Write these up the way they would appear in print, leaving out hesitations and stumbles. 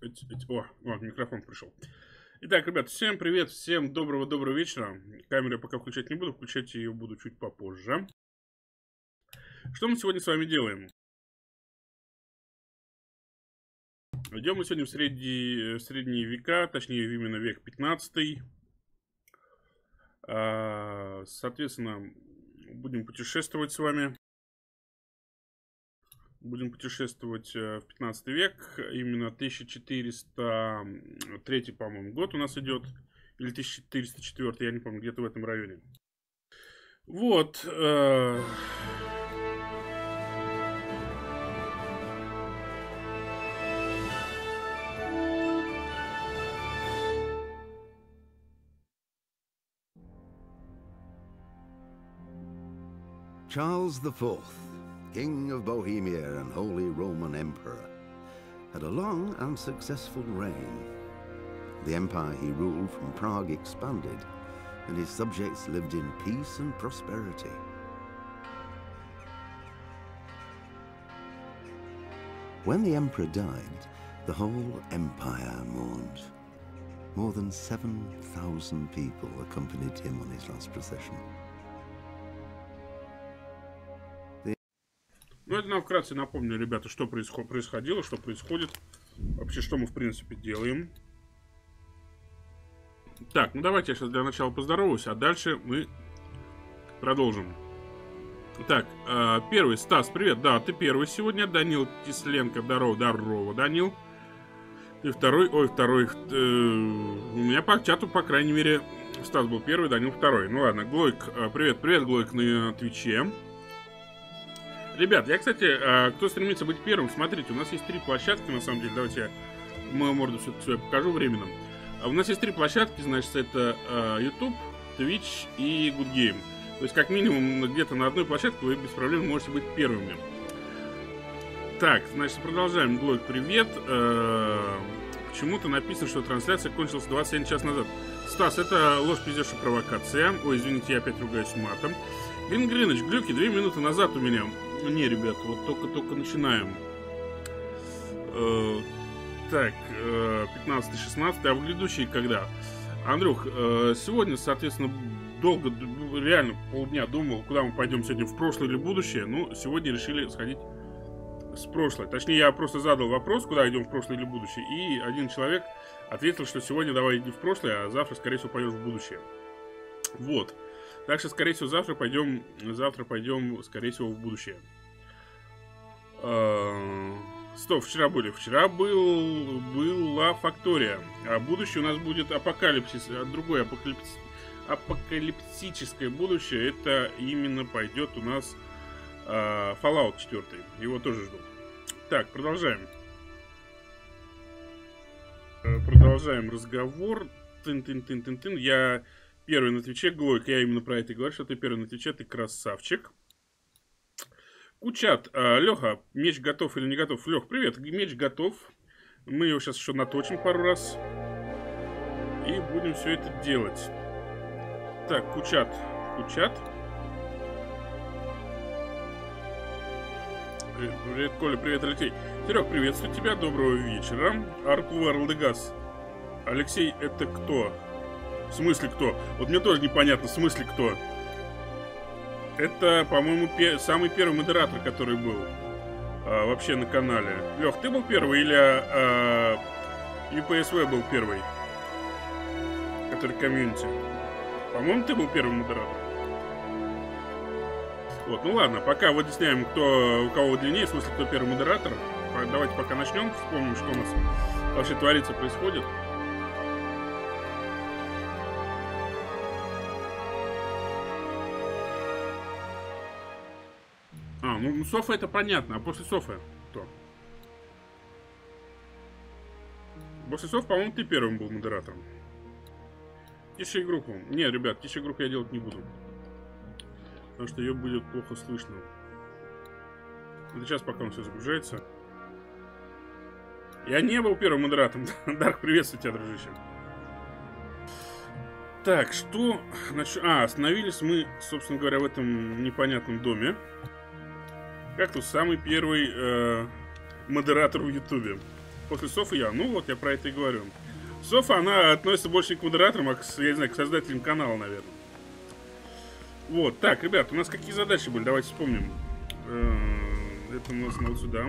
О, микрофон пришел. Итак, ребят, всем привет, всем доброго вечера. Камеру я пока включать не буду, включать ее буду чуть попозже. Что мы сегодня с вами делаем? Идем мы сегодня в средние века, точнее именно век 15. Соответственно, будем путешествовать с вами. Будем путешествовать в 15 век, именно 1403, по-моему, год у нас идет, или 1404, я не помню, где-то в этом районе. Вот. Charles IV, King of Bohemia and Holy Roman Emperor, had a long and successful reign. The empire he ruled from Prague expanded, and his subjects lived in peace and prosperity. When the emperor died, the whole empire mourned. More than 7,000 people accompanied him on his last procession. Ну, это нам вкратце напомню, ребята, что происходило, что происходит. Вообще, что мы, в принципе, делаем. Так, ну давайте я сейчас для начала поздороваюсь, а дальше мы продолжим. Так, первый, Стас, привет. Да, ты первый сегодня. Данил Тисленко, здорово, Данил. И второй, у меня по чату, по крайней мере, Стас был первый, Данил второй. Ну ладно, Глойк, привет, Глойк на Твиче. Ребят, я, кстати, кто стремится быть первым, смотрите, у нас есть 3 площадки, на самом деле, давайте я мою морду все покажу временно. У нас есть 3 площадки, значит, это YouTube, Twitch и Good Game. То есть, как минимум, где-то на одной площадке вы без проблем можете быть первыми. Так, значит, продолжаем. Глойк, привет. Почему-то написано, что трансляция кончилась 21 час назад. Стас, это ложь, пиздеж и провокация. Ой, извините, я опять ругаюсь матом. Гриныч, глюки 2 минуты назад у меня. Не, ребят, вот только начинаем. Так, 15-16, а в грядущие когда? Андрюх, сегодня, соответственно, долго, реально полдня думал, куда мы пойдем сегодня, в прошлое или в будущее. Ну, сегодня решили сходить с прошлое. Точнее, я просто задал вопрос, куда идем в прошлое или в будущее. И один человек ответил, что сегодня давай иди в прошлое, а завтра, скорее всего, пойдешь в будущее. Вот. Так что, скорее всего, завтра пойдем, скорее всего, в будущее. Стоп, вчера была Фактория. А будущее у нас будет апокалипсис, другое апокалиптическое будущее. Это именно пойдет у нас Fallout 4. Его тоже жду. Так, продолжаем. Продолжаем разговор. Тын-тын-тын-тын-тын. Я первый на Твиче, Глойк, я именно про это и говорю, что ты первый на Твиче, ты красавчик. Кучат, Леха, меч готов или не готов? Лех, привет, меч готов. Мы его сейчас еще наточим пару раз. И будем все это делать. Так, Кучат. Привет, Коля, привет, Алексей. Серег, приветствую тебя, доброго вечера. Аркуварлдегас. Алексей, это кто? В смысле кто? Вот мне тоже непонятно, в смысле кто? Это, по-моему, самый первый модератор, который был вообще на канале. Лех, ты был первый или ЮПСВ был первый? Который комьюнити. По-моему, ты был первый модератор. Вот, ну ладно, пока выясняем, у кого длиннее, в смысле, кто первый модератор. Давайте пока начнем, вспомним, что у нас вообще творится, происходит. Ну, Софа это понятно, а после Софы кто? После Софы, по-моему, ты первым был модератором. Тише группу. Не, ребят, тише группу я делать не буду. Потому что ее будет плохо слышно. Это сейчас, пока он все загружается. Я не был первым модератором. Дарк, приветствую тебя, дружище. Так, что... остановились мы, собственно говоря, в этом непонятном доме. Как тут самый первый модератор в Ютубе. После Софы я. Ну вот, я про это и говорю. Софа, она относится больше не к модераторам, а к, я не знаю, к создателям канала, наверное. Вот, так, ребят, у нас какие задачи были? Давайте вспомним. Это у нас вот сюда.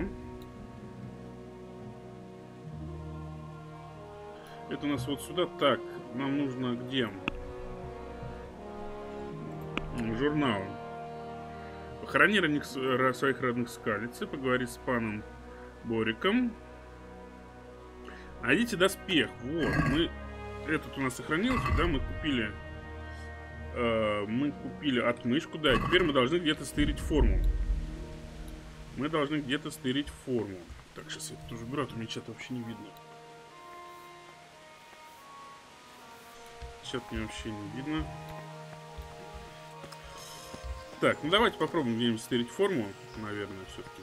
Это у нас вот сюда. Так, нам нужно где? Журнал. Похорони своих родных скалицы. Поговори с паном Бориком. Найдите доспех. Вот, мы... Этот у нас сохранился, да, мы купили отмычку, да, и теперь мы должны где-то стырить форму. Мы должны где-то стырить форму. Так, сейчас я это тоже беру, а то мне чат вообще не видно. Чат мне вообще не видно. Так, ну давайте попробуем где-нибудь стырить форму, наверное, все-таки.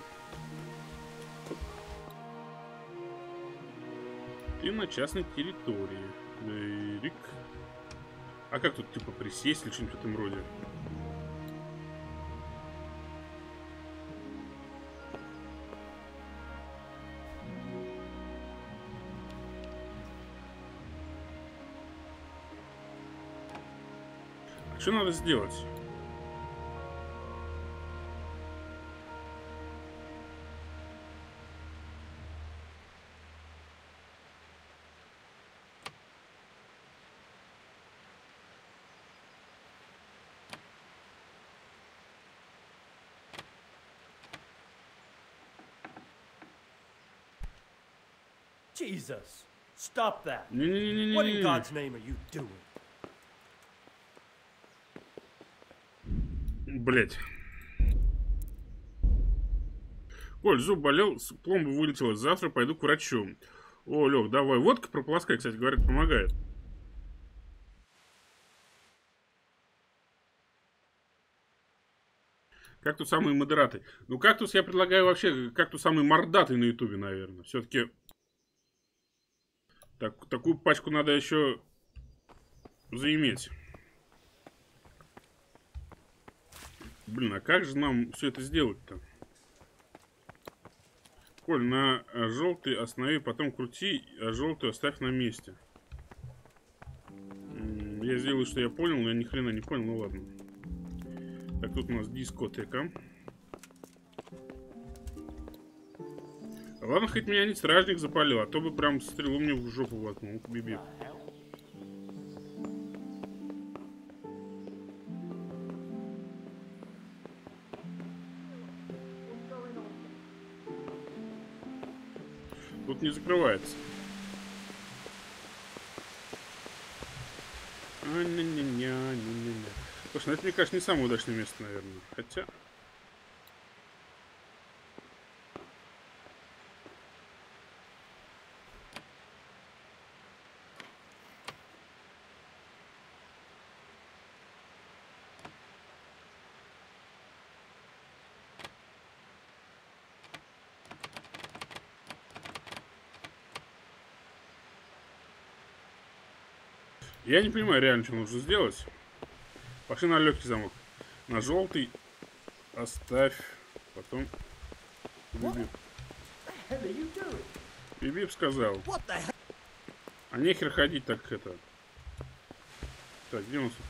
Ты на частной территории. Рик. А как тут, типа, присесть или что-нибудь в этом роде? А что надо сделать? Jesus, stop that. Не-не-не-не-не. What in God's name are you doing? Блять. Коль, зуб болел, пломба вылетела. Завтра пойду к врачу. О, Лёг, давай. Водка прополоскай, кстати, говорят, помогает. Кактус самый модератый. Ну, кактус я предлагаю вообще, кактус самый мордатый на ютубе, наверное. Все-таки такую пачку надо еще заиметь. Блин, а как же нам все это сделать-то? Коль, на желтый останови, потом крути, а желтую оставь на месте. Я сделаю, что я понял, но я ни хрена не понял, ну ладно. Так, тут у нас дискотека. Ладно, хоть меня не стражник запалил, а то бы прям стрелу мне в жопу воткнул. Биби. Тут не закрывается. Слушай, ну это, мне кажется, не самое удачное место, наверное. Хотя... Я не понимаю реально, что нужно сделать. Пошли на легкий замок. На желтый оставь. Потом... Бибип. Бибип сказал. А нехер ходить так это. Так, где у нас тут?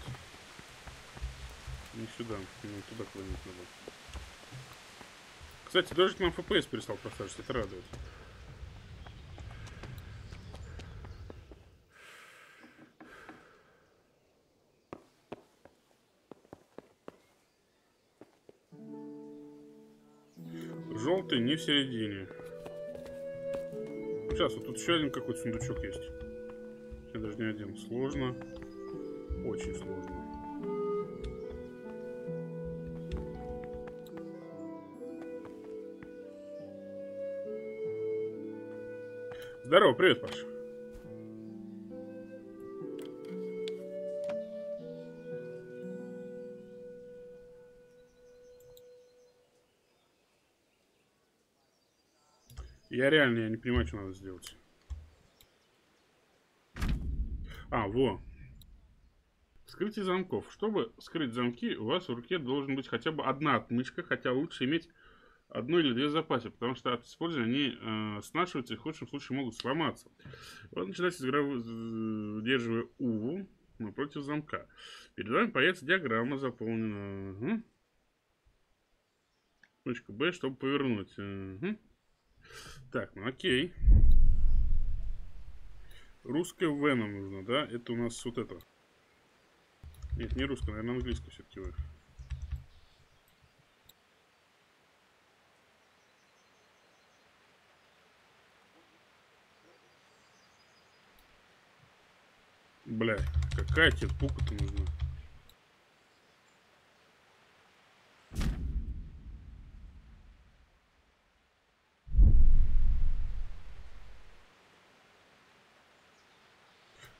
Не сюда. Не туда куда-нибудь надо. Кстати, дождик нам FPS перестал просаживать. Это радует. Желтый не в середине. Сейчас, вот тут еще один какой-то сундучок есть. Я даже не один. Сложно. Очень сложно. Здорово, привет, Паша. Я реально не понимаю, что надо сделать. А, во. Вскрытие замков. Чтобы скрыть замки, у вас в руке должен быть хотя бы одна отмычка, хотя лучше иметь одну или две в запасе, потому что от использования они снашиваются и в худшем случае могут сломаться. Вот начинается игра, удерживая уву напротив замка. Перед вами появится диаграмма, заполнена. Точка Б, чтобы повернуть. Так, ну окей. Русская В нам нужно, да? Это у нас вот это. Нет, не русская, наверное, английская все-таки В. Бля, какая тебе буква-то нужна?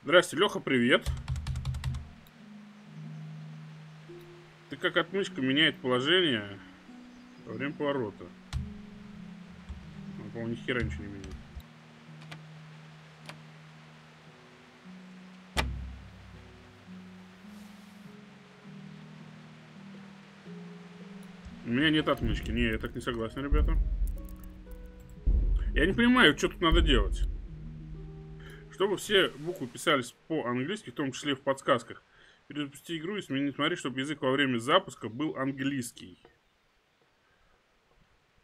Здрасте, Леха, привет. Ты как отмычка меняет положение во время поворота. Он, по-моему, ни хера ничего не меняет. У меня нет отмычки. Не, я так не согласен, ребята. Я не понимаю, что тут надо делать. Чтобы все буквы писались по-английски, в том числе в подсказках. Перезапусти игру и сменить, смотри, чтобы язык во время запуска был английский.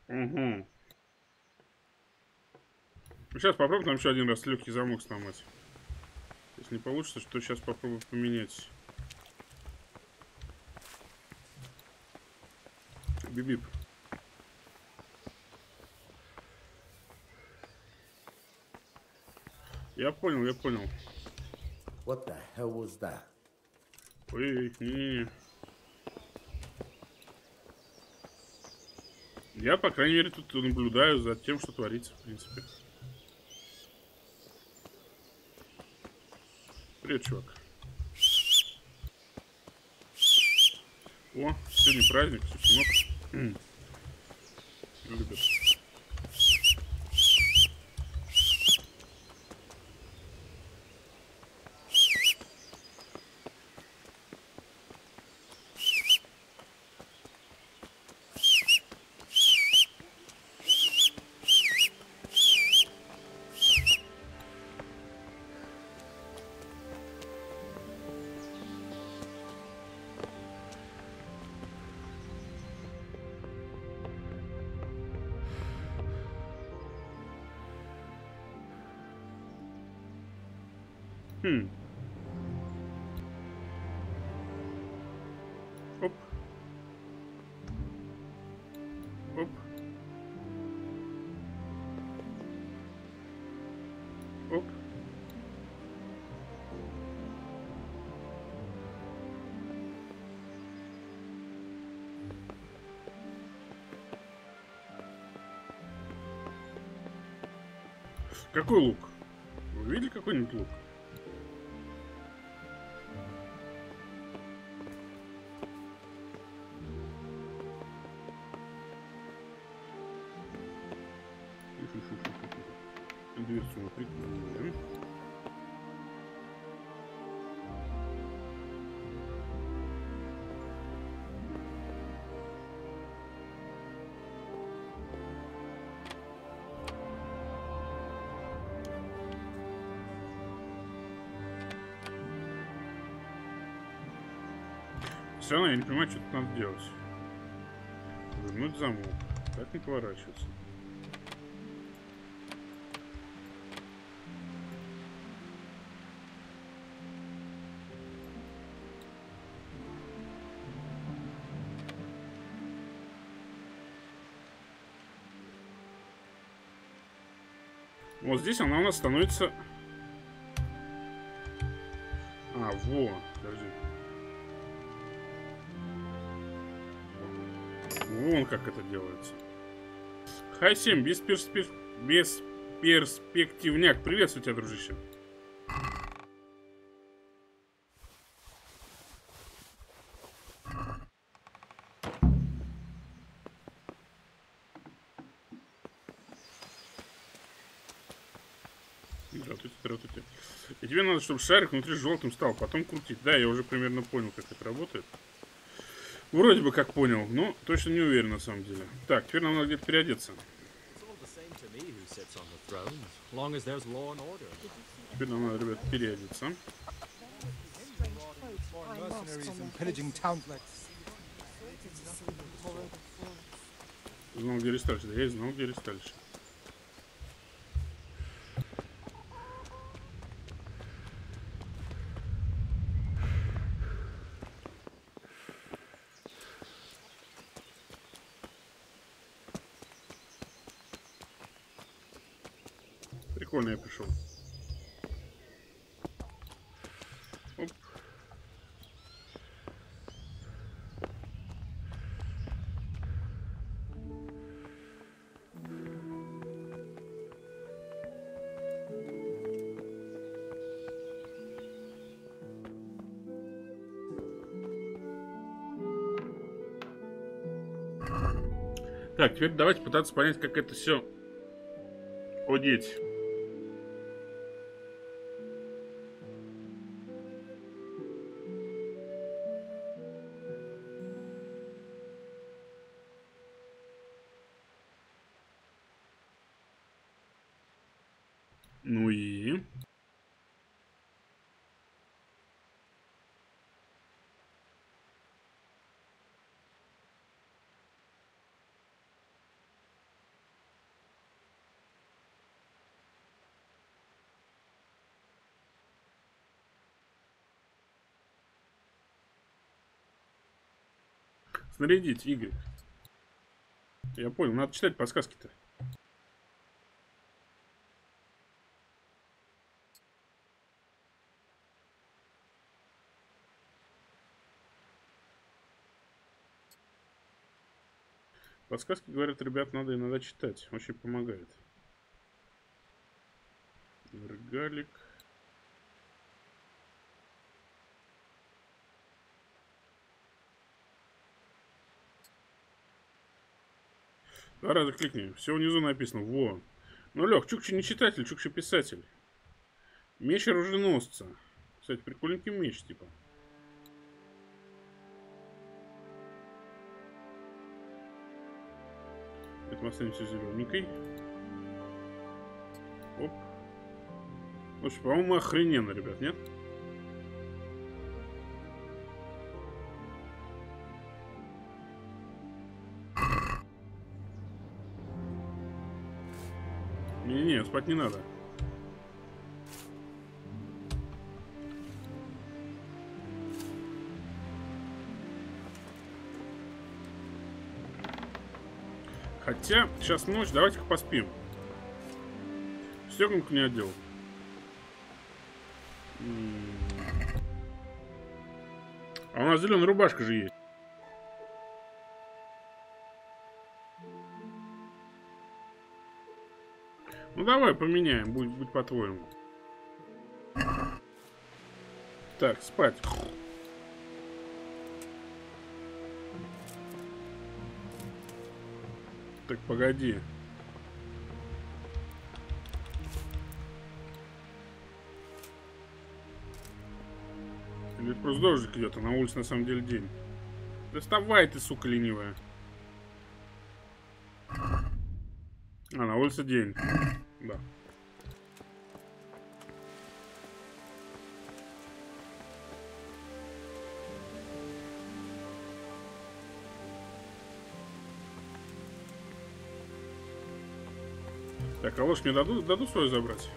Угу. Сейчас попробуем там еще один раз легкий замок сломать. Если не получится, то сейчас попробую поменять. Бип-бип. Я понял, я понял. What the hell was that? Ой, не-не-не. Я, по крайней мере, тут наблюдаю за тем, что творится, в принципе. Привет, чувак. О, сегодня праздник, сынок. Любят. Оп. Оп. Оп. Какой лук? Вы видели какой-нибудь лук? Дверцу мы прикрываем. Все равно я не понимаю, что тут надо делать. Вернуть замок. Так не поворачиваться. Вот здесь она у нас становится... А, во, подожди. Вон как это делается. Хай 7, бесперспективняк. Приветствую тебя, дружище. Здравствуйте. И тебе надо, чтобы шарик внутри желтым стал, потом крутить. Да, я уже примерно понял, как это работает. Вроде бы как понял, но точно не уверен на самом деле. Так, теперь нам надо где-то переодеться. Теперь нам надо, ребят, переодеться. Знал, где рестальши. Да, я знал, где рестальши. Прикольно я пришел. Оп. Так, теперь давайте пытаться понять, как это все одеть. Ну и... Снарядить, Игорь. Я понял, надо читать подсказки-то. Подсказки, говорят, ребят, надо иногда читать. Очень помогает. Вергалик. Два раза кликни. Все внизу написано. Во. Ну, Лех, Чукча не читатель, Чукча писатель. Меч оруженосца. Кстати, прикольненький меч, типа. Это мы останемся зелененькой. Оп. Слушай, по-моему, охрененно, ребят, нет? Не-не, спать не надо. Хотя, сейчас ночь, давайте-ка поспим. Стёгунку не отдел. А у нас зеленая рубашка же есть. Ну давай поменяем, будь по-твоему. Так, спать. Так, погоди. Или это просто дождик идет, а на улице на самом деле день. Да вставай ты, сука ленивая. А, на улице день. Да. Так, а ложь мне дадут свою забрать?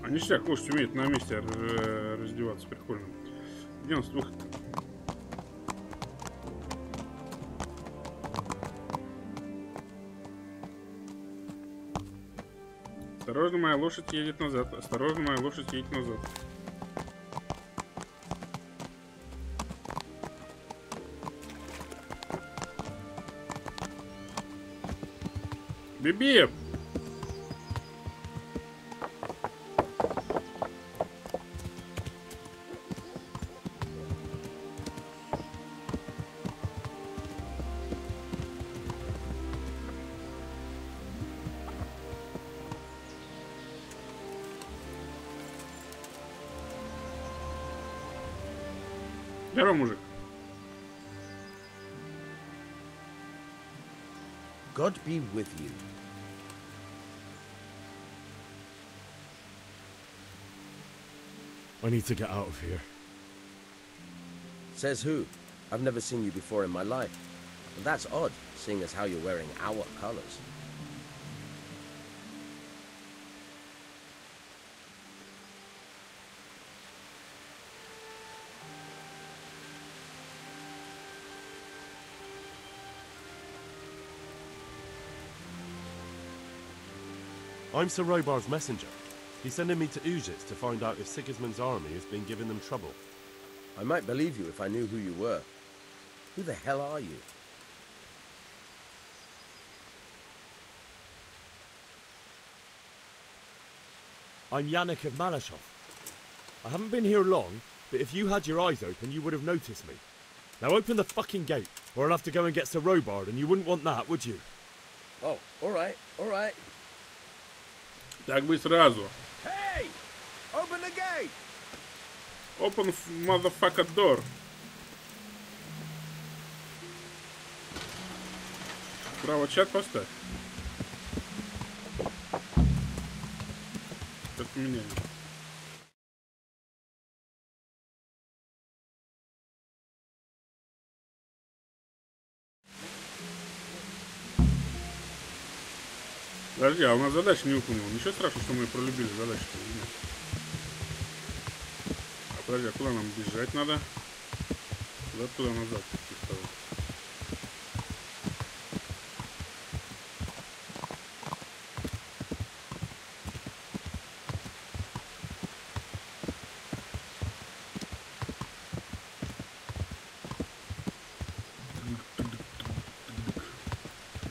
А ништяк, лошадь умеет на месте раздеваться, прикольно. Где у нас выход? Осторожно, моя лошадь едет назад. Осторожно, моя лошадь едет назад. Биби! Здорово, мужик. God be with you. I need to get out of here. Says who? I've never seen you before in my life. And that's odd, seeing as how you're wearing our colors. I'm Sir Robar's messenger. He's sending me to Ujits to find out if Sigismund's army has been giving them trouble. I might believe you if I knew who you were. Who the hell are you? I'm Yannick of Malashov. I haven't been here long, but if you had your eyes open, you would have noticed me. Now open the fucking gate, or I'll have to go and get Sir Robard, and you wouldn't want that, would you? Oh, alright, alright. Так бы сразу. Hey! Open the gate! Open motherfucker door. Право чат поставь. Как поменяем. Подожди, а у нас задача не выполнила. Ничего страшного, что мы пролюбили задачу-то или нет? А подожди, а куда нам бежать надо? Туда назад.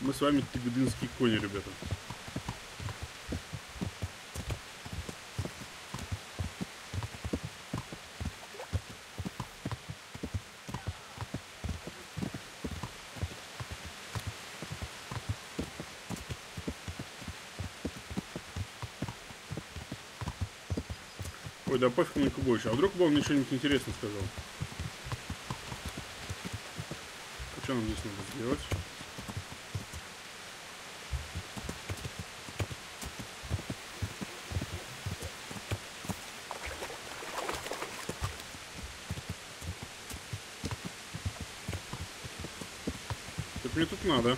Мы с вами тыгдынские кони, ребята. Ой, да пофиг мне больше. А вдруг бы он мне что-нибудь интересное сказал? А что нам здесь надо сделать? Так мне тут надо.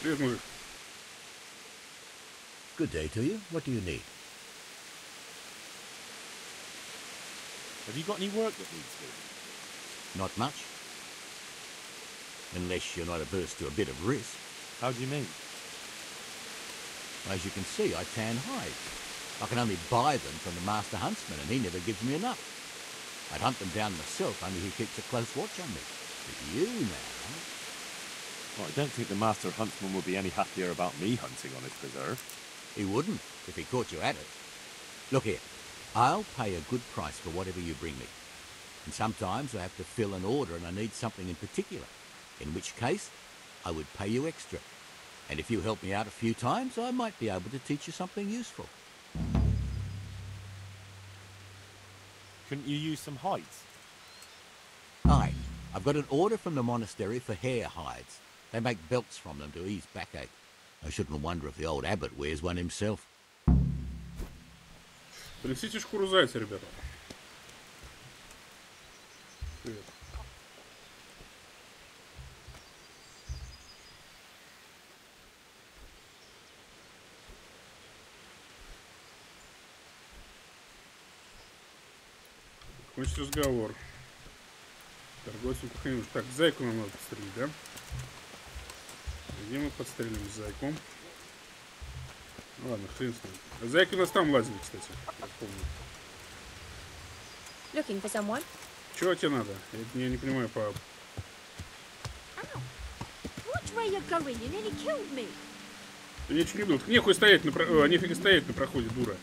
Привет, мужик. Good day to you. What do you need? Have you got any work that needs doing? Not much. Unless you're not averse to a bit of risk. How do you mean? As you can see, I tan hides. I can only buy them from the master huntsman, and he never gives me enough. I'd hunt them down myself, only he keeps a close watch on me. But you now... Well, I don't think the master huntsman would be any happier about me hunting on his preserve. He wouldn't, if he caught you at it. Look here, I'll pay a good price for whatever you bring me. And sometimes I have to fill an order and I need something in particular, in which case I would pay you extra. And if you help me out a few times, I might be able to teach you something useful. Couldn't you use some hides? Aye, I've got an order from the monastery for hare hides. They make belts from them to ease backache. I shouldn't wonder if the old abbot wears one himself. Принесите шкуру зайца, ребята. Привет. Кончить разговор. Торговцем кухней. Так, зайку нам надо подстрелить, да? Где мы подстрелим зайку? Ну, ладно, хрен с ним. Зайки у нас там лазили, кстати. Я помню. Looking for someone? Чего тебе надо? Я не понимаю по... Ow! Watch where you're going, you nearly killed me. Ты мне чуть не был. Нехуй стоять на нефига стоять на проходе, дура.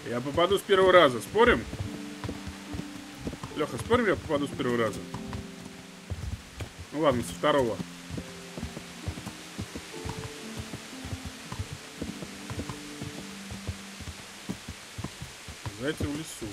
Я попаду с первого раза. Спорим? Леха, спорим, я попаду с первого раза? Ну ладно, со второго. Зайцы в лесу.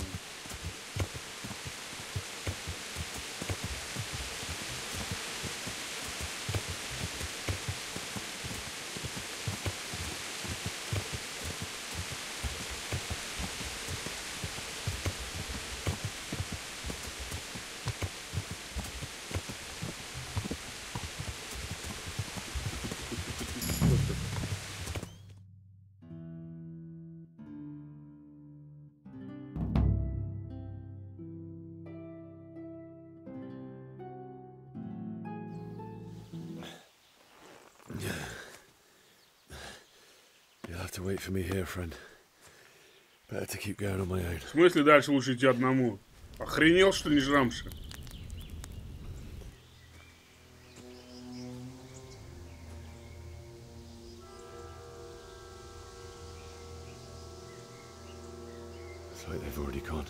You'll have to wait for me here, friend. Better to keep going on my own. В смысле дальше лучше идти одному? Охренел, что ли, не жрамши? It's like they've already gone.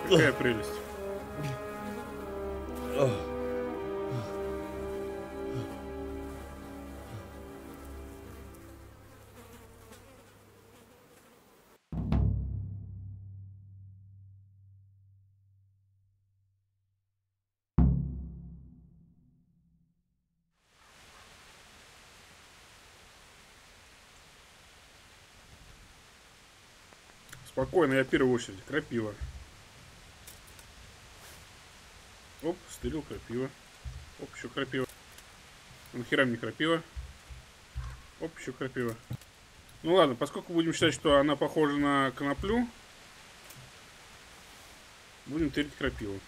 Какая прелесть. Спокойно, я в первую очередь. Крапива. Оп, стырил крапива. Оп, еще крапива. Нахера мне крапива? Оп, еще крапива. Ну ладно, поскольку будем считать, что она похожа на коноплю, будем тырить крапиву.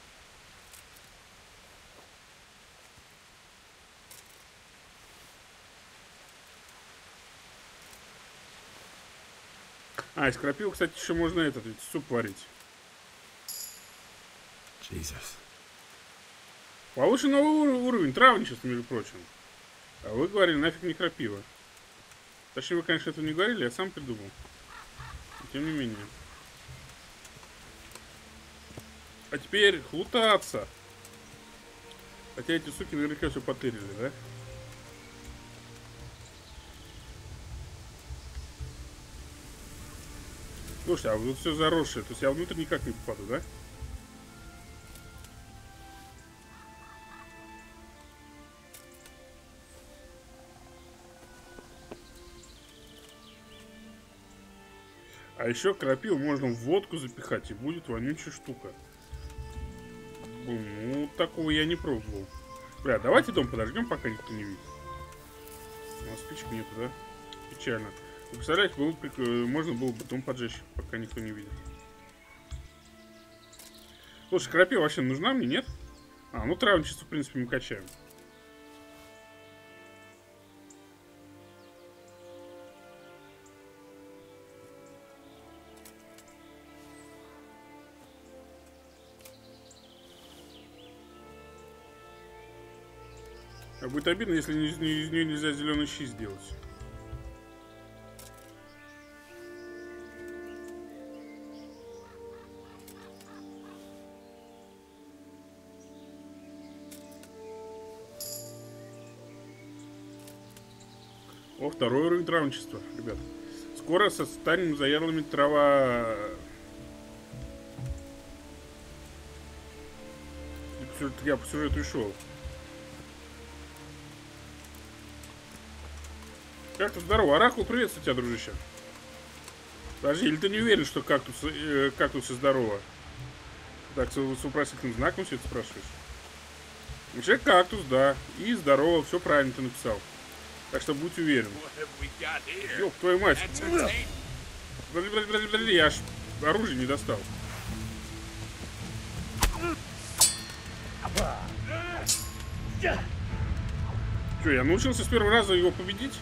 А, из крапивы, кстати, еще можно этот ведь суп варить. Jesus. Повыше новый уровень травничества, между прочим. А вы говорили, нафиг не крапива. Точнее, вы, конечно, этого не говорили, я сам придумал. Но, тем не менее. А теперь хлутаться. Хотя эти суки наверняка все потырили, да? Слушай, а вот тут все заросшее. То есть я внутрь никак не попаду, да? А еще крапиву можно в водку запихать, и будет вонючая штука. Ну, такого я не пробовал. Бля, давайте дом подождем, пока никто не видит. У нас спичек нету, да? Печально. Вы представляете, можно было бы дом поджечь, пока никто не видит. Слушай, крапива вообще нужна мне, нет? А, ну травничество, в принципе, мы качаем. А будет обидно, если из нее нельзя зеленый щи сделать. О, второй уровень травничества, ребят. скоро станем заядлыми трава... Я по сюжету и шел. Как ты здорово? Оракул, приветствую тебя, дружище. Подожди, или ты не уверен, что кактусы здорово? Так, с вопросительным знаком все это спрашиваешь? Вообще кактус, да. И здорово, все правильно ты написал. Так что будь уверен. Ёб твою мать. Подожди, я аж оружие не достал. Че, я научился с первого раза его победить?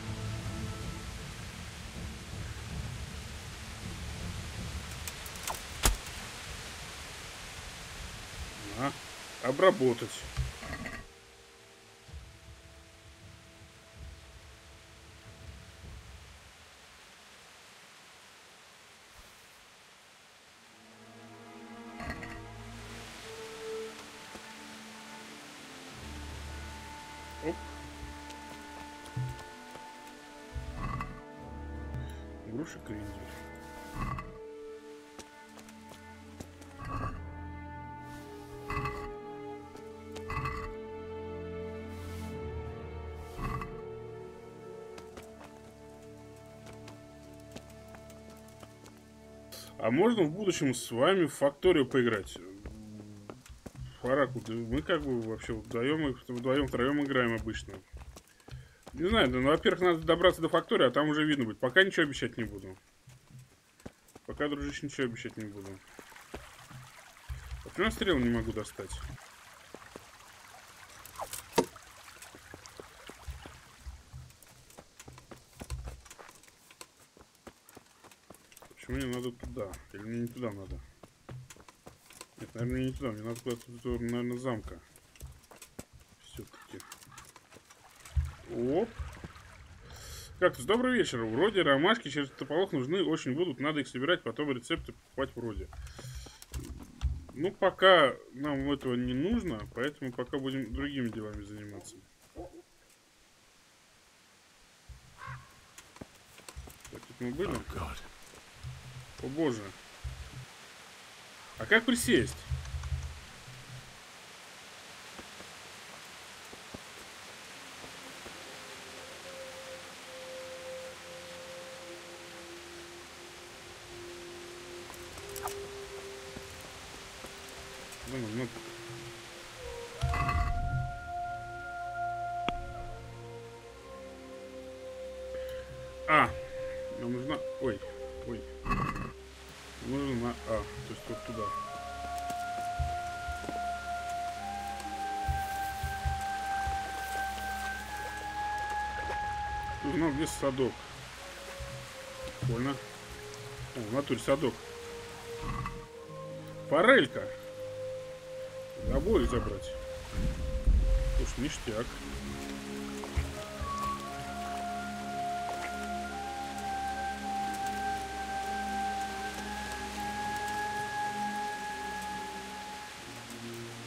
Обработать. Оп. Груша крендель. А можно в будущем с вами в Факторию поиграть? Фаракул, мы как бы вообще вдвоем, втроем играем обычно. Не знаю, ну, во-первых, надо добраться до Фактории, а там уже видно будет. Пока ничего обещать не буду. Пока, дружище, ничего обещать не буду. Вот у меня стрел не могу достать. Почему мне надо туда? Или мне не туда надо? Нет, наверное, не туда. Мне надо куда-то, наверное, замка. Все-таки. Оп. Кактус, добрый вечер. Вроде ромашки через тополох нужны, очень будут. Надо их собирать, потом рецепты покупать вроде. Ну, пока нам этого не нужно, поэтому пока будем другими делами заниматься. Так, тут мы были? О боже. А как присесть? Ну. А, нам нужна... Ой. Нужно на А, то есть вот туда. Узнал, где садок. Прикольно. О, в натуре садок. Форелька. Обоих забрать. Слушай, ништяк.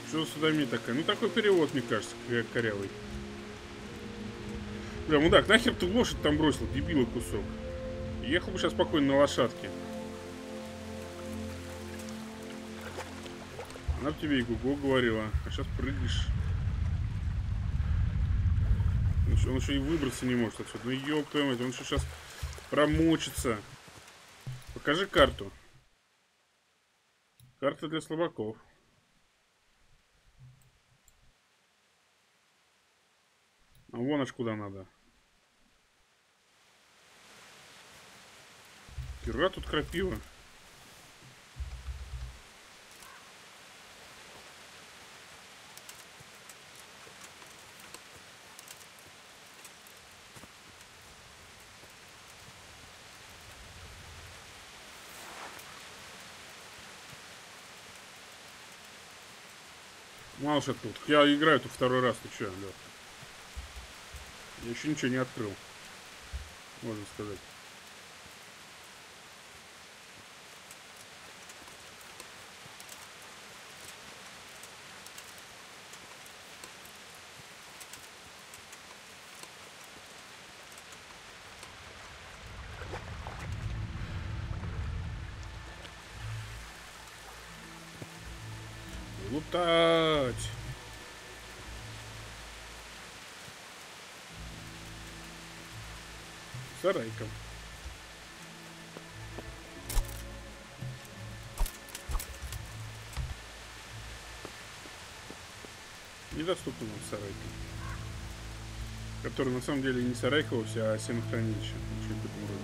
Что за судомия такая? Ну, такой перевод, мне кажется, корявый. Бля, мудак, нахер ты лошадь там бросил, дебила кусок. Ехал бы сейчас спокойно на лошадке. Она бы тебе и гуго говорила, а сейчас прыгаешь. Он еще и выбраться не может отсюда. Ну, ёб твою мать, он еще сейчас промочится. Покажи карту. Карта для слабаков. А вон аж куда надо. Хера тут крапива. Мало что тут. Я играю тут второй раз. Ты чё, Лёх? Я еще ничего не открыл. Можно сказать. Лутать. Сарайка. Недоступна нам сарайка. Который на самом деле не сарайка вовсе, а сенохранилище. Что-то в этом роде.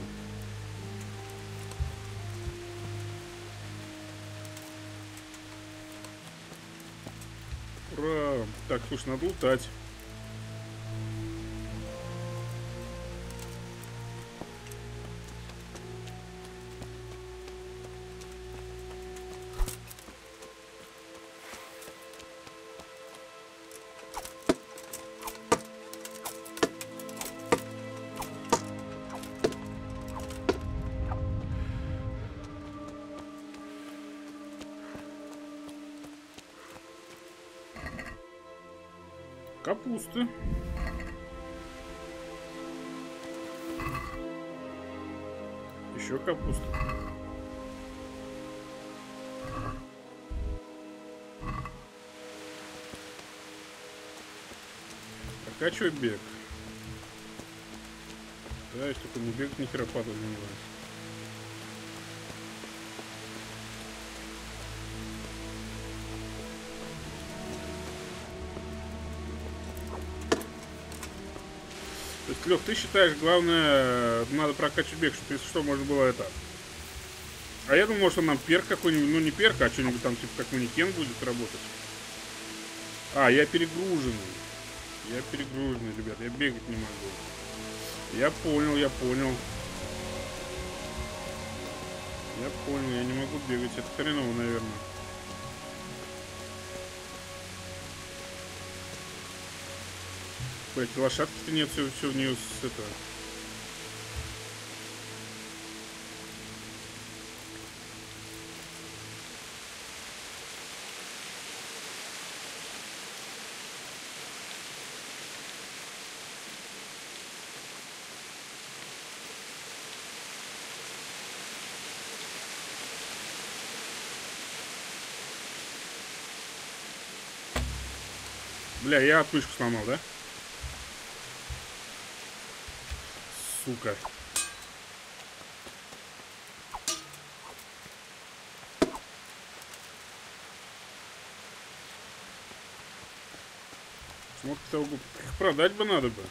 Ура! Так, слушай, надо лутать. Капусты. Еще капуста. Прокачивай бег. Да, если только не бег, ни хера падает на него. То есть, Лёх, ты считаешь, главное, надо прокачивать бег, чтобы, если что, можно было это. А я думаю, может, он нам перк какой-нибудь, ну не перк, а что-нибудь там, типа, как манекен будет работать. А, я перегруженный. Я перегруженный, ребят, я бегать не могу. Я понял, я понял. Я понял, я не могу бегать, это хреново, наверное. Блять, лошадки-то нет, все в нее с этого. Бля, я отмычку сломал, да? Сука. Смотри, их продать бы надо бы.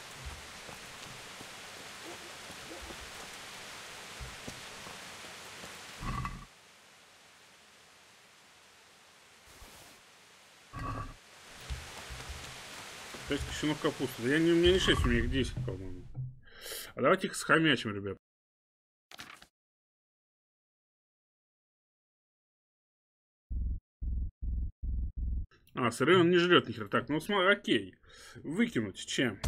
Шесть кочанов капусты. Да у меня не 6, у меня их 10, по-моему. А давайте их схомячим, ребят. А, сыры он не жрет нихера. Так, ну смотри, окей. Выкинуть чем?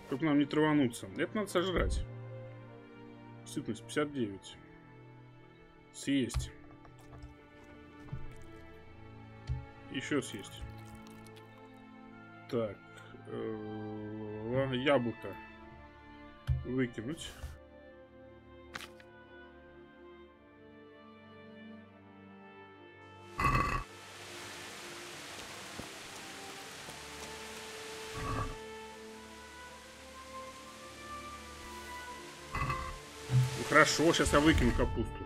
Чтобы нам не травануться. Это надо сожрать. Сытность 59. Съесть. Еще съесть. Так. Яблоко. Выкинуть. Ну, хорошо, сейчас я выкину капусту.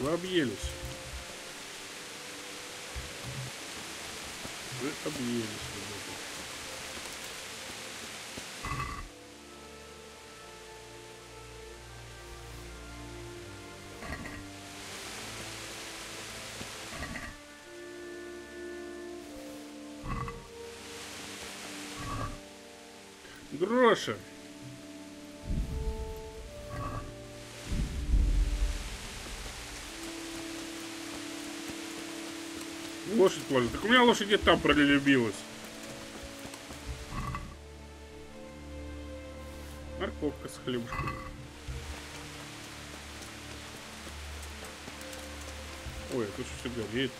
Вы объелись. Вы объелись, ребята. Гроши. Лошадь положить. Так у меня лошадь где-то там пролюбилась. Морковка с хлебушком. Ой, тут все горит.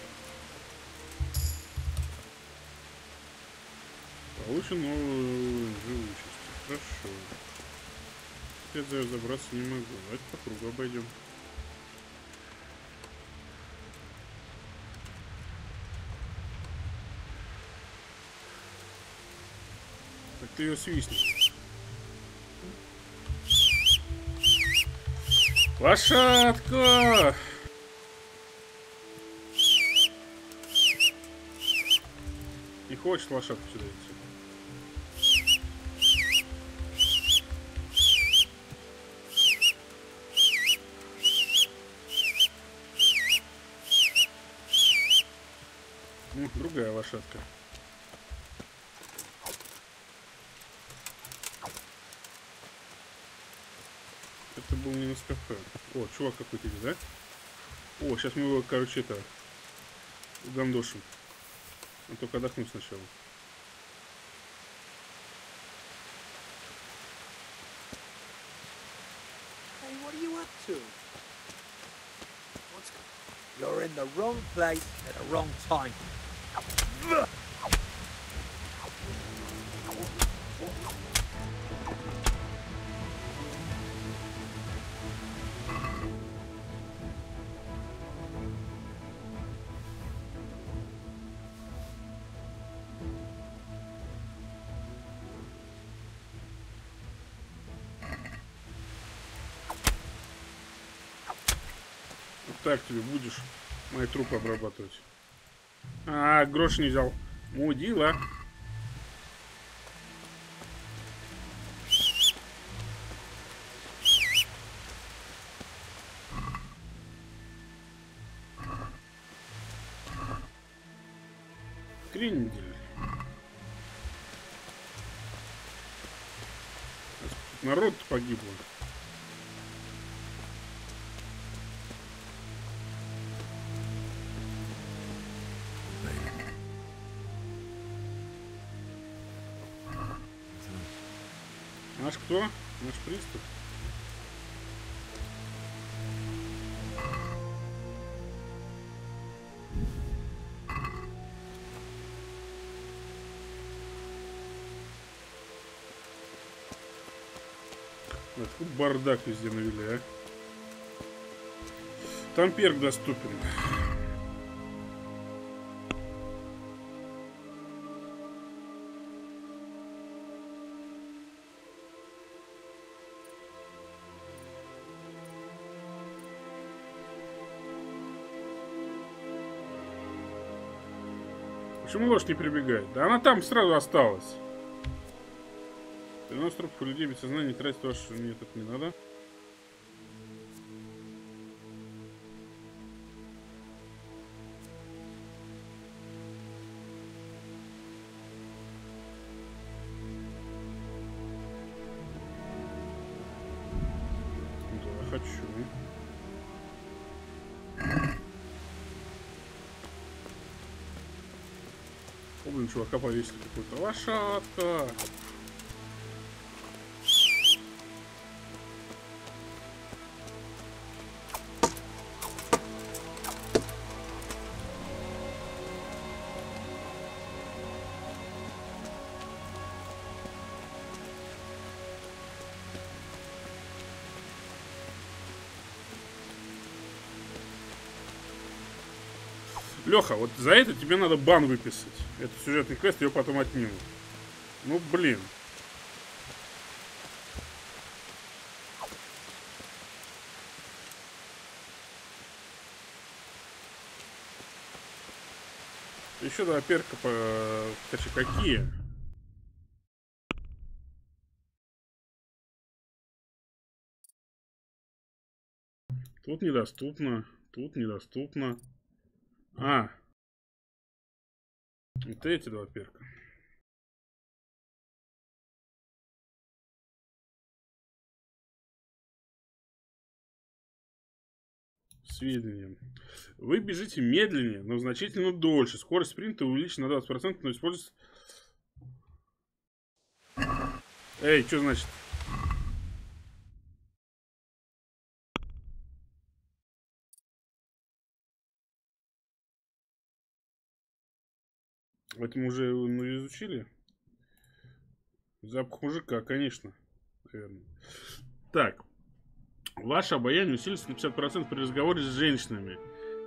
Получен новую живучесть. Хорошо. Теперь забраться не могу. Давайте по кругу обойдем. Так ты ее свистнешь. Лошадка! Не хочешь лошадку сюда идти? Ну, другая лошадка. Это был не на кафе. О, чувак какой-то здесь, да? О, сейчас мы его, короче, это... гандошим. Он только отдохнуть сначала. Hey, what are you up to? You're in the wrong place at the wrong time. Так тебе будешь мои трупы обрабатывать. А, грош не взял. Мудила. Крендель. Народ погибло. Наш кто? Наш пристав? Тут бардак везде навели, а? Там перк доступен. Почему ложь не прибегает? Да она там сразу осталась. 13 трупов у людей без сознания, не тратить ваш метод не надо. Да, хочу. О, блин, чувака повесили какую-то. Лошадка! Леха, вот за это тебе надо бан выписать. Это сюжетный квест, ее потом отнимут. Ну, блин. Еще два перка по... Кстати, какие? Тут недоступно. Тут недоступно. А. Вот эти два перка. Сведения. Вы бежите медленнее, но значительно дольше. Скорость спринта увеличена на 20%, но используется... Эй, что значит? Это мы уже изучили. Запах мужика, конечно. Наверное. Так. Ваше обаяние усилится на 50% при разговоре с женщинами.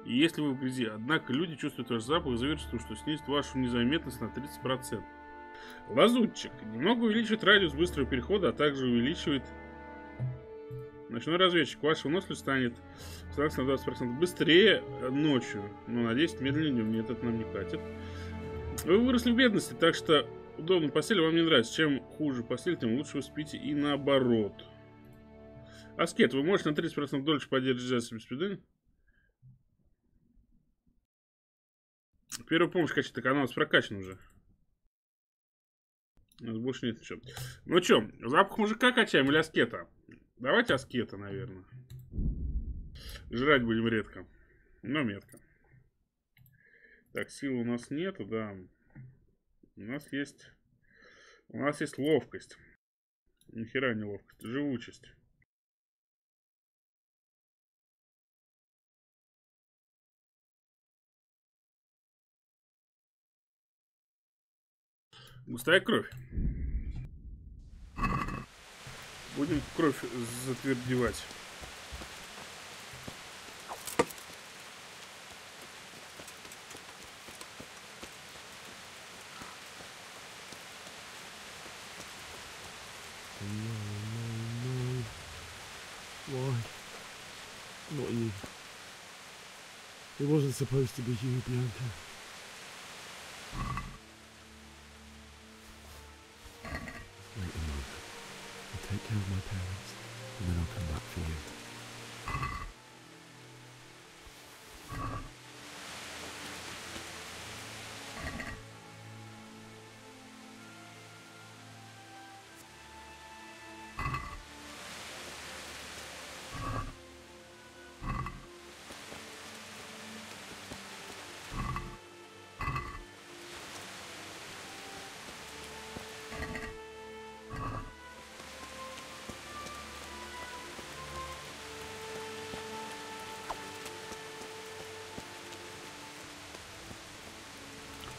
И если вы в грязи. Однако люди чувствуют ваш запах и завершат, что снизит вашу незаметность на 30%. Лазутчик. Немного увеличивает радиус быстрого перехода, а также увеличивает... Ночной разведчик. Ваша выносливость станет на 20% быстрее ночью, но на 10 медленнее днем. Нет, это нам не катит. Вы выросли в бедности, так что удобная постель вам не нравится. Чем хуже постель, тем лучше вы спите и наоборот. Аскет. Вы можете на 30% дольше поддерживать себя спидой. Первая помощь качает, канал прокачан уже. У нас больше нет ничего. Ну что, запах мужика качаем или аскета? Давайте аскета, наверное. Жрать будем редко, но метко. Так, силы у нас нету, да. У нас есть ловкость. Нихера не ловкость, живучесть. Густая кровь. Будем кровь затвердевать. Why? Not you. It wasn't supposed to be you, Bianca. Wait a moment. I'll take care of my parents, and then I'll come back for you.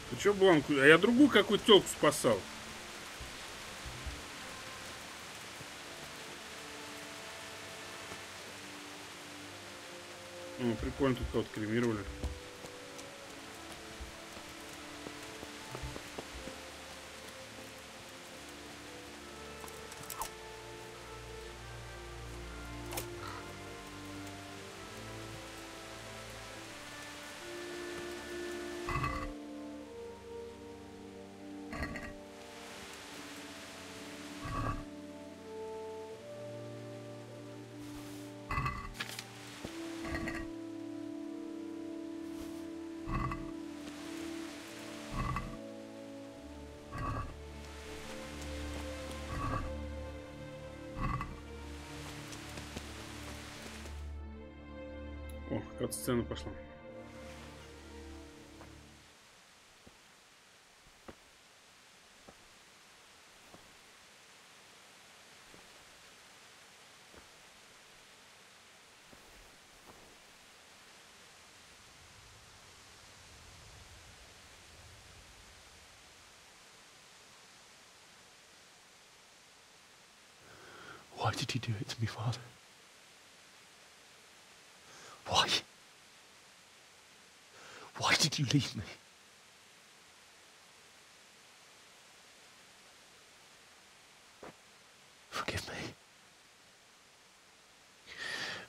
Ты чё, Бланку? А я другую какую-то тёлку спасал. О, прикольно, тут кого-то кремировали. О, какая-то сцена пошла. Why did you do it to me, Father? Why? Why did you leave me? Forgive me.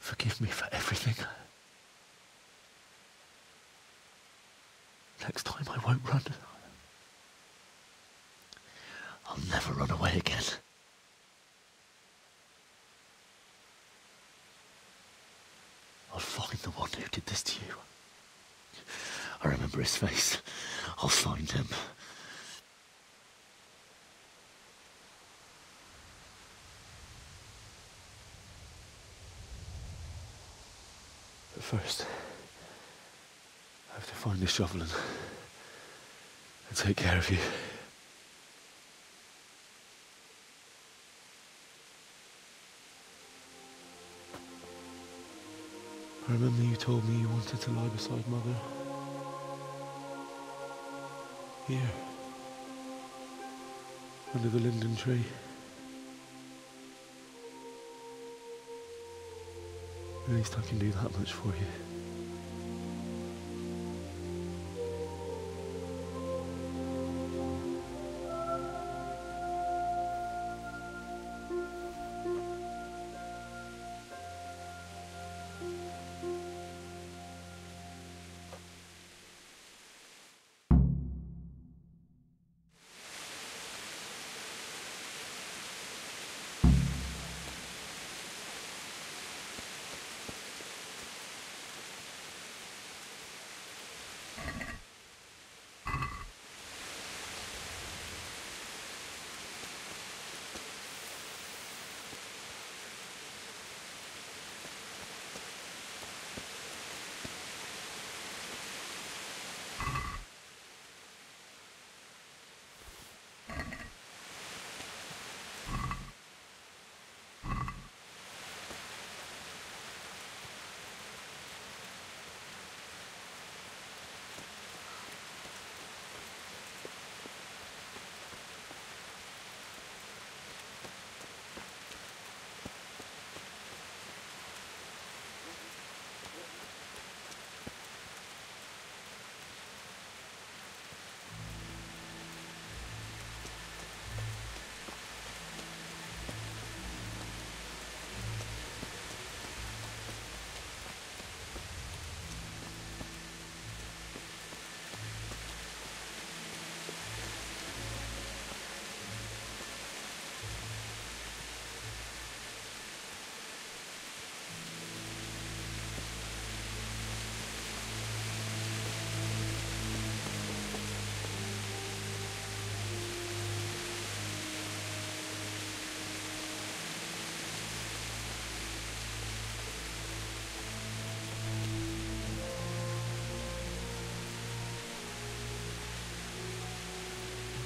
Forgive me for everything. Next time I won't run. I'll never run away again. I'll find the one who did this to you. I remember his face. I'll find him. But first, I have to find this shovel and take care of you. I remember you told me you wanted to lie beside Mother. Here, under the linden tree. At least I can do that much for you.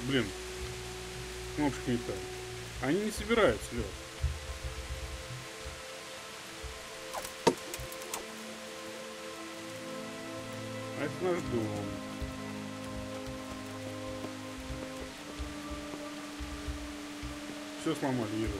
Блин, кнопочка не так. Они не собираются, Лёд. А это наш дом. Все сломали, вижу.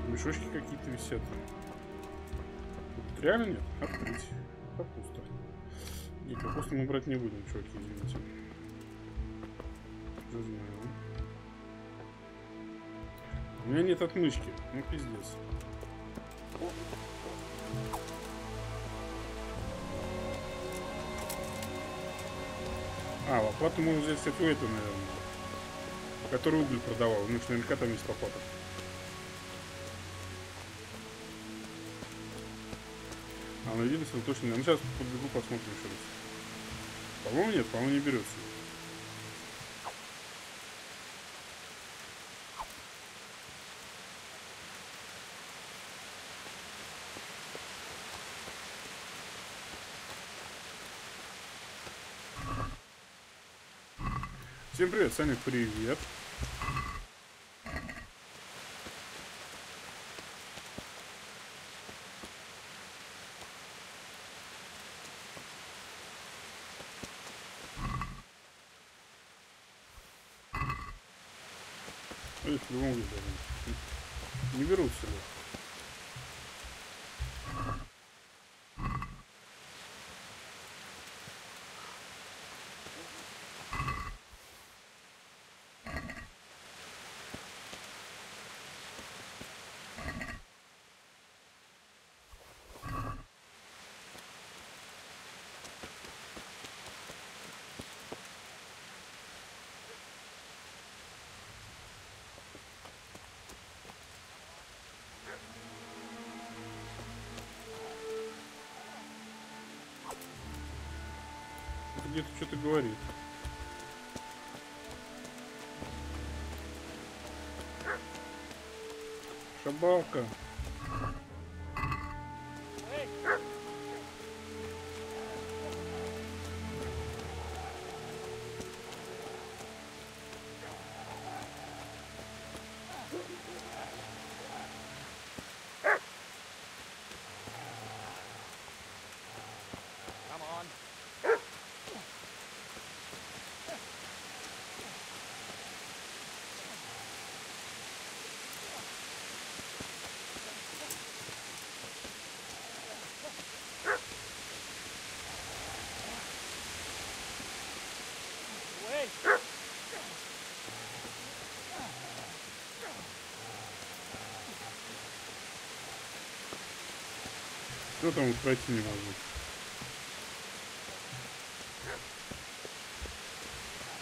Мешочки какие-то висят. Тут реально нет? Открыть. Капуста. Не, капусту мы брать не будем, чуваки, извините. Не знаю. У меня нет отмычки. Ну, пиздец. А, лопату можно взять, кстати, у этого, наверное. Который уголь продавал. Ну, что наверняка там есть лопата. А на видно, что точно нет. Ну, сейчас подбегу, посмотрим еще раз. По-моему, нет, по-моему, не берется. Всем привет, Саня, привет. Это в любом виде не берутся ли. где-то что-то говорит. Собака. Что там пройти не могу?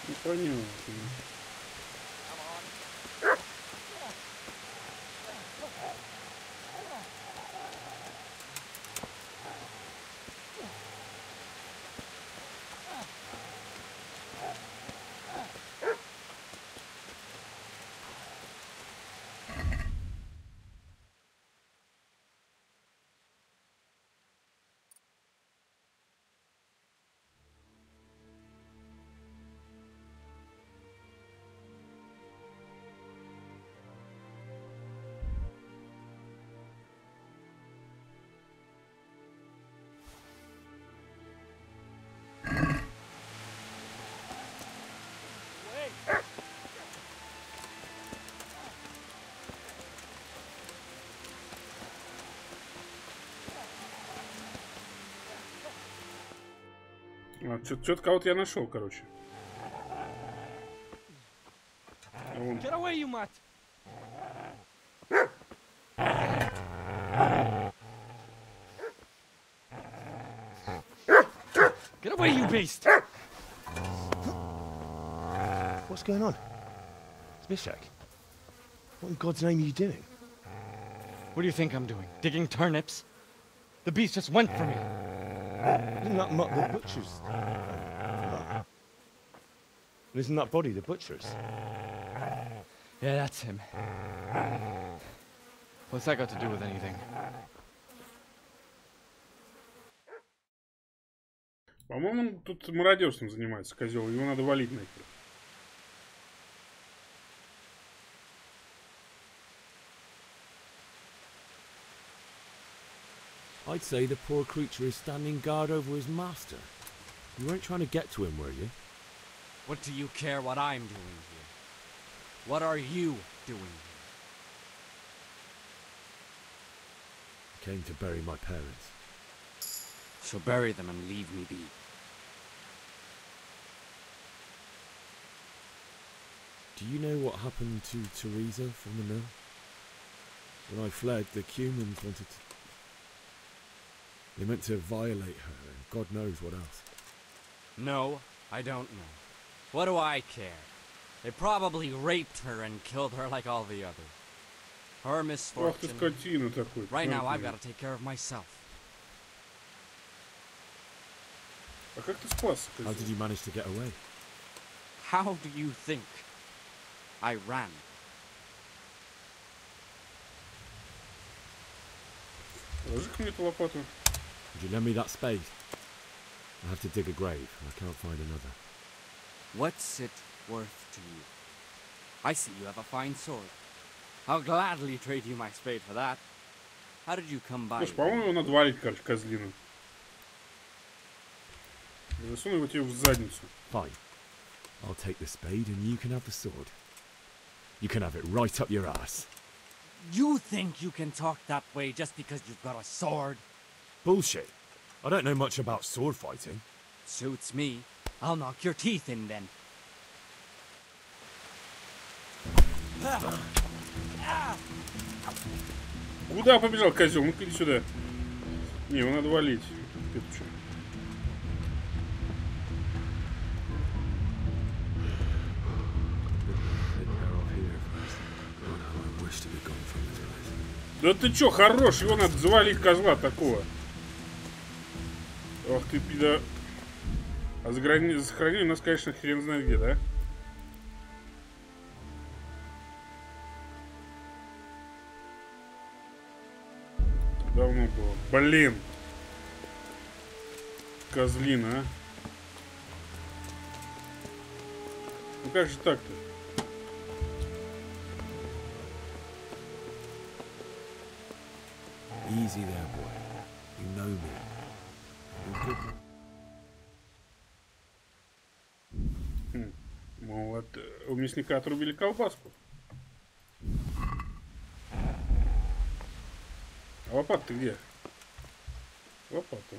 Ну, про него. Что-то кого-то я нашел, короче. Get away, you mutt! Get away, you beast! What's going on? Zbyszek, what in God's name are you doing? What do you think I'm doing? Digging turnips? The beast just went for me. Isn't that mutt the butcher's? And isn't that body the butcher's? Yeah, that's him. What's that got to do with anything? По-моему, он тут мародерством занимается, козел. Его надо валить нахер. I'd say the poor creature is standing guard over his master. You weren't trying to get to him, were you? What do you care what I'm doing here? What are you doing here? I came to bury my parents. So bury them and leave me be. Do you know what happened to Teresa from the mill? When I fled, the Cumans wanted to... They meant to violate her, and God knows what else. No, I don't know. What do I care? They probably raped her and killed her like all the others. Her misfortune. Right now, I've got to take care of myself. How did you manage to get away? How do you think? I ran. Would you lend me that spade? I have to dig a grave, and I can't find another. What's it worth to you? I see you have a fine sword. I'll gladly trade you my spade for that. How did you come by? Слушай, по-моему, его надо валить, короче, козлину. Засуну его тебе в задницу. Fine. I'll take the spade and you can have the sword. You can have it right up your ass. You think you can talk that way just because you've got a sword? Bullshit. I don't know much about sword fighting. Suits me. I'll knock your teeth in then. Куда побежал козел? Ну-ка иди сюда. Не, его надо валить. Это что? Да ты чё, хорош, его надо завалить, козла такого. Ах ты, пида... А захоронили у нас, конечно, хрен знает где, да? Давно было. Блин! Козлина, а? Ну как же так-то? Easy there, boy. You know me. You're good. Вот, у мясника отрубили колбаску. А лопата-то где? Лопата.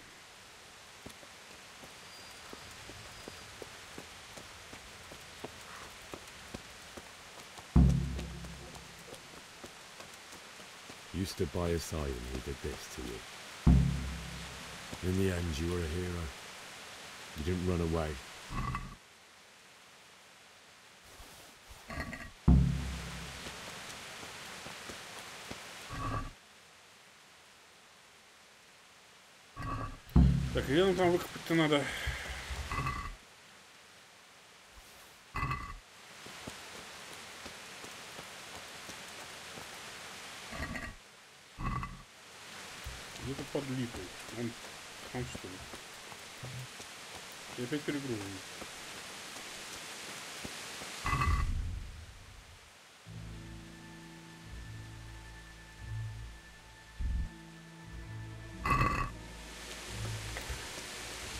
Used to by his side and he did this to you. In the end, you were a hero. You didn't run away. Так, где нам там выкопать-то надо? Где-то под липой. Он там что ли? И опять перегружен.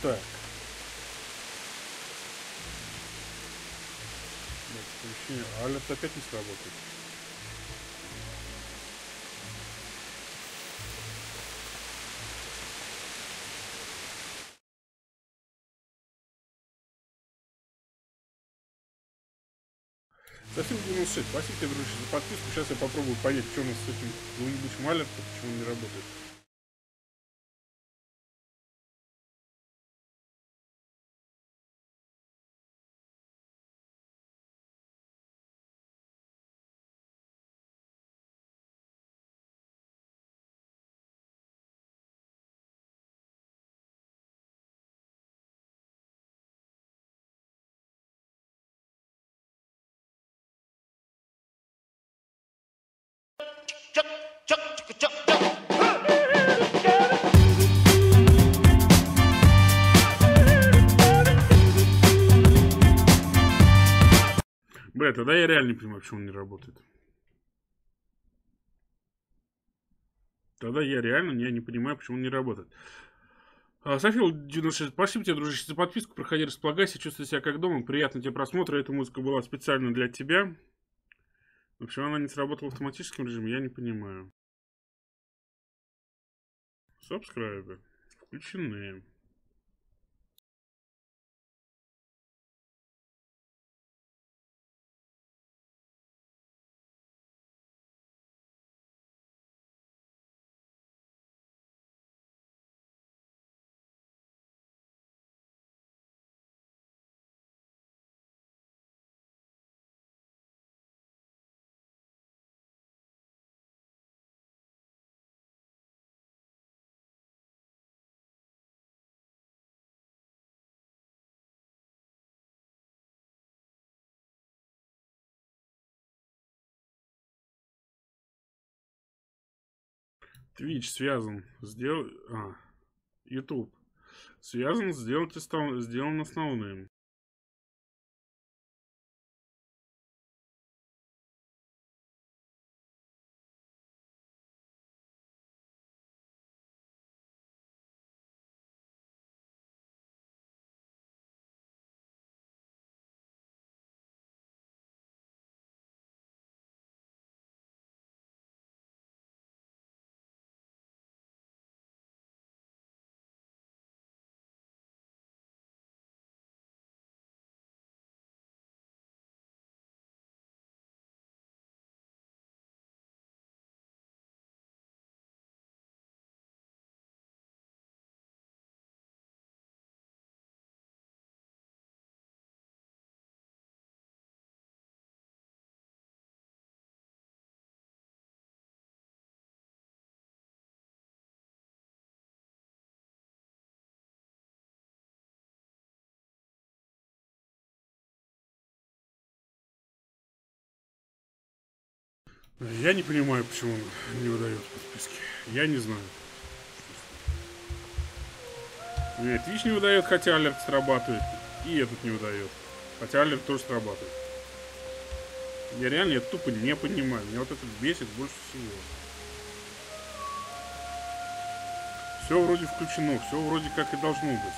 Так. А это опять не сработает. Совсем 96. Спасибо тебе, дружище, за подписку. Сейчас я попробую понять, что у нас с этим двуебучим алертом, почему он не работает. Бля, тогда я реально не понимаю, почему он не работает. Тогда я реально не понимаю, почему он не работает. Софил 96, спасибо тебе, дружище, за подписку. Проходи, располагайся, чувствуй себя как дома. Приятно тебе просмотра. Эта музыка была специально для тебя. В общем, она не сработала в автоматическом режиме, я не понимаю. Сабскрайбы включены. Twitch связан. YouTube. Связан, сделан основным. Я не понимаю, почему он не выдает подписки. Я не знаю. Twitch не выдает, хотя алерт срабатывает. И этот не выдает. Хотя алерт тоже срабатывает. Я реально тупо не понимаю. Меня вот это бесит больше всего. Все вроде включено, все вроде как и должно быть.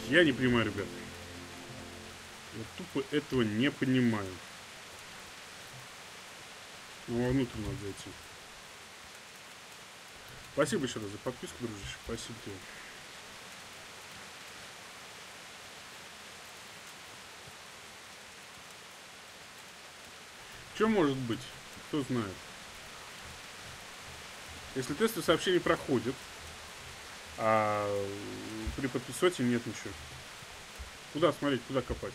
Я не понимаю, ребят. Я тупо этого не понимаю. Ну, вовнутрь надо зайти. Спасибо еще раз за подписку, дружище. Спасибо тебе. Что может быть? Кто знает. Если тесты сообщений проходят, а при подписоте нет ничего. Куда смотреть, куда копать?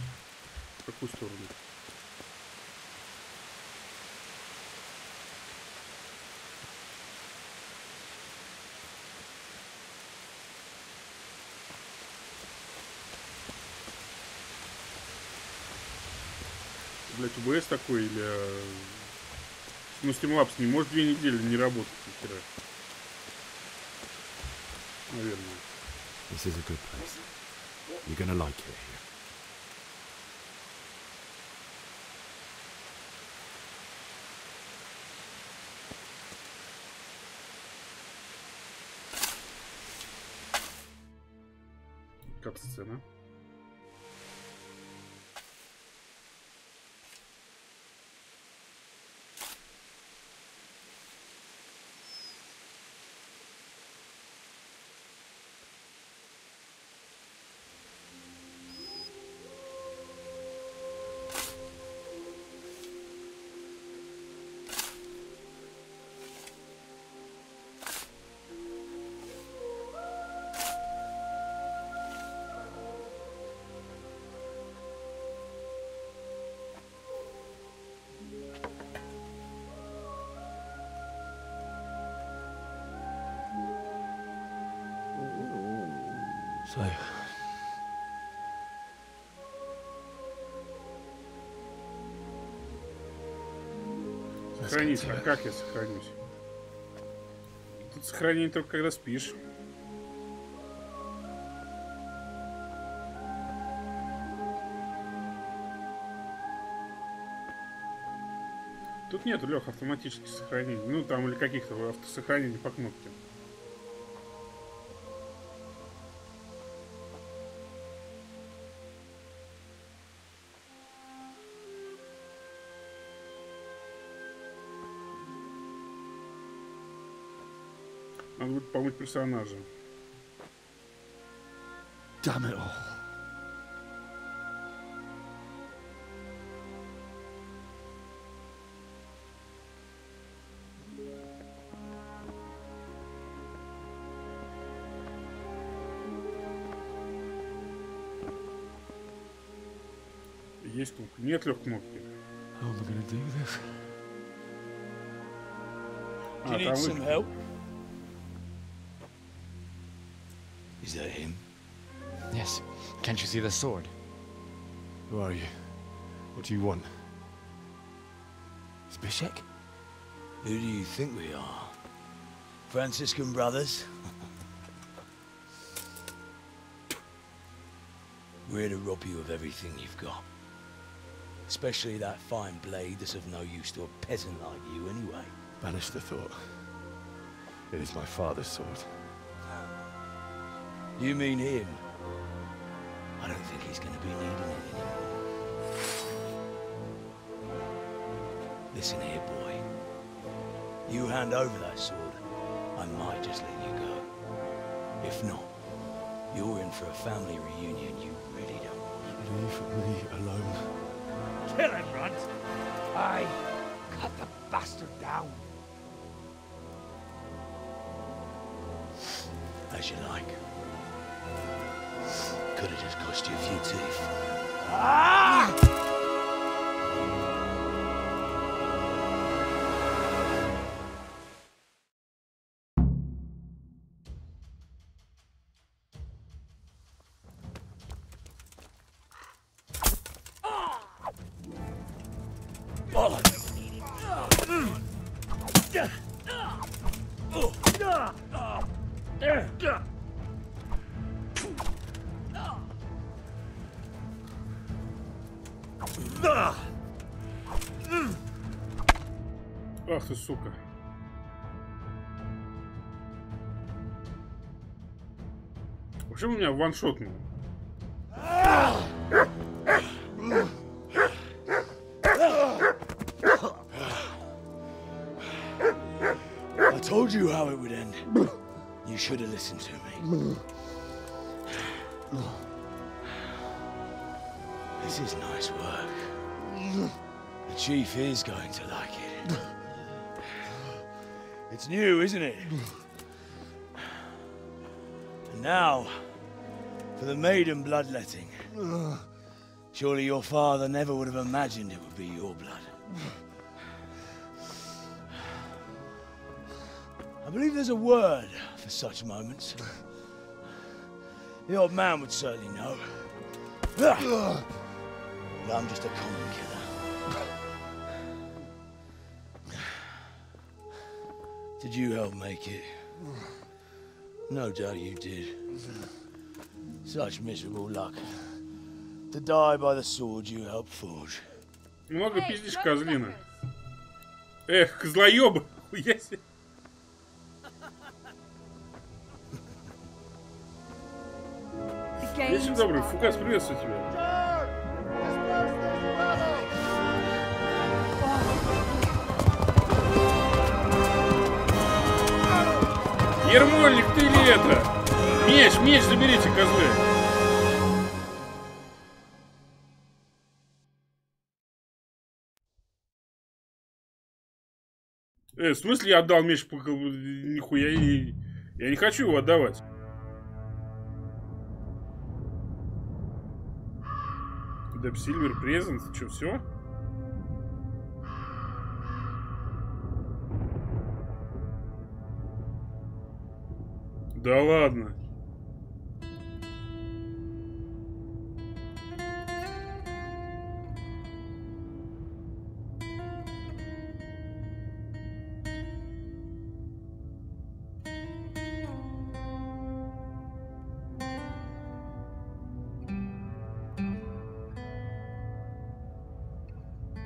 В какую сторону? Блять, УБС такой или... Ну, Steamlabs не может 2 недели не работать, ни хера. Наверное. This is a good place. You're gonna like it here. Кат-сцена. So, Сохранись. А как я сохранюсь? Тут сохранение только когда спишь. Тут нету, Лех, автоматических сохранений. Ну, там или каких-то автосохранений по кнопке. Надо будет помыть персонажа. damn it all. Есть кнопка. Нет, Лех, кнопки. How am I going to do this? Do you need some help? Is that him? Yes. Can't you see the sword? Who are you? What do you want? Zbyszek? Who do you think we are? Franciscan brothers? We're here to rob you of everything you've got. Especially that fine blade that's of no use to a peasant like you anyway. Banish the thought. It is my father's sword. You mean him? I don't think he's going to be needing it anymore. Listen here, boy. You hand over that sword, I might just let you go. If not, you're in for a family reunion you really don't want. Leave me alone. Kill him, Runt! Aye, cut the bastard down. As you like. Could have just cost you a few teeth. Ah! Ах ты, сука. Почему меня ваншотнул? I told you how it would end. You should have listened to me. This is nice work. The chief is going to like it. It's new, isn't it? And now, for the maiden bloodletting. Surely your father never would have imagined it would be your blood. I believe there's a word for such moments. The old man would certainly know. But I'm just a common killer. Did you help make it? No doubt you did. Such miserable luck. To die by the sword you helped forge. Много пиздишь, козлина. Эх, козлоёбы, хуя себе. Вечер добрый, Фукас, приветствую тебя. Ермольник, ты ли это? Меч заберите, козлы. В смысле я отдал меч? Нихуя, я не хочу его отдавать. Silver Present, что, все? Да ладно.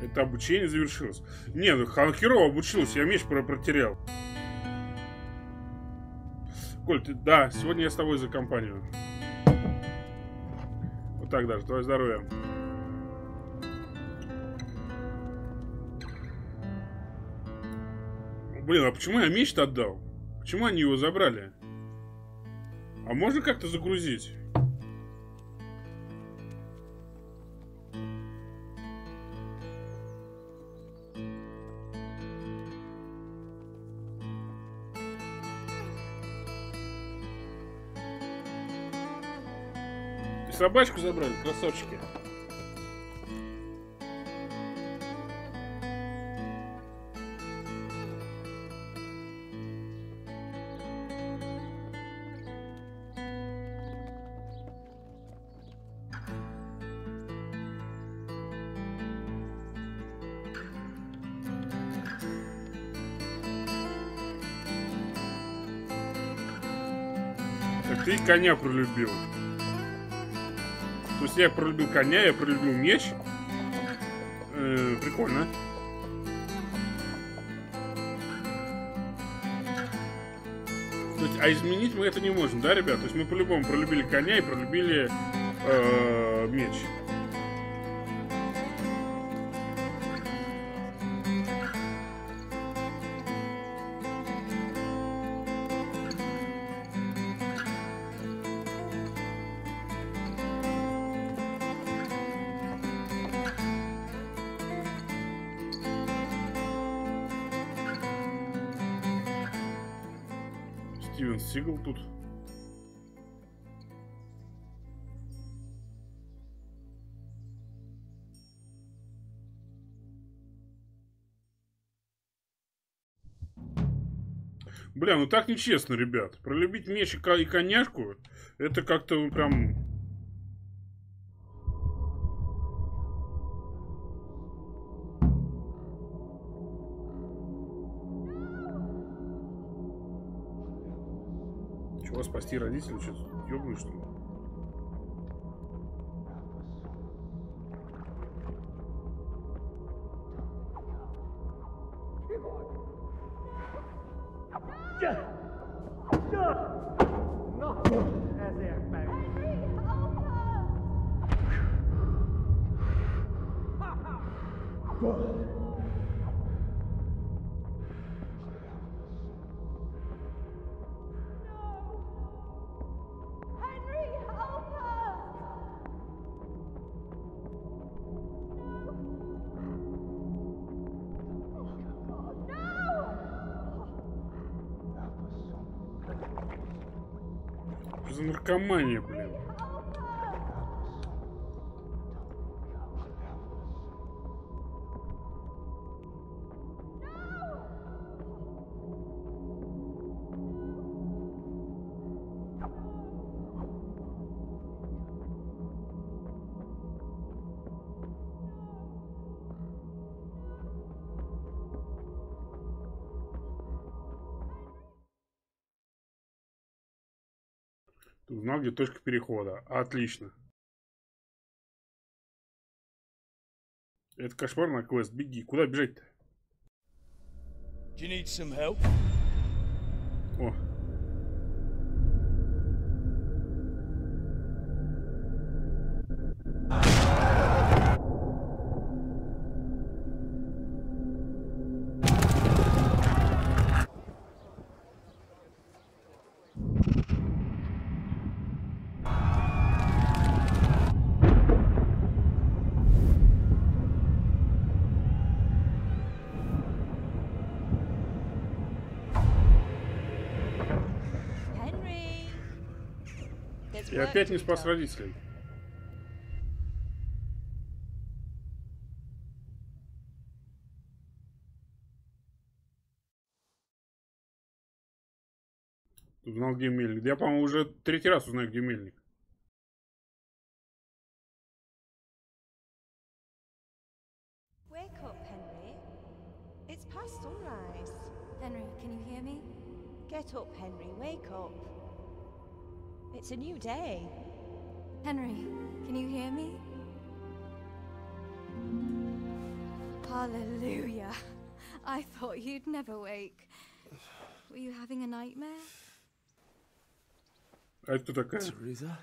Это обучение завершилось. Не, ну херово обучился, я меч протерял. Коль, ты... Да, сегодня я с тобой за компанию. Вот так даже, твое здоровье. Блин, а почему я меч-то отдал? Почему они его забрали? А можно как-то загрузить? Собачку забрали, красавчики. Так ты и коня пролюбил. То есть я пролюбил коня, я пролюбил меч. Прикольно. То есть, а изменить мы это не можем, да, ребят? То есть мы по-любому пролюбили коня и пролюбили меч. Стивен Сигал тут. Бля, ну так нечестно, ребят. Пролюбить меч и коняшку, это как-то прям... Чего, спасти родителей? Что, ёбаный, что ли? Что за наркомания, блин? Узнал, где точка перехода. Отлично. Это кошмарный квест. Беги. Куда бежать-то? О. И опять не спас родителей. Узнал, где мельник. Я, по-моему, уже третий раз узнаю, где мельник. Wake up, Henry. It's past sunrise. Henry, can you hear me? Get up, Henry. Wake up. It's a new day. Henry, can you hear me? Hallelujah. I thought you'd never wake. Were you having a nightmare? А это кто такая? Teresa?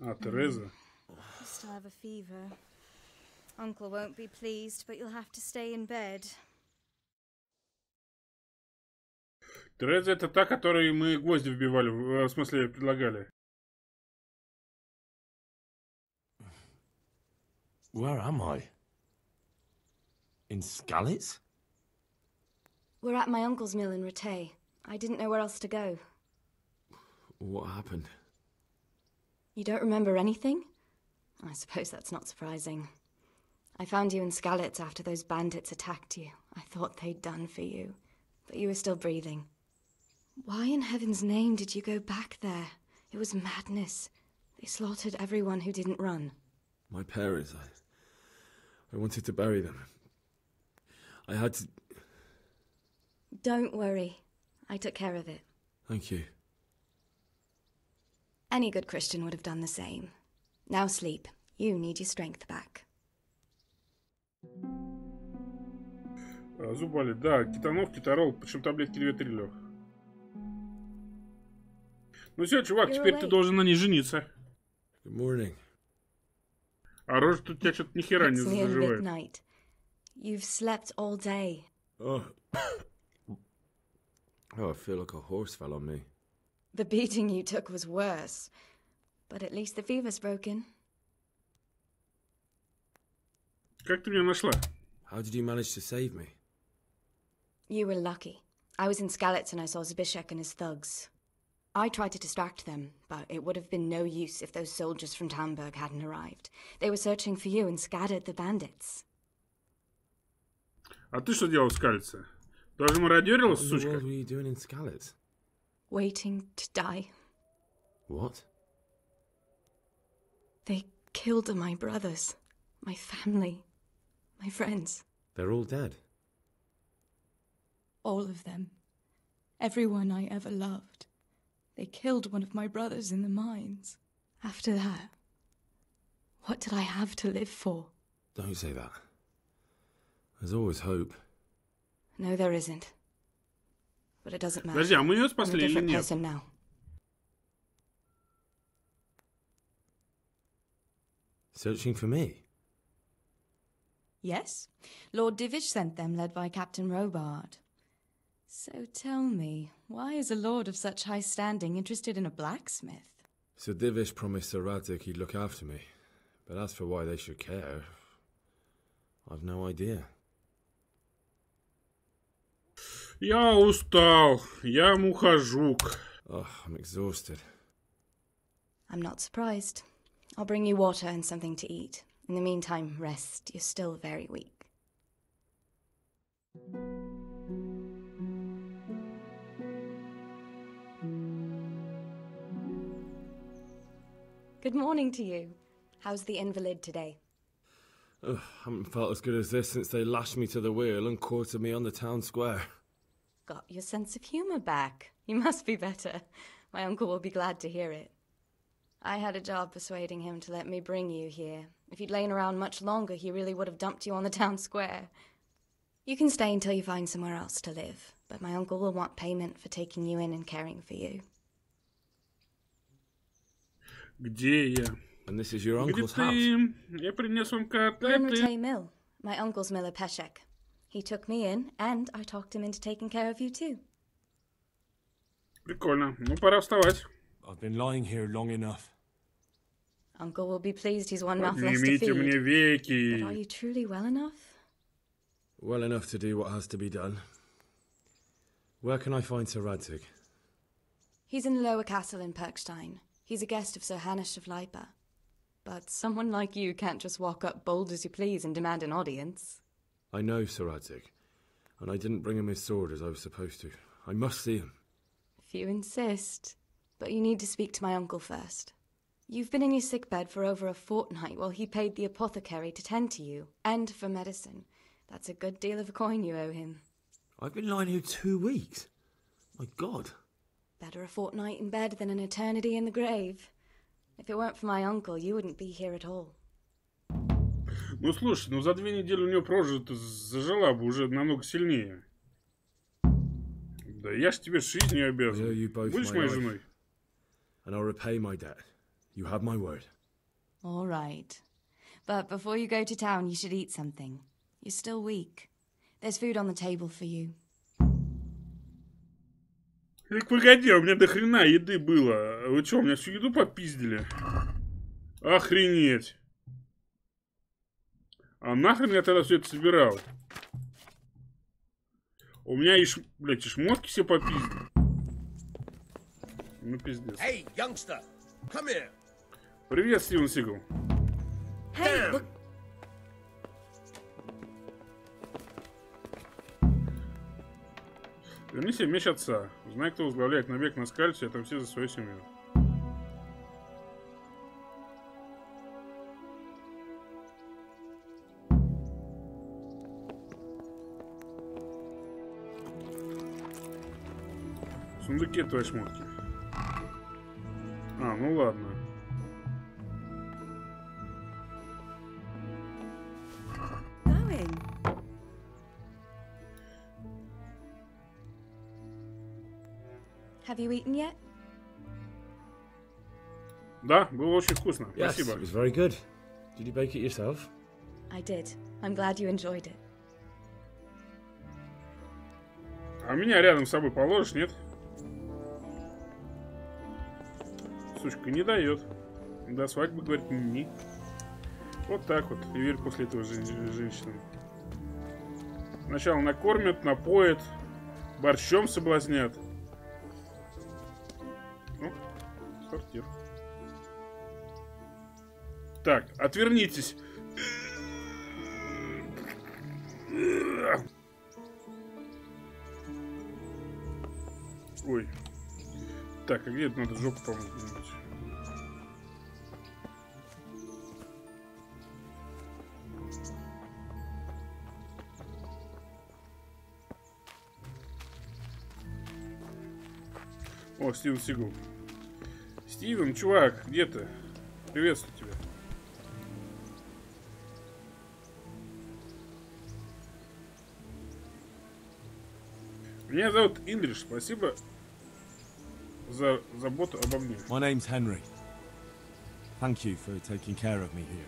А, Тереза. You still have a fever. Uncle won't be pleased, but you'll have to stay in bed. Тереза — это та, которой мы гвозди вбивали, в смысле, предлагали. Where am I? In Skalitz? We're at my uncle's mill in Rattay. I didn't know where else to go. What happened? You don't remember anything? I suppose that's not surprising. I found you in Skalitz after those bandits attacked you. I thought they'd done for you, but you were still breathing. Why in heaven's name did you go back there? It was madness. They slaughtered everyone who didn't run. My parents, I wanted to bury them. I had to... Don't worry. I took care of it. Thank you. Any good Christian would have done the same. Now sleep. You need your strength back. Зубали, да, кетанов, кетарол, причем таблетки 2-3 лег. Ну все, чувак, теперь ты должен на ней жениться. Good morning. А рожа тут у тебя что-то нихера не заживает. Night. You've slept all day. Oh. Oh, I feel like a horse fell on me. The beating you took was worse. But at least the fever's broken. Как ты меня нашла? How did you manage to save me? You were lucky. I was in Skalitz and I saw Zbyszek and his thugs. I tried to distract them, but it would have been no use if those soldiers from Tamburg hadn't arrived. They were searching for you and scattered the bandits. А ты что делал в Скалице? Тоже мародерила, сучка? What were you doing in Skalitz? Waiting to die. What? They killed my brothers, my family, my friends. They're all dead. All of them. Everyone I ever loved. They killed one of my brothers in the mines. After that, what did I have to live for? Don't say that. There's always hope. No, there isn't. But it doesn't matter. Подожди, а мы ее спасли или I'm a different нет? person now. Searching for me? Yes. Lord Divish sent them, led by Captain Robard. So tell me, why is a lord of such high standing interested in a blacksmith? Sir Divish promised Sir Radzik he'd look after me. But as for why they should care, I've no idea. Я устал. Я мухожук. Oh, I'm exhausted. I'm not surprised. I'll bring you water and something to eat. In the meantime, rest. You're still very weak. Good morning to you. How's the invalid today? Ugh, haven't felt as good as this since they lashed me to the wheel and quartered me on the town square. Got your sense of humour back. You must be better. My uncle will be glad to hear it. I had a job persuading him to let me bring you here. If you'd lain around much longer, he really would have dumped you on the town square. You can stay until you find somewhere else to live, but my uncle will want payment for taking you in and caring for you. Где я? And this is your uncle's Где house? ты? Я принес вам котлеты. Glenratay Mill, my uncle's miller Peshek. He took me in, and I talked him into taking care of you too. Прикольно. Ну, пора вставать. I've been lying here long enough. Uncle will be pleased he's one mouth less to Поднимите feed. мне веки. But are you truly well enough? Well enough to do what has to be done. Where can I find Sir Radzik? He's in the lower castle in Perkstein. He's a guest of Sir Hanush of Leipa. But someone like you can't just walk up bold as you please and demand an audience. I know Sir Radzik, and I didn't bring him his sword as I was supposed to. I must see him. If you insist. But you need to speak to my uncle first. You've been in your sickbed for over a fortnight while he paid the apothecary to tend to you, and for medicine. That's a good deal of a coin you owe him. I've been lying here 2 weeks. My God. Better a fortnight in bed than an eternity in the grave. If it weren't for my uncle, you wouldn't be here at all. Ну, слушай, ну за 2 недели у него прожито зажила бы уже намного сильнее. Да я ж тебе жизнью обязан. Будешь моей женой? And I'll repay my debt. You have my word. All right. But before you go to town, you should eat something. You're still weak. There's food on the table for you. Так погоди, у меня до хрена еды было. Вы что, у меня всю еду попиздили? Охренеть. А нахрен я тогда все это собирал? У меня и, блядь, и шмотки все попиздили. Ну, пиздец. Hey, youngster, come here. Привет, Стивен Сигал. Hey, look. Верни себе меч отца. Узнай, кто возглавляет набег на Скальцу, это все за свою семью. В сундуке твои шмотки. А, ну ладно. Going. Have you eaten yet? Да, было очень вкусно. Yes, Спасибо. it was very good. Did you bake it yourself? I did. I'm glad you enjoyed it. А меня рядом с собой положишь, нет? Сучка не дает. До свадьбы, говорит, не. Вот так вот. И верь после этого женщинам. Сначала накормят, напоят, Борщом соблазнят. О, сортир. Так, отвернитесь. Ой. Так, а где это надо жопу помыть? О, Стивен Сигал. Стивен, чувак, где ты? Приветствую тебя. Меня зовут Индриш. Спасибо за заботу обо мне. My name's Henry. Thank you for taking care of me here.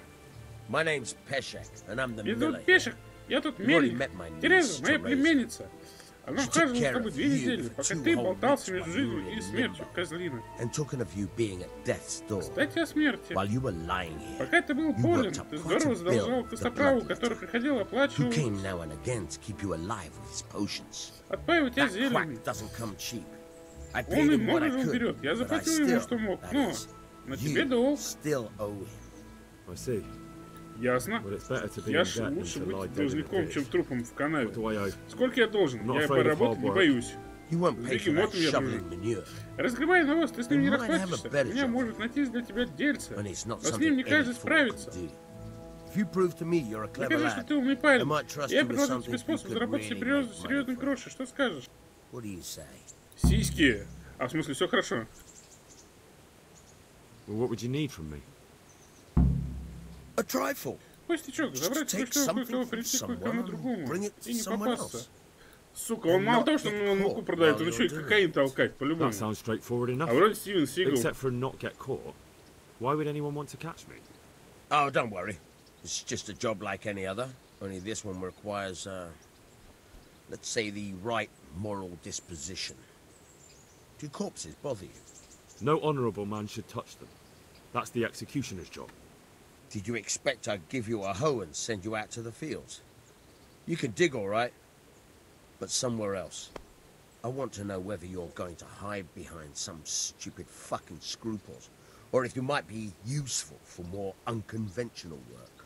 My name's Peshek, and I'm the Я miller. тут Пешек. Я тут мельник. Тереза, моя племянница. Она ухаживала с тобой 2 недели, пока ты болтался между жизнью и смертью, козлина. Кстати, о смерти. Пока ты был болен, ты здорово задолжал костоправу, который приходил оплачивать. Отпаивать тебя зеленью. Он и много же уберет. Я заплатил ему, что мог, но на тебе долг. Ясно. Я ж лучше быть должником, чем трупом в канаве. Сколько я должен? Я поработать не боюсь. С бегемотом я дружу. Разгребая навоз, ты с ним не расплатишься. У меня может найтись для тебя дельце. Но с ним не каждый справится. Докажи, что ты умный парень. Я предложу тебе способ заработать серьезные гроши. Что скажешь? Сиськи. А в смысле, все хорошо? Пустячок, забрать кое-что, принести кое-кому другому и не попасться. Сука, он мало того, что он муку продает, он еще и кокаин толкать, по-любому. А вроде Стивен Сигал. Oh, don't worry. It's just a job like any other. Only this one requires, let's say, the right moral disposition. Do corpses bother you? No honourable man should touch them. That's the executioner's job. Did you expect I'd give you a hoe and send you out to the fields? You can dig all right, but somewhere else. I want to know whether you're going to hide behind some stupid fucking scruples, or if you might be useful for more unconventional work.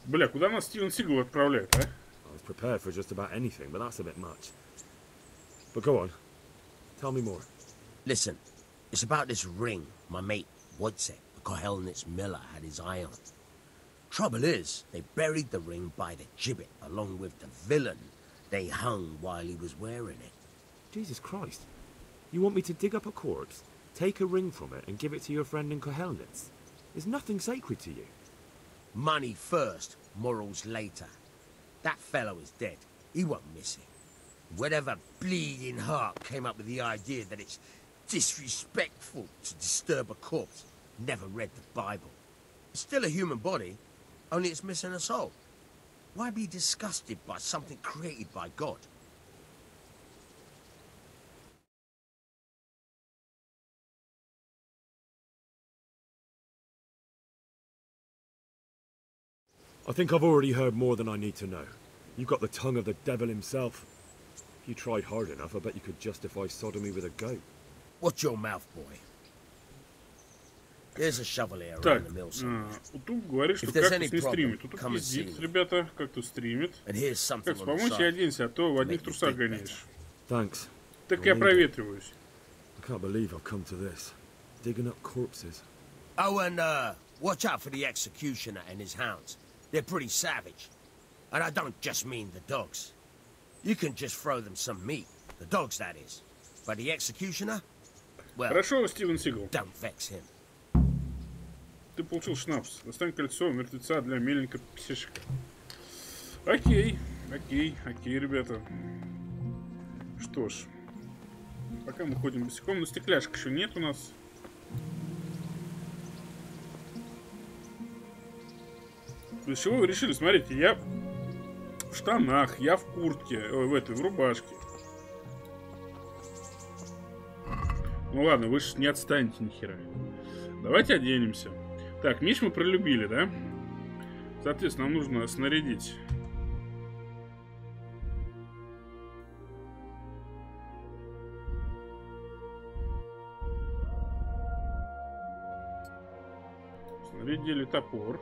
Бля, куда нас Стивен Сигал отправляет, а? I was prepared for just about anything, but that's a bit much. But go on. Tell me more. Listen, it's about this ring my mate Wojciech, the Kohelnitz miller, had his eye on. Trouble is, they buried the ring by the gibbet, along with the villain they hung while he was wearing it. Jesus Christ. You want me to dig up a corpse, take a ring from it, and give it to your friend in Kohelnitz? There's nothing sacred to you. Money first, morals later. That fellow is dead. He won't miss it. Whatever bleeding heart came up with the idea that it's disrespectful to disturb a corpse never read the Bible. It's still a human body, only it's missing a soul. Why be disgusted by something created by God? I think I've already heard more than I need to know. You've got the tongue of the devil himself. If you tried hard enough, I bet you could justify sodomy with a goat. Watch your mouth, boy. There's a shovel here around the mill somewhere. Утуб говорит, что Кактус не стримит. Утуб пиздит, ребята. Кактус стримит. Кактус, помочь и оденься, а то в одних трусах гоняешь. Thanks. Так я проветриваюсь. I can't believe I've come to this. Digging up corpses. Oh, and watch out for the executioner and his hounds. They're pretty savage. And I don't just mean the dogs. You can just throw them some meat. The dogs, that is. But the executioner? Well, хорошо, Стивен Сигал. Don't vex him. Ты получил шнапс. Достань кольцо мертвеца для мельника псишка. Окей, ребята. Что ж. Пока мы ходим босиком, но стекляшек еще нет у нас. Из чего вы решили? Смотрите, я в штанах, я в куртке, в рубашке. Ну ладно, вы же не отстанете ни хера. Давайте оденемся. Так, меч мы пролюбили, да? Соответственно, нам нужно снарядить Редели топор.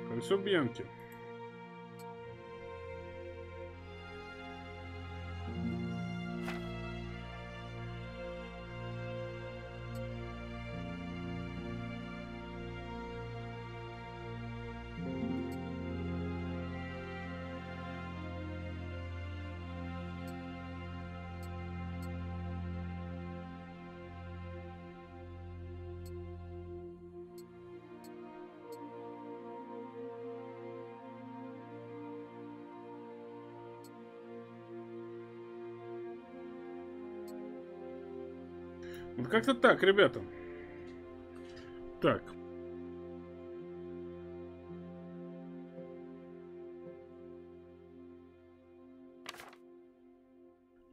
Колесо Бьянки. Вот как-то так, ребята. Так.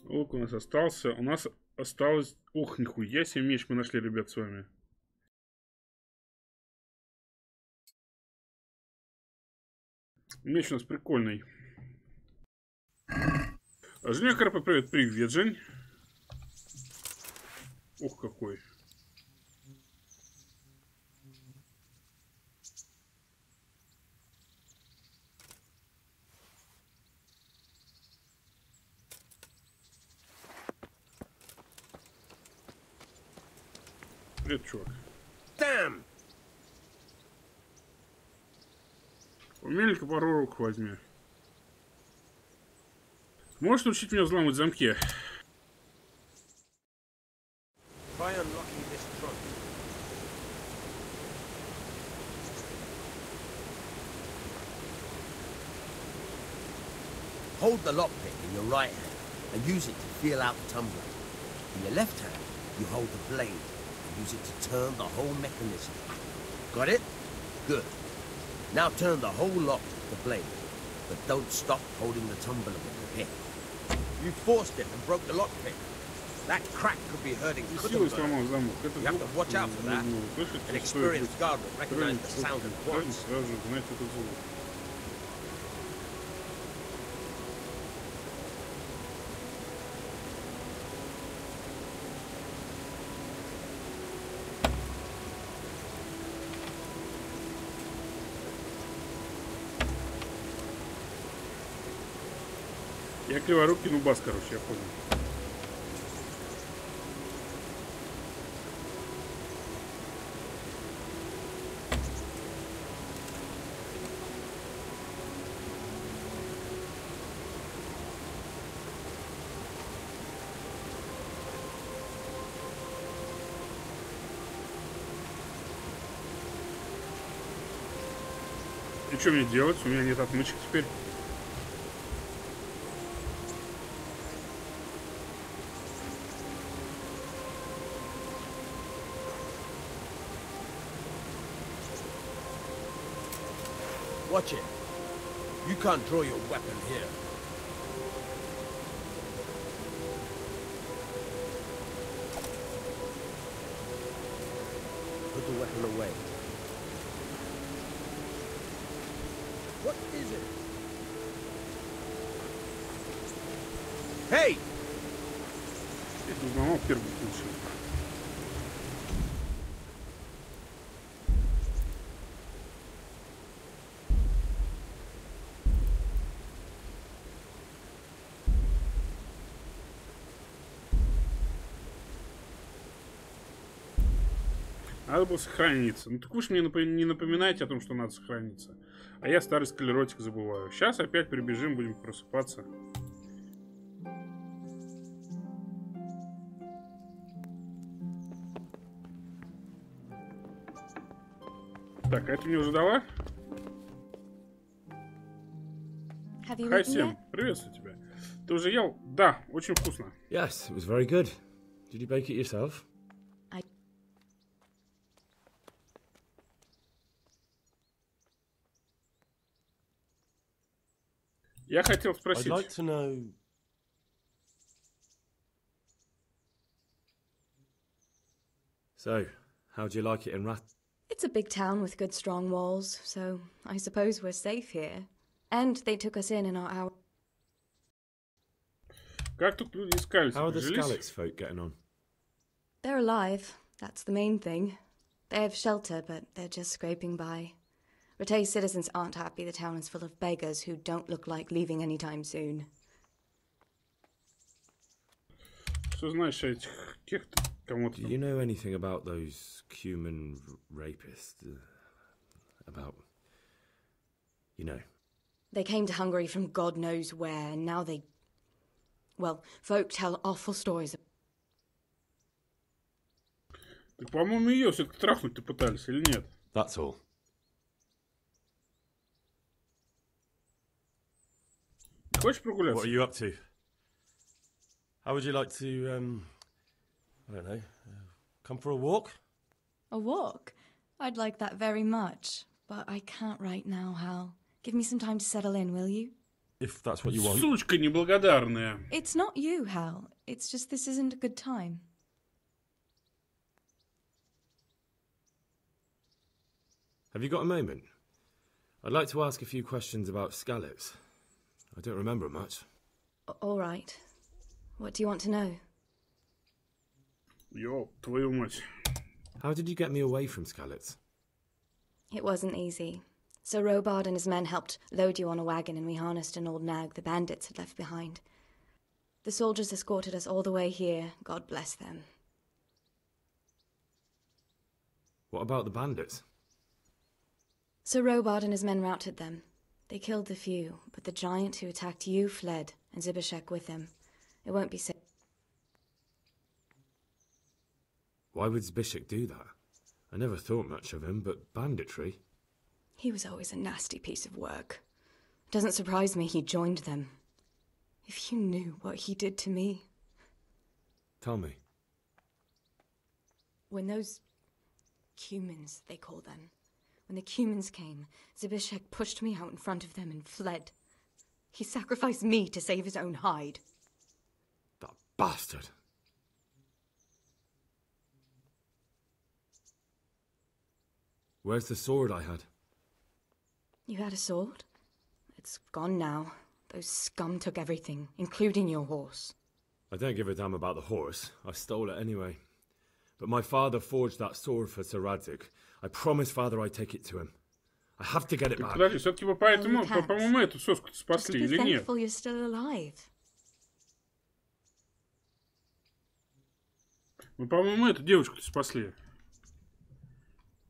Лук у нас остался. У нас осталось... Ох, нихуя себе меч мы нашли, ребят, с вами. Меч у нас прикольный. Женя Карпа, привет. Привет, Жень. Ух, какой. Привет, чувак. Damn. У мельника пару рук возьми. Можешь научить меня взламывать замки? Try unlocking this trunk. Hold the lockpick in your right hand and use it to feel out the tumbler. In your left hand, you hold the blade and use it to turn the whole mechanism. Got it? Good. Now turn the whole lock with the blade, but don't stop holding the tumbler with the pick. You forced it and broke the lockpick. That crack could be hurting Kuttenberg. You have to watch out for that. An experienced guard will recognize the sound at once. Я криворукий нубас, короче, я понял. И что мне делать? У меня нет отмычек теперь. Watch it. You can't draw your weapon here. Put the weapon away. What is it? Hey! Это взломал первый случай. Надо было сохраниться. Ну так вы ж мне не напоминайте о том, что надо сохраниться. А я старый склеротик забываю. Сейчас опять прибежим, будем просыпаться. Так, а это мне уже дала? Хай, Сэм, приветствую тебя. Ты уже ел? Да, очень вкусно. Yes, it was very good. Did you bake it yourself? Я хотел спросить. I'd like to know... So, how do you like it in Rat? It's a big town with good strong walls, so I suppose we're safe here. And they took us in our hour. Как тут люди искали? How are the Skalitz folk getting on? They're alive. That's the main thing. They have shelter, but they're just scraping by. Rattay's citizens aren't happy the town is full of beggars who don't look like leaving anytime soon. Что знаешь о этих каких-то кому-то? Do you know anything about those human rapists? About, you know. They came to Hungary from God knows where, and now they... Well, folk tell awful stories. Так, по-моему, ее все-таки трахнуть-то пытались, или нет? That's all. Хочешь прогуляться? What are you up to? How would you like to, I don't know, come for a walk? A walk? I'd like that very much, but I can't right now, Hal. Give me some time to settle in, will you? If that's what you want. Сучка неблагодарная. It's not you, Hal. It's just this isn't a good time. Have you got a moment? I'd like to ask a few questions about Skalitz. I don't remember much. All right. What do you want to know? Ёп, твою мать. How did you get me away from Skalitz? It wasn't easy. Sir Robard and his men helped load you on a wagon and we harnessed an old nag the bandits had left behind. The soldiers escorted us all the way here, God bless them. What about the bandits? Sir Robard and his men routed them. They killed the few, but the giant who attacked you fled, and Zibishek with him. It won't be safe. Why would Zibishek do that? I never thought much of him, but banditry? He was always a nasty piece of work. It doesn't surprise me he joined them. If you knew what he did to me. Tell me. When those Cumans, they call them, when the Cumans came, Zibishek pushed me out in front of them and fled. He sacrificed me to save his own hide. That bastard. Where's the sword I had? You had a sword? It's gone now. Those scum took everything, including your horse. I don't give a damn about the horse. I stole it anyway. But my father forged that sword for Sir Radzik. I promised father I'd take it to him. I have to get it back. Подожди, все-таки вы поэтому, по-моему, эту соску спасли, или нет? You're still alive. Мы, по-моему, эту девочку спасли.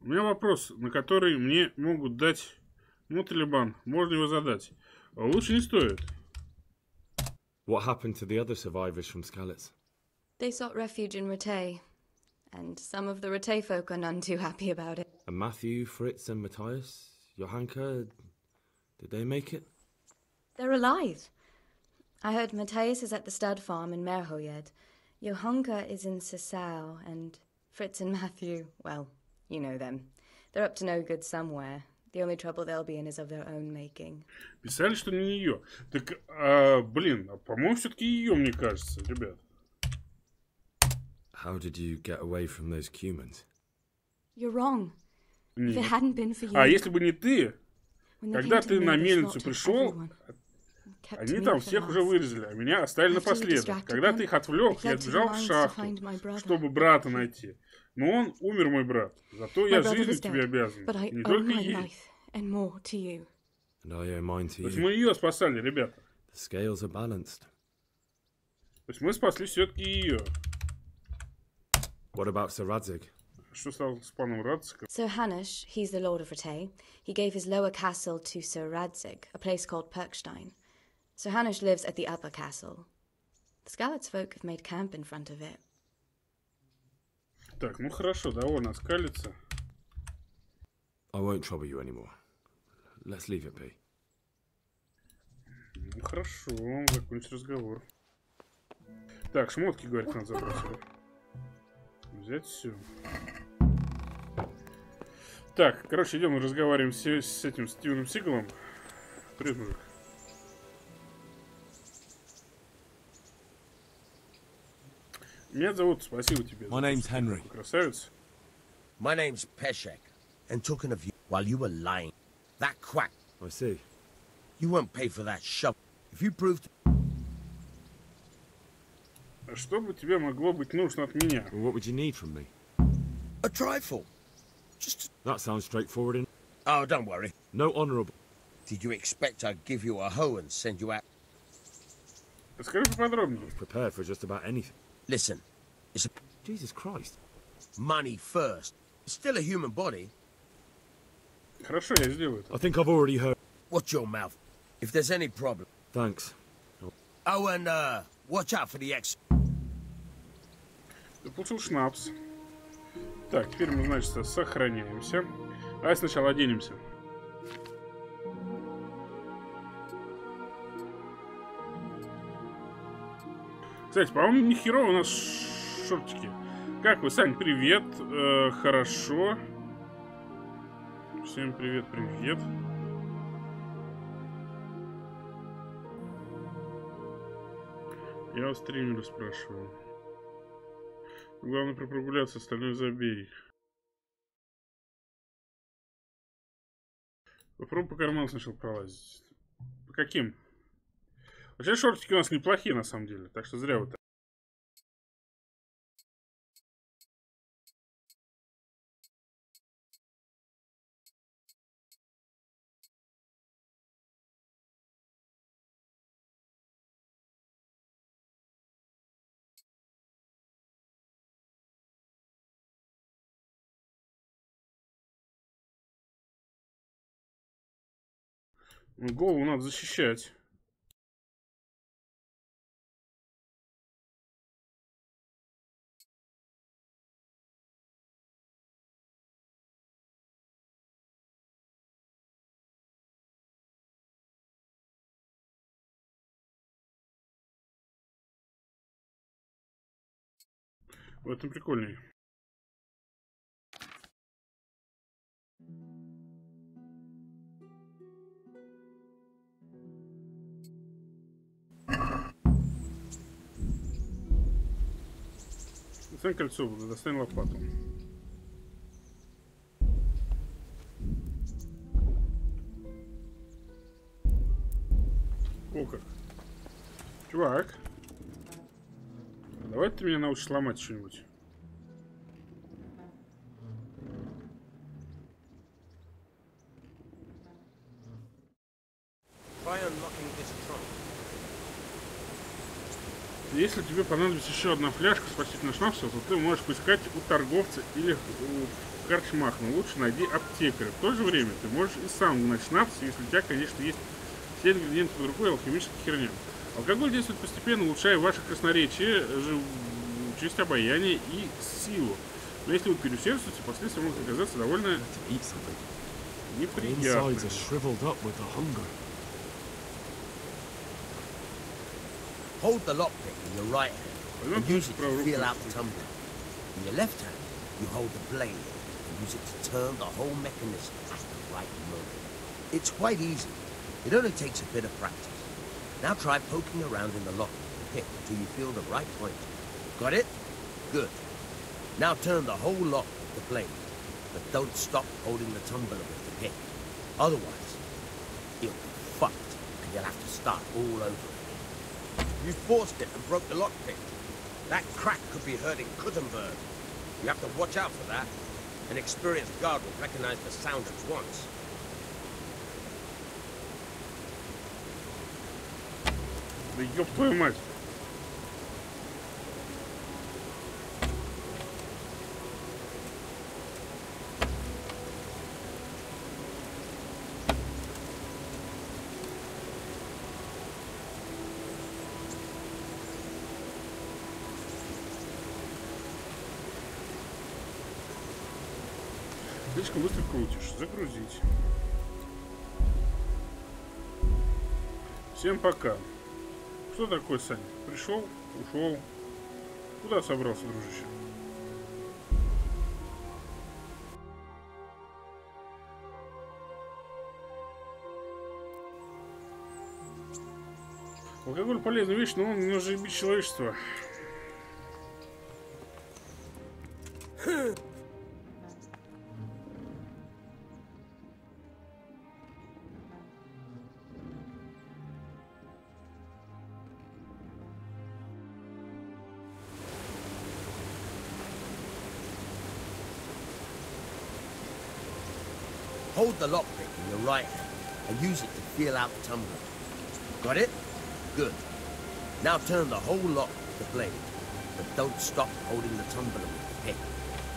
У меня вопрос, на который мне могут дать... Ну, Талибан, можно его задать. А лучше не стоит. What happened to the other survivors from Skalitz? They sought refuge in Rattay. And some of the Rattay folk are none too happy about it. And Matthew, Fritz and Matthias? Johanka? Did they make it? They're alive. I heard Matthias is at the stud farm in Merhoyed. Johanka is in Sasau, and Fritz and Matthew, well, you know them. They're up to no good somewhere. The only trouble they'll be in is of their own making. Писали, что не ее. Так, блин, по-моему, все-таки ее, мне кажется, ребят. How did you get away from those Cumans? You're wrong. If it hadn't been for you... А если бы не ты, когда ты на мельницу пришел, они там всех уже вырезали, а меня оставили напоследок. Когда ты их отвлек, я бежал в шахту, чтобы брата найти. Но он умер, мой брат. Зато я жизнью тебе обязан. Не только ей. То есть мы ее спасали, ребята. The scales are balanced. То есть мы спасли все-таки ее. What about Sir Radzik? Что стало с паном Радзиком? Sir Hanush, he's the lord of Rattay. He gave his lower castle to Sir Radzik, a place called Perkstein. Sir Hanush lives at the upper castle. The Skalitz folk have made camp in front of it. Так, ну хорошо, довольно скалится. I won't trouble you anymore. Let's leave it be. Ну хорошо, закончить разговор. Так, шмотки, говорит, надо забрать. Взять все. Так, короче, идем разговариваем с этим Стивеном Сигалом. Привет, мужик. Меня зовут, спасибо тебе. My name's Henry. Красавец. My name's Peshek. and talking of you while you were lying. That quack. I see. You won't pay for that shove. If you proved... А что бы тебе могло быть нужно от меня? Well, what would you need from me? A trifle. Just... That sounds straightforward. Oh, don't worry. No honourable. Did you expect I'd give you a hoe and send you out? Расскажи поподробнее. I was prepared for just about anything. Listen, it's a... Jesus Christ. Money first. It's still a human body. Хорошо, я сделаю это. I think I've already heard. Watch your mouth. If there's any problem. Thanks. Oh, and watch out for the ex. Ты получил шнапс. Так, теперь мы, значит, сохраняемся. Давай сначала оденемся. Кстати, по-моему, не херово у нас шортики. Как вы, Сань, привет. Хорошо. Всем привет, привет. Я у стримера спрашиваю. Главное прогуляться, остальное забей. Попробуй по карману сначала пролазить. По каким? Вообще шортики у нас неплохие на самом деле, так что зря вы так. Голову надо защищать. В этом прикольнее. Достань кольцо, достань лопату. О как. Чувак. Давай ты меня научишь ломать что-нибудь. Если тебе понадобится еще одна фляжка спасительного шнапса, то ты можешь поискать у торговца или в корчмах, но лучше найди аптекаря. В то же время ты можешь и сам гнать шнапс, если у тебя, конечно, есть все ингредиенты под рукой алхимической херня. Алкоголь действует постепенно, улучшая ваше красноречие, честь, обаяние и силу. Но если вы переусердствуете, последствия могут оказаться довольно неприятными. Hold the lockpick in your right hand and use it to feel out the tumbler. In your left hand, you hold the blade and use it to turn the whole mechanism at the right moment. It's quite easy. It only takes a bit of practice. Now try poking around in the lock with the pick until you feel the right point. Got it? Good. Now turn the whole lock with the blade, but don't stop holding the tumbler with the pick. Otherwise, you'll be fucked and you'll have to start all over again. You forced it and broke the lockpick. That crack could be hurting Kuttenberg. You have to watch out for that. An experienced guard will recognize the sound at once. Да ёб твою мать. Слишком быстро крутишь. Загрузить. Всем пока. Что такое, Саня? Пришел, ушел. Куда собрался, дружище? Алкоголь полезная вещь, но он может убить человечество. Hold the lockpick in your right hand and use it to feel out the tumbler. Got it? Good. Now turn the whole lock with the blade, but don't stop holding the tumbler with the pick.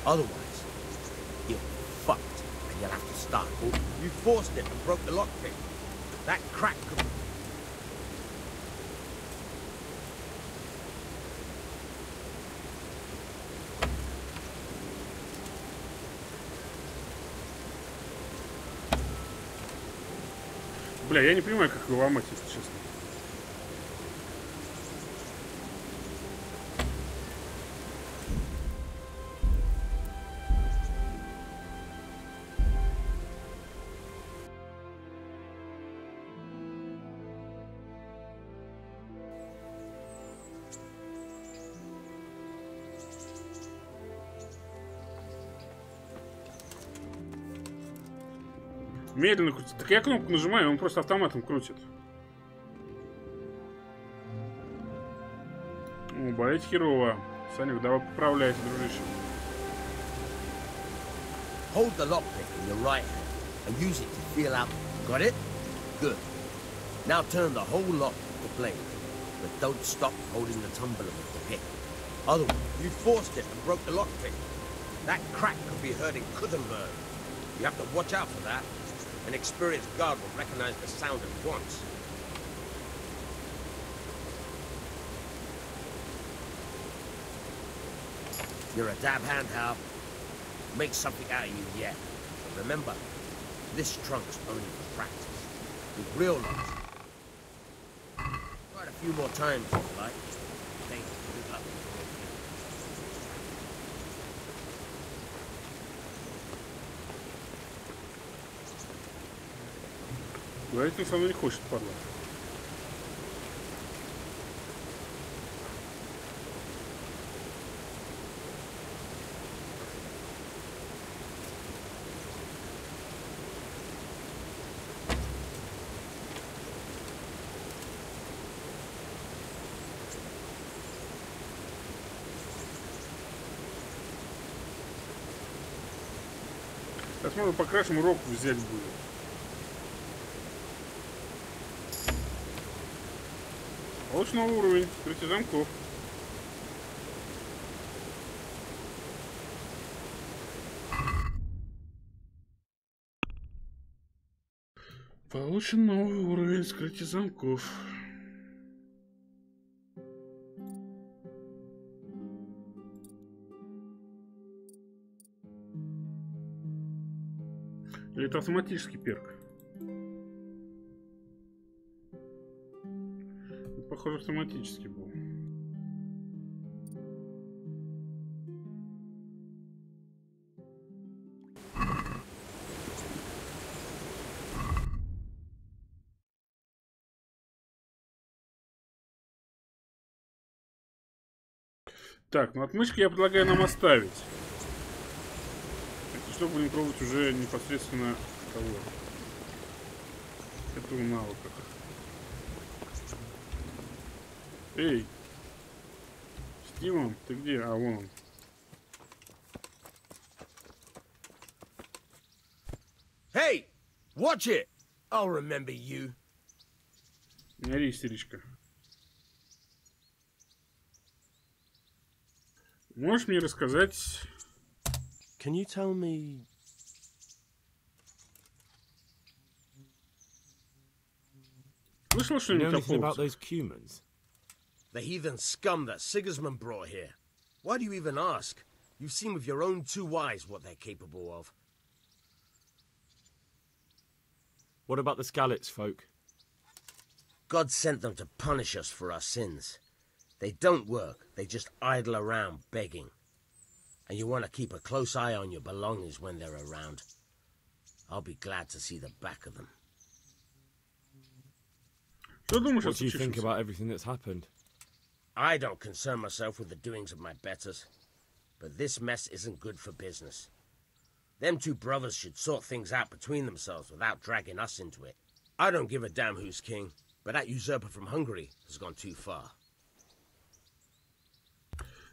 Otherwise, you're fucked and you'll have to start. You forced it and broke the lockpick. That crack could... Бля, я не понимаю, как его ломать, если честно. Медленно крутит. Так я кнопку нажимаю, он просто автоматом крутит. О, болеть херово. Санек, давай поправляйся, дружище. Hold the lockpick in your right hand and use it to feel out. Got it? Good. Now turn the whole lock with the blade, but don't stop holding the tumbler with the pick. Otherwise, you forced it and broke the lockpick. That crack could be heard in Kuttenberg. You have to watch out for that. An experienced guard will recognize the sound at once. You're a dab hand, Hal. Make something out of you yet. But remember, this trunk's only for practice. With real luck. Try it a few more times if you like. Thank you. Good luck. Говорит, он со мной не хочет, падла. Сейчас можно покрашим, урок взять будет. Получен новый уровень. Скрытие замков. Получен новый уровень. Скрытие замков. Или это автоматический перк? Похоже, автоматически был. Так, ну отмычки я предлагаю нам оставить. Если что, будем пробовать уже непосредственно кого? Это в навыках. Эй! Стимом, ты где? А, вон он. Hey! Watch it! I'll remember you. Не ори, истеричка. Можешь мне рассказать... Can you tell me... Слышал что-нибудь о those humans? The heathen scum that Sigismund brought here. Why do you even ask? You've seen with your own two eyes what they're capable of. What about the Skalitz folk? God sent them to punish us for our sins. They don't work, they just idle around begging. And you want to keep a close eye on your belongings when they're around. I'll be glad to see the back of them. What do you think about everything that's happened? I don't concern myself with the doings of my betters. But this mess isn't good for business. Them two brothers should sort things out between themselves without dragging us into it. I don't give a damn who's king, but that usurper from Hungary has gone too far.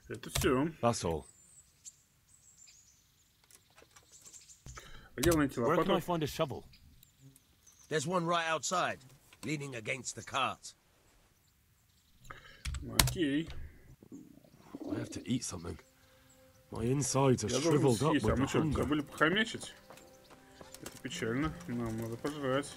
Это все. That's all. Где найти Where can I лопату? find a shovel? There's one right outside, leaning against the cart. Окей. I have to eat something. My insides are Я должен shriveled up съесть. А with мы the что, hunger. забыли похомячить? Это печально. Нам надо пожрать.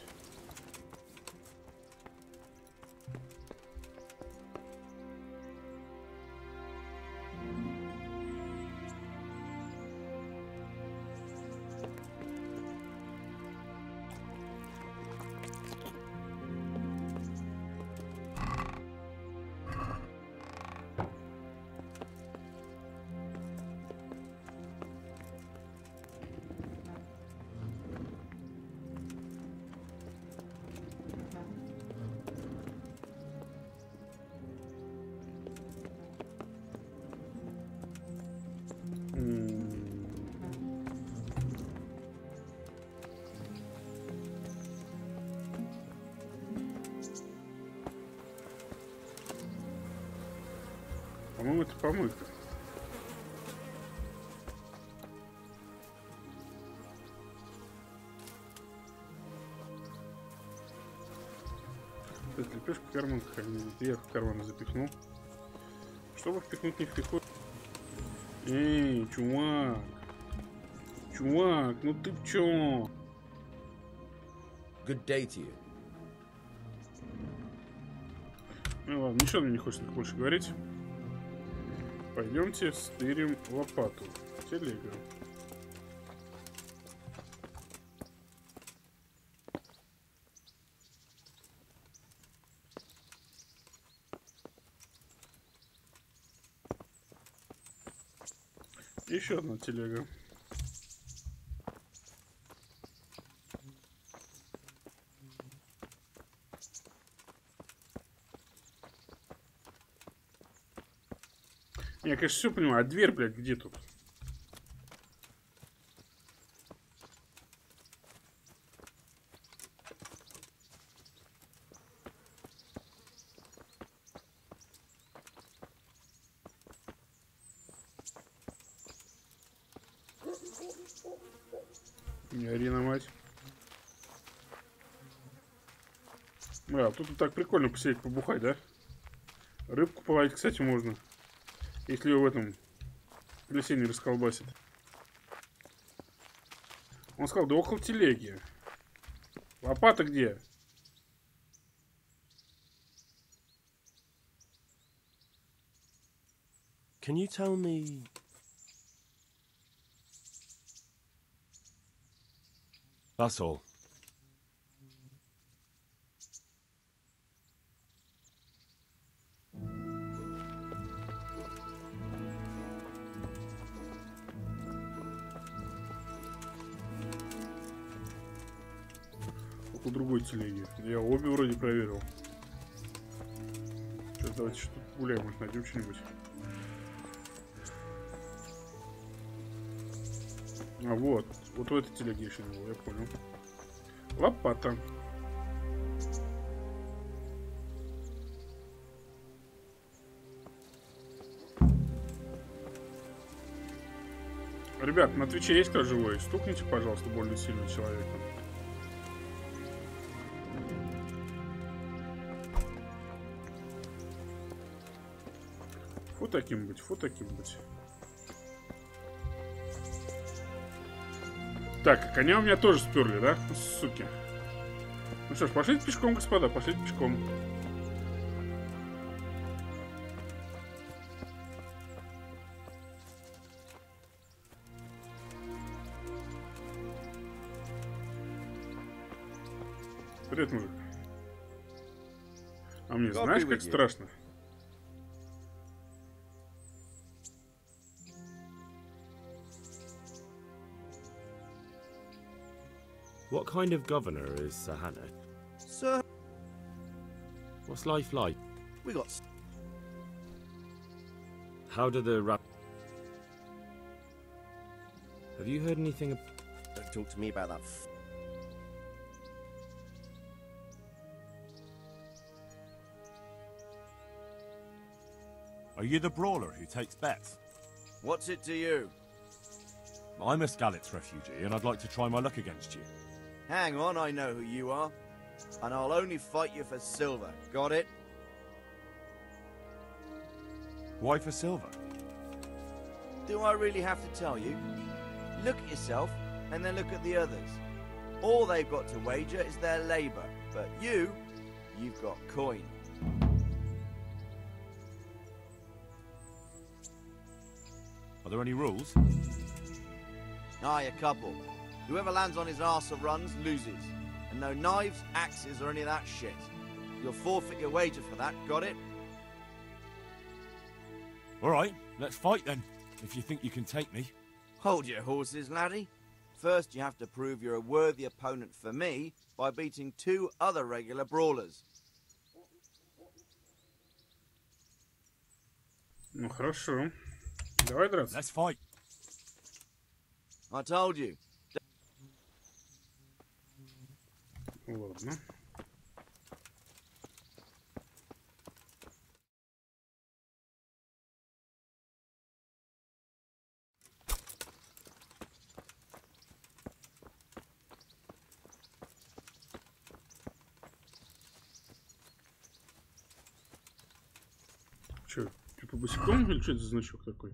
По-моему, это помойка. То есть лепешка в карман хранит. Я в карман запихнул. Чтобы впихнуть, не впихнуть. Эй, чувак. Чувак, ну ты в чём? Good day to you. Ну ладно, ничего мне не хочется больше говорить. Пойдемте стырим лопату. Телега. Еще одна телега. Я, конечно, все понимаю, а дверь, блядь, где тут? Не ори на мать. Бля, тут так прикольно посидеть, побухать, да? Рыбку половить, кстати, можно. Если его в этом колесе не расколбасит. Он сказал, да около телеги. Лопата где? Can you tell me... That's all. У другой телеги. Я обе вроде проверил. Сейчас давайте что-то гуляем, может найдем что-нибудь. А вот в этой телеге еще не было, я понял. Лопата. Ребят, на Твиче есть кто живой? Стукните, пожалуйста, больно сильно человека. Фу таким быть, фу таким быть. Так, а коня у меня тоже сперли, да? Суки. Ну что ж, пошлите пешком, господа, пошлите пешком. Привет, мужик. А мне знаешь, как страшно? What kind of governor is Sahana? Sir, What's life like? we got... How do the rap... Have you heard anything? Don't talk to me about that. Are you the brawler who takes bets? What's it to you? I'm a Skalitz refugee, and I'd like to try my luck against you. Hang on, I know who you are. And I'll only fight you for silver. Got it? Why for silver? Do I really have to tell you? Look at yourself, and then look at the others. All they've got to wager is their labour. But you've got coin. Are there any rules? Aye, a couple. Whoever lands on his arse or runs, loses. And no knives, axes, or any of that shit. You'll forfeit your wager for that, got it? Alright, let's fight then, if you think you can take me. Hold your horses, laddie. First, you have to prove you're a worthy opponent for me by beating 2 other regular brawlers. Ну хорошо. Давай драться. Let's fight. I told you. Ладно. Че, типа босиком или что это за значок такой?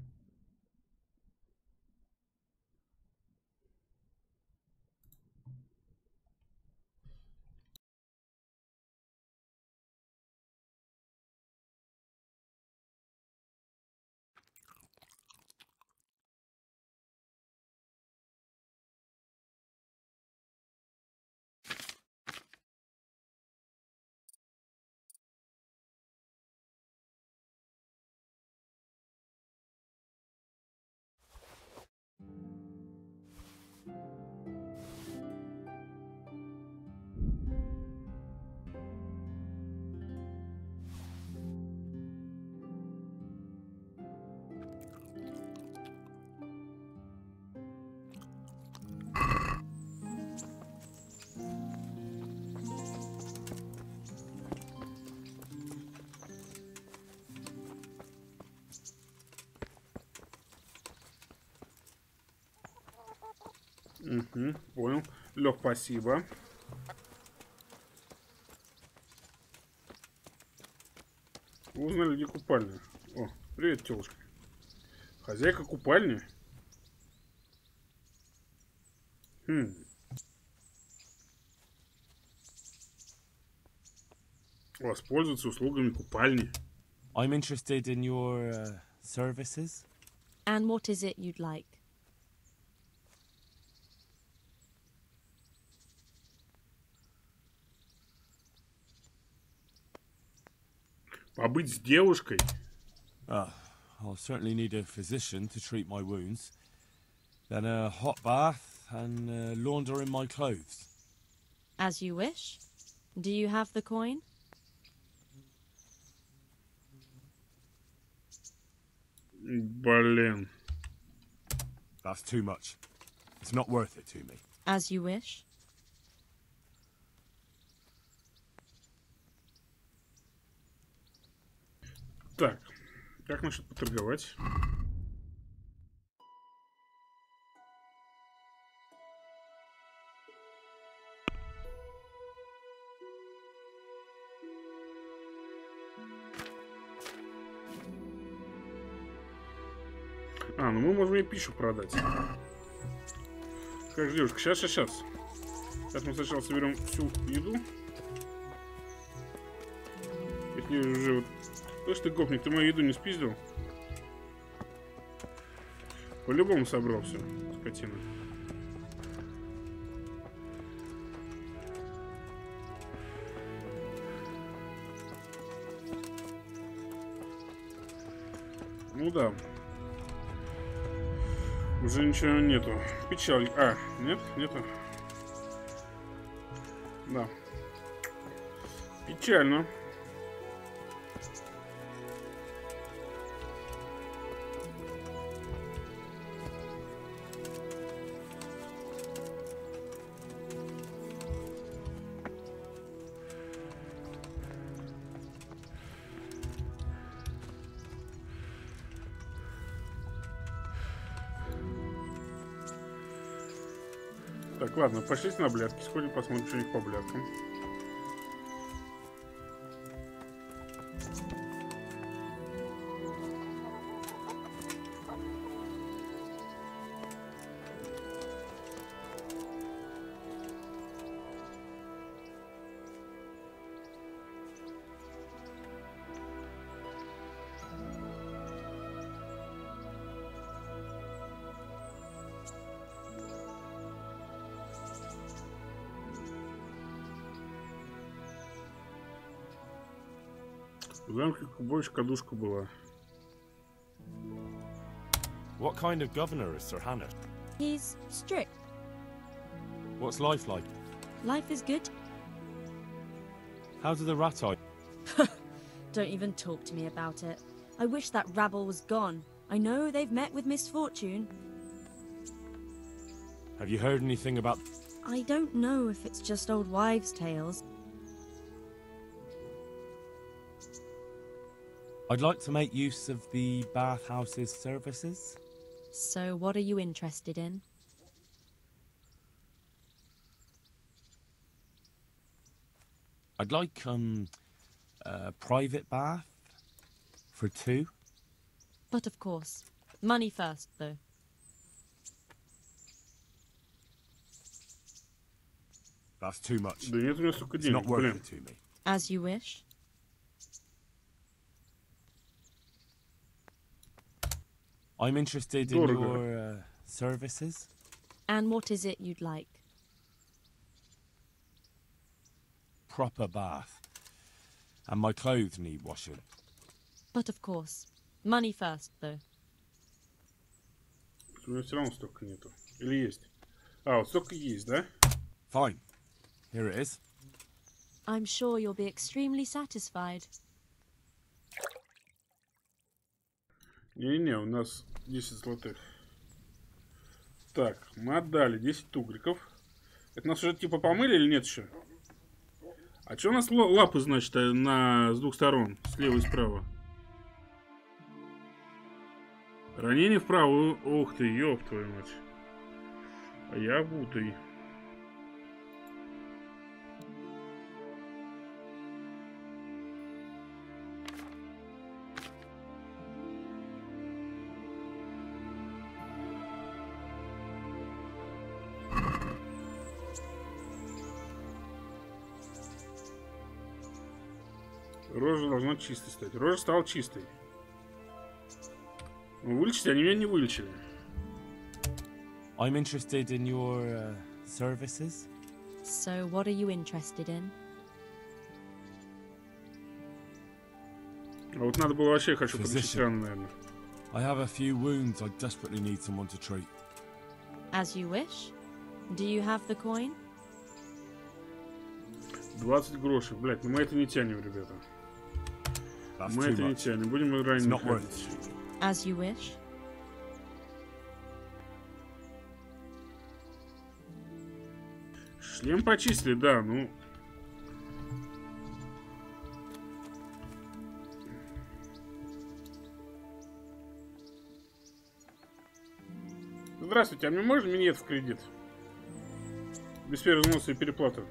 Угу, понял. Лех, спасибо. Узнали, где купальня. О, привет, тёлочка. Хозяйка купальни? Воспользоваться услугами купальни. I'm interested in your services. And what is it you'd like? Побыть с девушкой? I'll certainly need a physician to treat my wounds. Then a hot bath and laundering my clothes. As you wish. Do you have the coin? Блин. That's too much. It's not worth it to me. As you wish. Так, как насчет поторговать? Ну мы можем ей пищу продать. Как же, девушка, сейчас. Сейчас мы сначала соберем всю еду. От нее уже вот... Слышь ты, гопник, ты мою еду не спиздил? По-любому собрал все, скотина. Ну да. Уже ничего нету. Печаль. Нет? Нету. Да. Печально. Так, ладно, пошли на блядки, сходим, посмотрим, что у них по блядкам. В замке больше кадушка была. What kind of governor is Sir Hannah? He's strict. What's life like? Life is good. How do the rat-eye? Don't even talk to me about it. I wish that rabble was gone. I know they've met with misfortune. Have you heard anything about... I don't know if it's just old wives' tales. I'd like to make use of the bathhouse's services. So what are you interested in? I'd like, a private bath for 2. But of course. Money first, though. That's too much. Да нет у меня столько It's денег, not worth блин. it to me. As you wish. I'm interested in your services. And what is it you'd like? Proper bath. And my clothes need washing. But of course. Money first, though. У меня все равно столько нету. Или есть? А, вот столько есть, да? Fine. Here it is. I'm sure you'll be extremely satisfied. Не-не-не, у нас 10 золотых. Так, мы отдали 10 тугриков. Это нас уже типа помыли или нет еще? А что у нас лапы, значит, с двух сторон? Слева и справа. Ранение в правую. Ух ты, ёб твою мать. А я обутый. Рожа должна чистой стать. Рожа стала чистой. Ну, вылечить они меня не вылечили. I'm interested in your services. So what are you interested in? А вот надо было вообще хочу подлечить рану, наверное. I have a few wounds I desperately need someone to treat. As you wish. Do you have the coin? 20 грошей. Блять, ну мы это не тянем, ребята. Мы это не тянем. Будем ранее ходить. As you wish. Шлем почистили, да, ну. Здравствуйте, а мне можно минет в кредит? Без первого взноса и переплаты.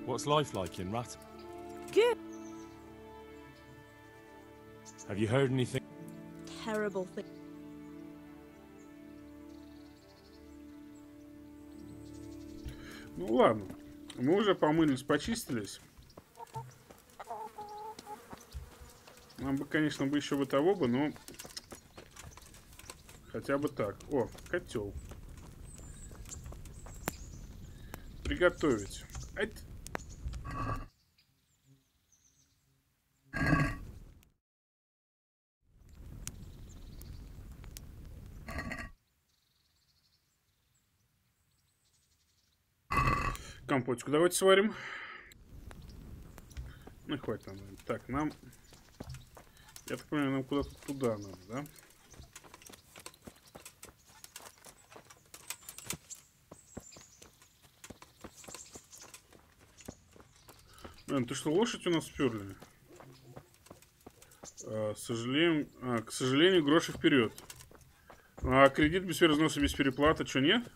What's life like in Rat? Good. Have you heard anything? Terrible thing. Ну ладно. Мы уже помылись, почистились. Нам бы, конечно, бы еще бы того бы, но... Хотя бы так. О, котел. Приготовить. Компотику давайте сварим. Ну, хватит нам. Так, нам... Я так понимаю, нам куда-то туда надо, да? Ты что, лошадь у нас сперли? К сожалению, гроши вперед. А кредит без перезноса, без переплаты, что нет?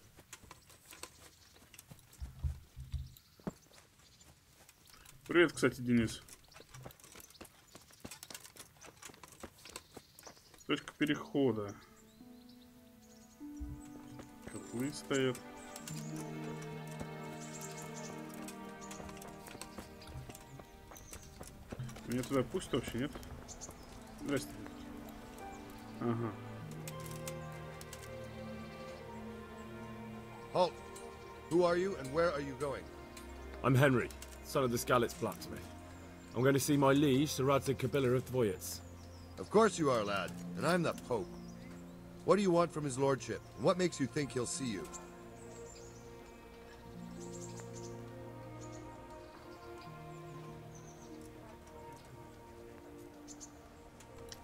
Привет, кстати, Денис. Точка перехода. Котлы стоят. Меня туда пусть вообще, нет? Здрасте. Ага. Halt! Who are you and where are you going? I'm Henry, son of the Skalitz blacksmith. I'm going to see my liege, Sir Radzig Kabila of Dvoyets. Of course you are, lad, and I'm the Pope. What do you want from his lordship, and what makes you think he'll see you?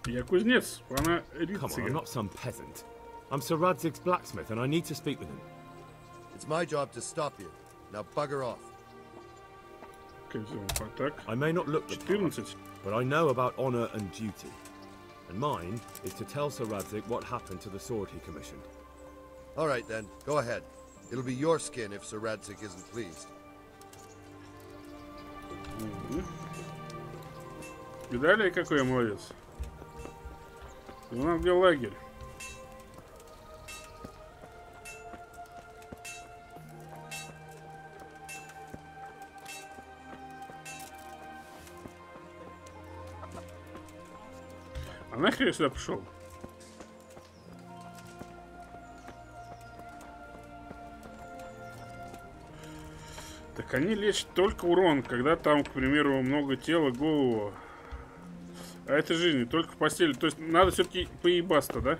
Я кузнец, пана Come on, I'm not some peasant. I'm Sir Radzig's blacksmith, and I need to speak with him. It's my job to stop you. Now bugger off. I may not look the part, but I know about honor and duty. And mine is to tell Sir Radzig what happened to the sword he commissioned. All right then, go ahead. It'll be your skin if Sir Radzig isn't pleased. Видали, какой я молодец? Знал, где лагерь. А нахер я сюда пришел? Так они лечат только урон, когда там, к примеру, много тела, голову. А это жизни, только в постели. То есть надо все-таки поебасться, да?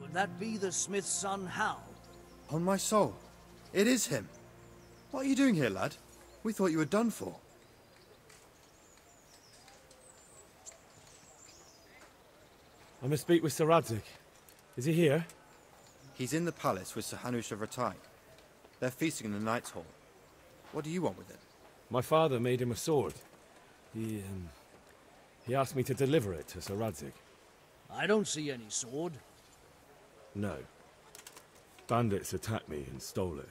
Could that be the smith's son, Hal? On my soul, it is him. What are you doing here, lad? We thought you were done for. I must speak with Sir Radzig. Is he here? He's in the palace with Sir Hanush of Ratai. They're feasting in the Knight's Hall. What do you want with him? My father made him a sword. He asked me to deliver it to Sir Radzig. I don't see any sword. No. Bandits attacked me and stole it.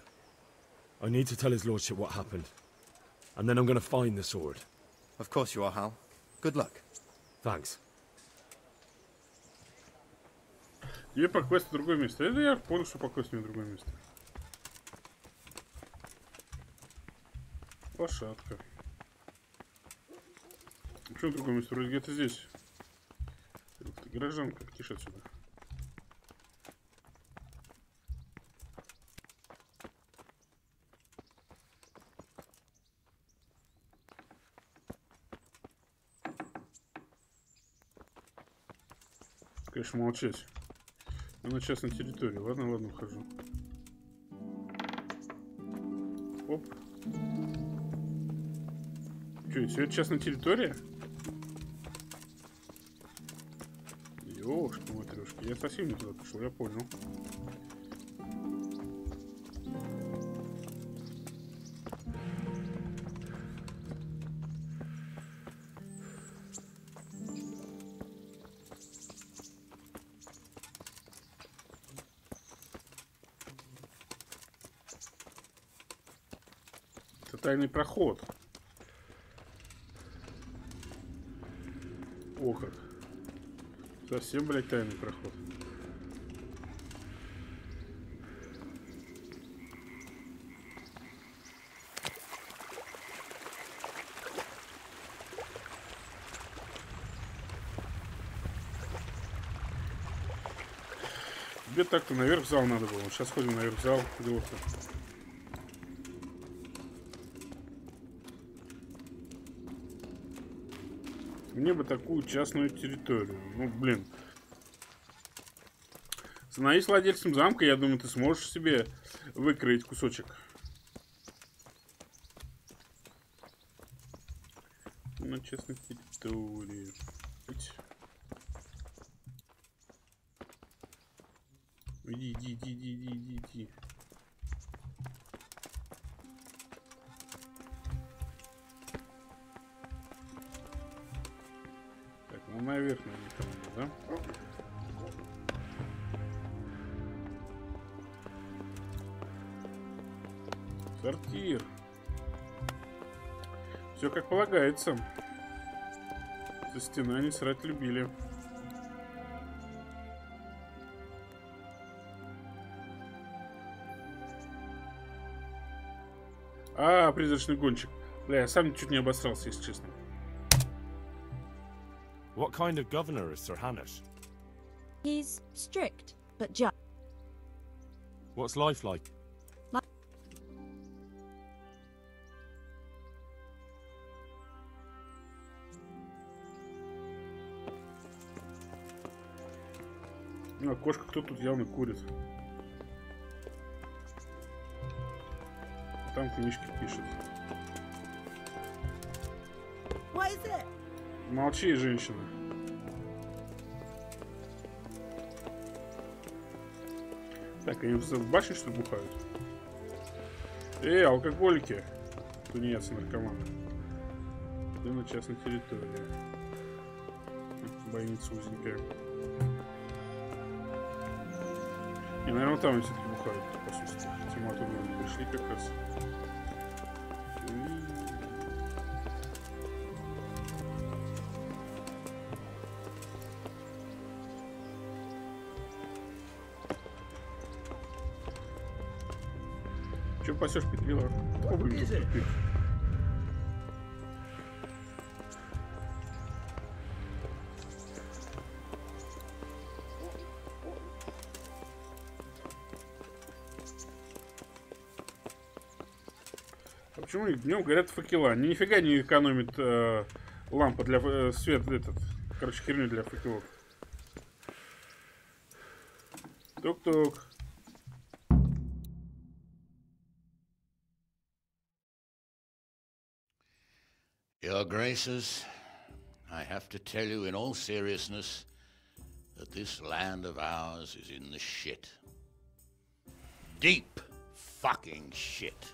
I need to tell his lordship what happened. And then I'm going to find the sword. Of course you are, Hal. Good luck. Thanks. Тебе по квесту в другое место. Это я понял, что по квесту в другое место. Лошадка. Почему в другое место? Вроде где-то здесь. Горожанка, тише отсюда. Конечно, молчать. На частной территории. Ладно, ладно, ухожу. Оп. Че, все это частная территория? Ёшки-матрешки. Я совсем не туда пошел, я понял. Тайный проход. О как. Совсем, блядь, тайный проход. Тебе так-то наверх в зал надо было. Сейчас ходим наверх в зал. Дело-то. Мне бы такую частную территорию. Ну, блин. Становись владельцем замка, я думаю, ты сможешь себе выкроить кусочек. На частной территории. Иди. Ну, наверх, наверное, там, да? Сортир. Все как полагается. За стеной они срать любили. А, призрачный гонщик. Бля, я сам чуть не обосрался, если честно. What kind of governor is Sir Hanush? He's strict, but just. What's life like? А кошка кто тут явно курит. Там книжки пишет. Молчи, женщина. Так, они в башне что ли бухают? Алкоголики. Тунеядцы, наркоманы. Ты на частной территории. Бойница узенькая. И, наверное, там они все-таки бухают, по сути. Хотя мы оттуда пришли как раз. Че пасешь, Петрила? О, блин, тут тупик. А почему днем горят факела? Они нифига не экономит лампа для света, этот, короче, херню для факелов. Тук-тук. Your Graces, I have to tell you in all seriousness that this land of ours is in the shit. Deep fucking shit.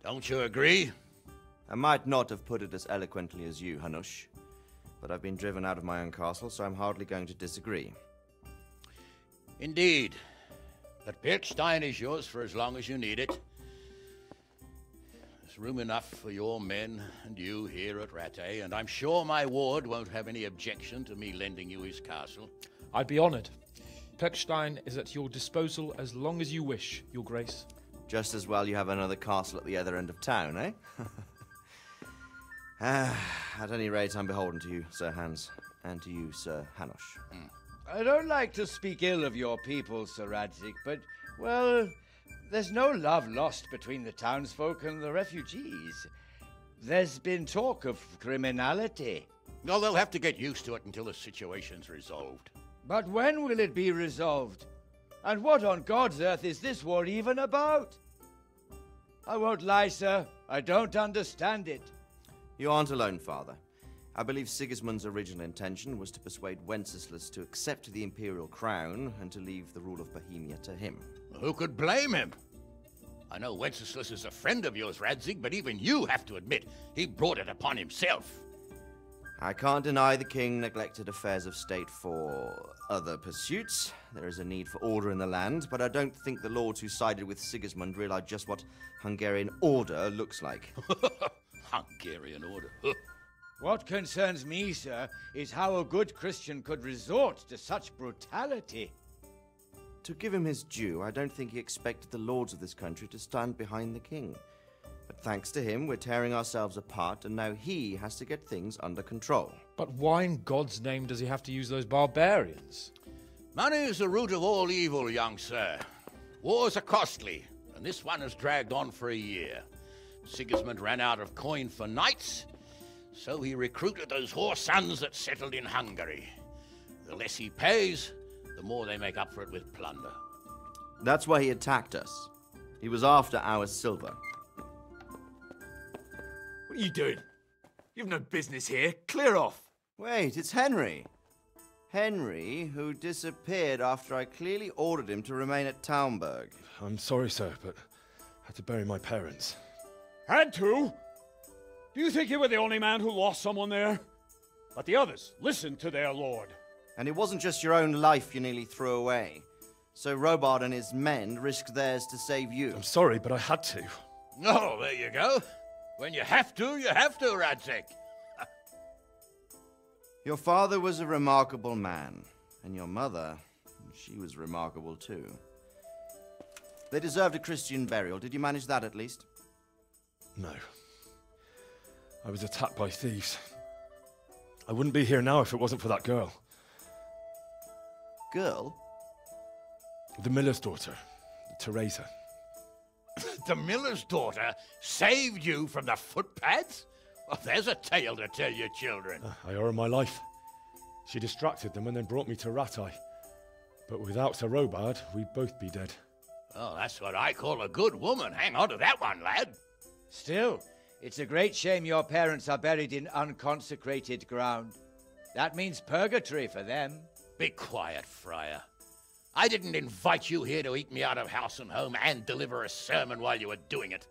Don't you agree? I might not have put it as eloquently as you, Hanush, but I've been driven out of my own castle, so I'm hardly going to disagree. Indeed. But Pirkstein is yours for as long as you need it. There's room enough for your men and you here at Rattay, and I'm sure my ward won't have any objection to me lending you his castle. I'd be honored. Pirkstein is at your disposal as long as you wish, Your Grace. Just as well you have another castle at the other end of town, eh? At any rate, I'm beholden to you, Sir Hans, and to you, Sir Hanush. I don't like to speak ill of your people, Sir Radzig, but, well, there's no love lost between the townsfolk and the refugees. There's been talk of criminality. Well, they'll have to get used to it until the situation's resolved. But when will it be resolved? And what on God's earth is this war even about? I won't lie, sir. I don't understand it. You aren't alone, Father. I believe Sigismund's original intention was to persuade Wenceslas to accept the imperial crown and to leave the rule of Bohemia to him. Who could blame him? I know Wenceslas is a friend of yours, Radzig, but even you have to admit he brought it upon himself. I can't deny the king neglected affairs of state for other pursuits. There is a need for order in the land, but I don't think the lords who sided with Sigismund realized just what Hungarian order looks like. Hungarian order? What concerns me, sir, is how a good Christian could resort to such brutality. To give him his due, I don't think he expected the lords of this country to stand behind the king. But thanks to him, we're tearing ourselves apart, and now he has to get things under control. But why in God's name does he have to use those barbarians? Money is the root of all evil, young sir. Wars are costly, and this one has dragged on for a year. Sigismund ran out of coin for knights, so he recruited those whore sons that settled in Hungary. The less he pays, the more they make up for it with plunder. That's why he attacked us. He was after our silver. What are you doing? You've no business here. Clear off. Wait, it's Henry. Henry, who disappeared after I clearly ordered him to remain at Taunberg. I'm sorry, sir, but I had to bury my parents. Had to? Do you think you were the only man who lost someone there? But the others listened to their lord. And it wasn't just your own life you nearly threw away. So Robard and his men risked theirs to save you. I'm sorry, but I had to. Oh, there you go. When you have to, Radzik. Your father was a remarkable man, and your mother, she was remarkable too. They deserved a Christian burial. Did you manage that at least? No. I was attacked by thieves. I wouldn't be here now if it wasn't for that girl. Girl? The miller's daughter, Teresa. The miller's daughter saved you from the footpads? Well, there's a tale to tell your children. I owe her my life. She distracted them and then brought me to Ratai. But without Sir Robard, we'd both be dead. Oh, that's what I call a good woman. Hang on to that one, lad. Still, it's a great shame your parents are buried in unconsecrated ground. That means purgatory for them. Be quiet, Friar. I didn't invite you here to eat me out of house and home and deliver a sermon while you were doing it.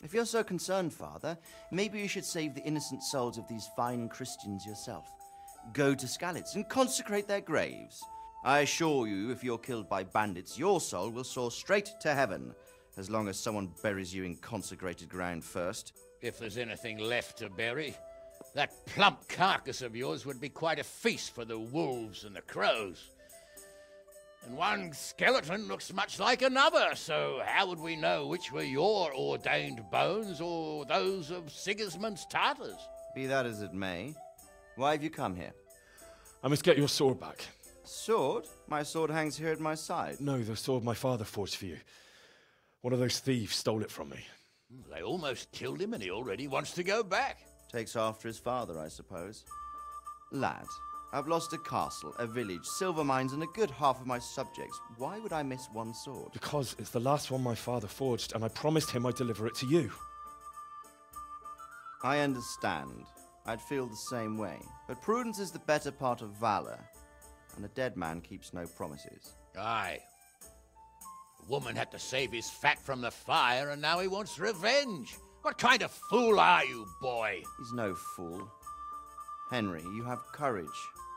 If you're so concerned, Father, maybe you should save the innocent souls of these fine Christians yourself. Go to Skalitz and consecrate their graves. I assure you, if you're killed by bandits, your soul will soar straight to heaven, as long as someone buries you in consecrated ground first. If there's anything left to bury, that plump carcass of yours would be quite a feast for the wolves and the crows. And one skeleton looks much like another, so how would we know which were your ordained bones or those of Sigismund's Tartars? Be that as it may, why have you come here? I must get your sword back. Sword? My sword hangs here at my side. No, the sword my father forged for you. One of those thieves stole it from me. They almost killed him and he already wants to go back. Takes after his father, I suppose. Lad, I've lost a castle, a village, silver mines, and a good half of my subjects. Why would I miss one sword? Because it's the last one my father forged, and I promised him I'd deliver it to you. I understand. I'd feel the same way. But prudence is the better part of valor, and a dead man keeps no promises. Aye. The woman had to save his fat from the fire, and now he wants revenge. What kind of fool are you, boy? He's no fool. Henry, you have courage,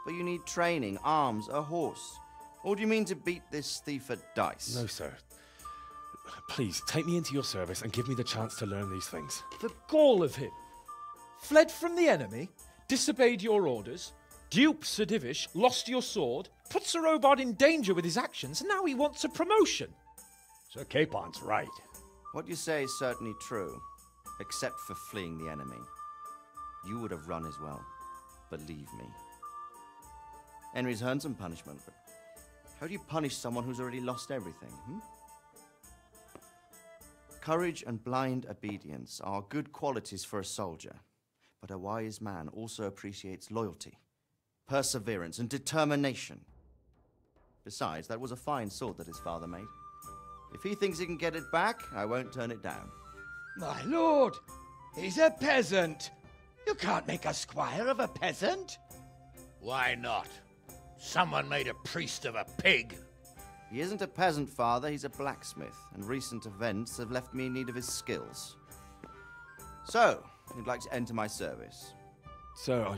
but you need training, arms, a horse. Or do you mean to beat this thief at dice? No, sir. Please, take me into your service and give me the chance to learn these things. The gall of him. Fled from the enemy, disobeyed your orders, duped Sir Divish, lost your sword, put Sir Robard in danger with his actions, and now he wants a promotion. Sir Capon's right. What you say is certainly true, except for fleeing the enemy. You would have run as well. Believe me. Henry's earned some punishment, but how do you punish someone who's already lost everything, Courage and blind obedience are good qualities for a soldier, but a wise man also appreciates loyalty, perseverance, and determination. Besides, that was a fine sword that his father made. If he thinks he can get it back, I won't turn it down. My lord, he's a peasant. You can't make a squire of a peasant. Why not? Someone made a priest of a pig. He isn't a peasant, Father. He's a blacksmith, and recent events have left me in need of his skills. So, you'd like to enter my service? Sir,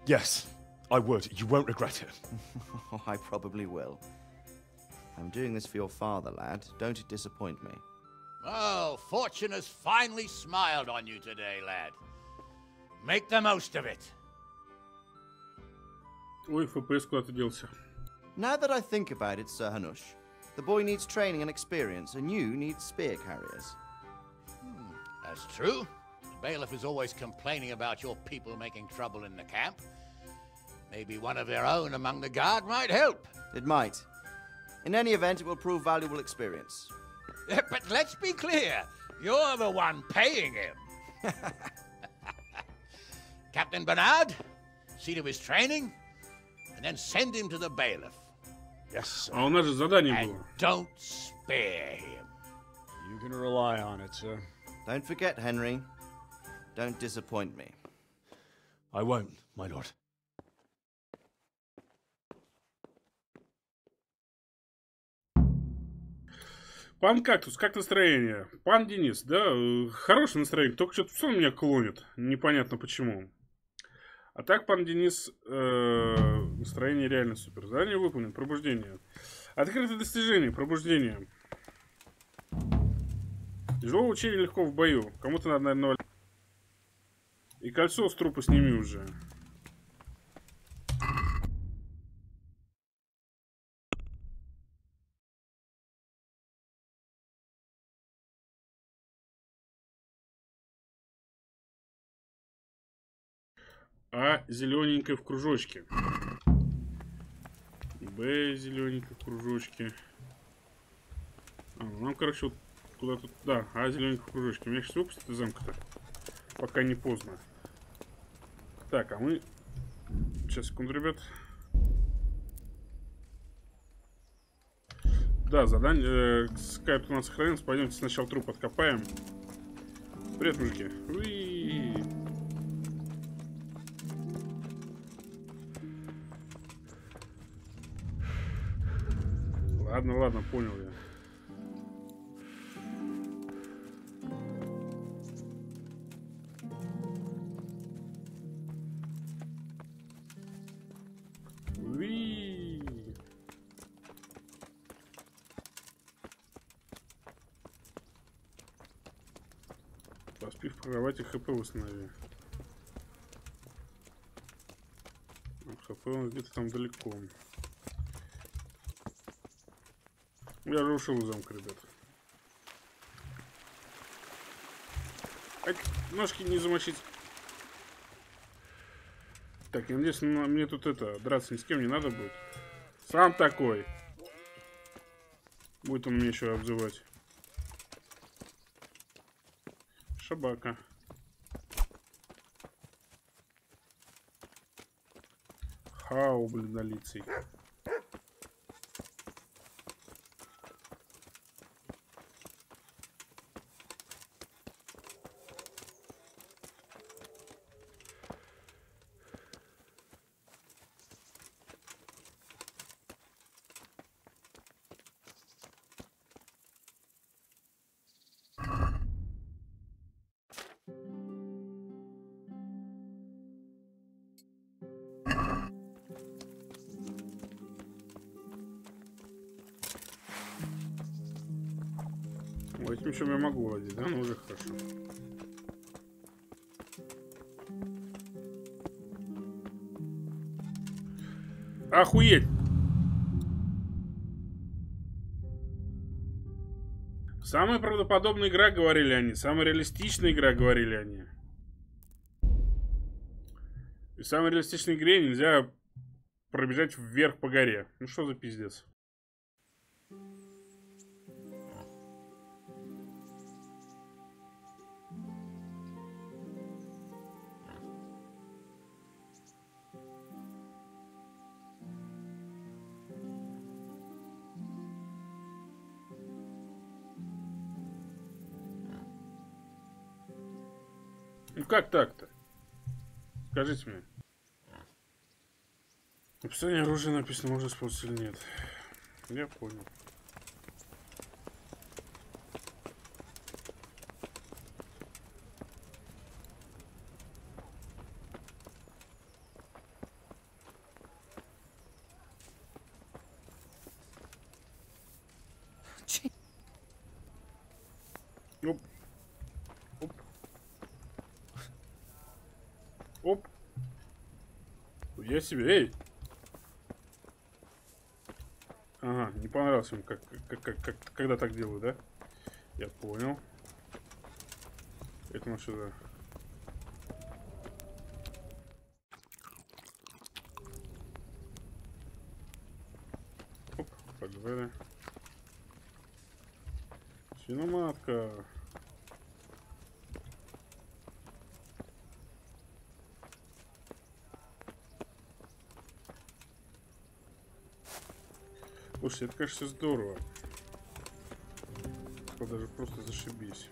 Yes, I would. You won't regret it. Oh, I probably will. I'm doing this for your father, lad. Don't it disappoint me. Oh, fortune has finally smiled on you today, lad. Make the most of it. Ой, ФПС куда-то делся. Now that I think about it, Sir Hanush, the boy needs training and experience, and you need spear carriers. That's true. The bailiff is always complaining about your people making trouble in the camp. Maybe one of their own among the guard might help. It might. In any event, it will prove valuable experience. But let's be clear. You're the one paying him. Captain Bernard, see to his training, and then send him to the bailiff. Yes, sir. А у нас же задание And было. don't spare him. You can rely on it, sir. Don't forget, Henry. Don't disappoint me. I won't, my lord. Пан Кактус, как настроение? Пан Денис, да, хорошее настроение, только что-то все меня клонит, непонятно почему. А так, пан Денис, настроение реально супер. Задание выполнено, пробуждение. Открытое достижение, пробуждение. Тяжело учение, легко в бою. Кому-то надо, наверное, 0. И кольцо с трупа сними уже. А зелененькое в кружочке. Б зелененькое в кружочке. Нам, короче, вот куда-то... Да, А зелененькое в кружочке. Меня сейчас выпустят из замка-то. Пока не поздно. Так, а мы... Сейчас, секунду, ребят. Да, задание... Скайп у нас сохранился. Пойдемте сначала труп откопаем. Привет, мужики. Уи! Ладно, ладно, понял я. Уи! Поспи в кровати, ХП восстанови. ХП он где-то там далеко. Я уже ушел из замка, ребят. Ножки не замочить. Так, я надеюсь, мне тут это, драться ни с кем не надо будет. Сам такой. Будет он меня еще обзывать. Шабака. Хау, бледнолицый. Этим чем я могу владеть, да? Ну уже хорошо. Охуеть! Самая правдоподобная игра, говорили они. Самая реалистичная игра, говорили они. И в самой реалистичной игре нельзя пробежать вверх по горе. Ну что за пиздец? Ну как так-то? Скажите мне. В описании оружия написано, можно использовать или нет. Я понял. Оп. Оп. Оп. Я себе, эй! Ага, не понравилось ему, когда так делаю, да? Я понял. Это у нас сюда. Оп, погнали. Свиноматка. Слушай, это, конечно, здорово. Это даже просто зашибись.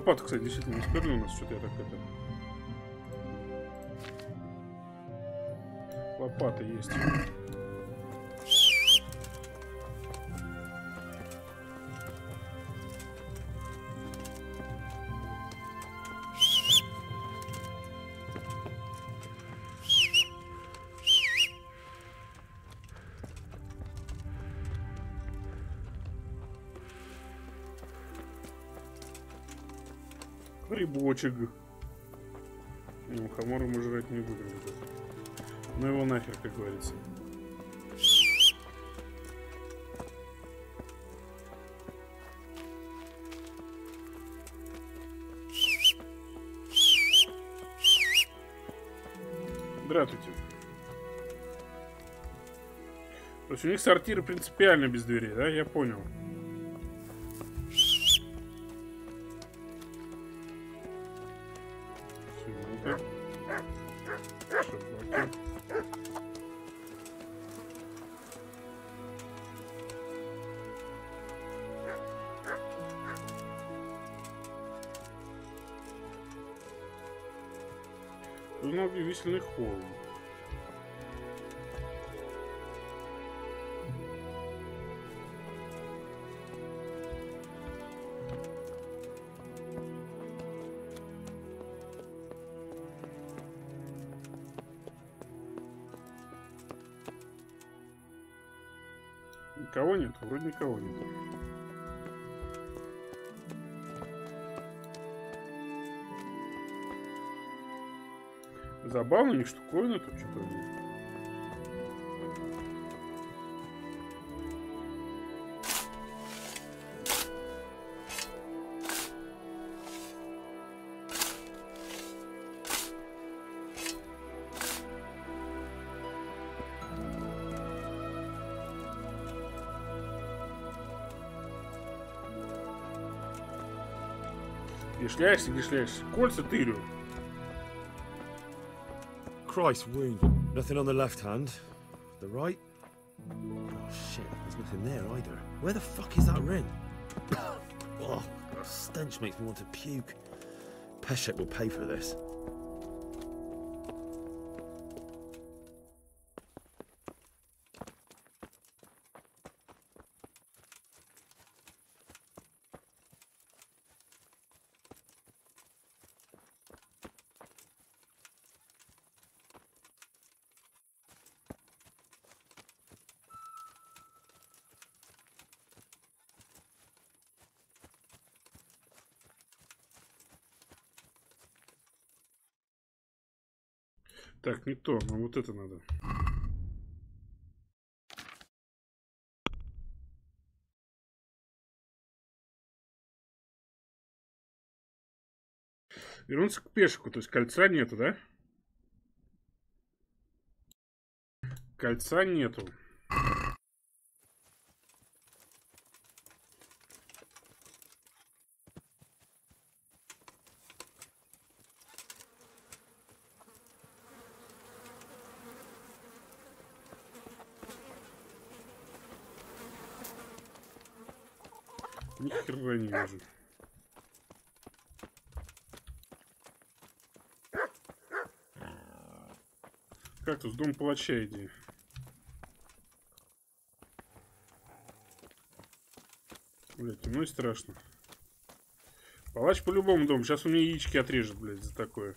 лопату, кстати, действительно не сперли у нас. Что-то я так это... Лопата есть. Грибочек. Ну, хамора мы жрать не будем. Ну его нахер, как говорится. Здравствуйте. То есть у них сортиры принципиально без дверей, да? Я понял. Висельный холм. Никого нет? Вроде никого нет. Забавно, не штуковина тут что-то. Гишляешься. Кольца тырю. Christ wound. Nothing on the left hand. The right? Oh shit, there's nothing there either. Where the fuck is that ring? Oh, the stench makes me want to puke. Peshek will pay for this. Так, не то, но вот это надо. Вернуться к пешику, то есть кольца нету, да? Кольца нету. Ни хера не вижу. Как тут с дом палача иди. Блять, темно и страшно. Палач по-любому дом. Сейчас у меня яички отрежет, блядь, за такое.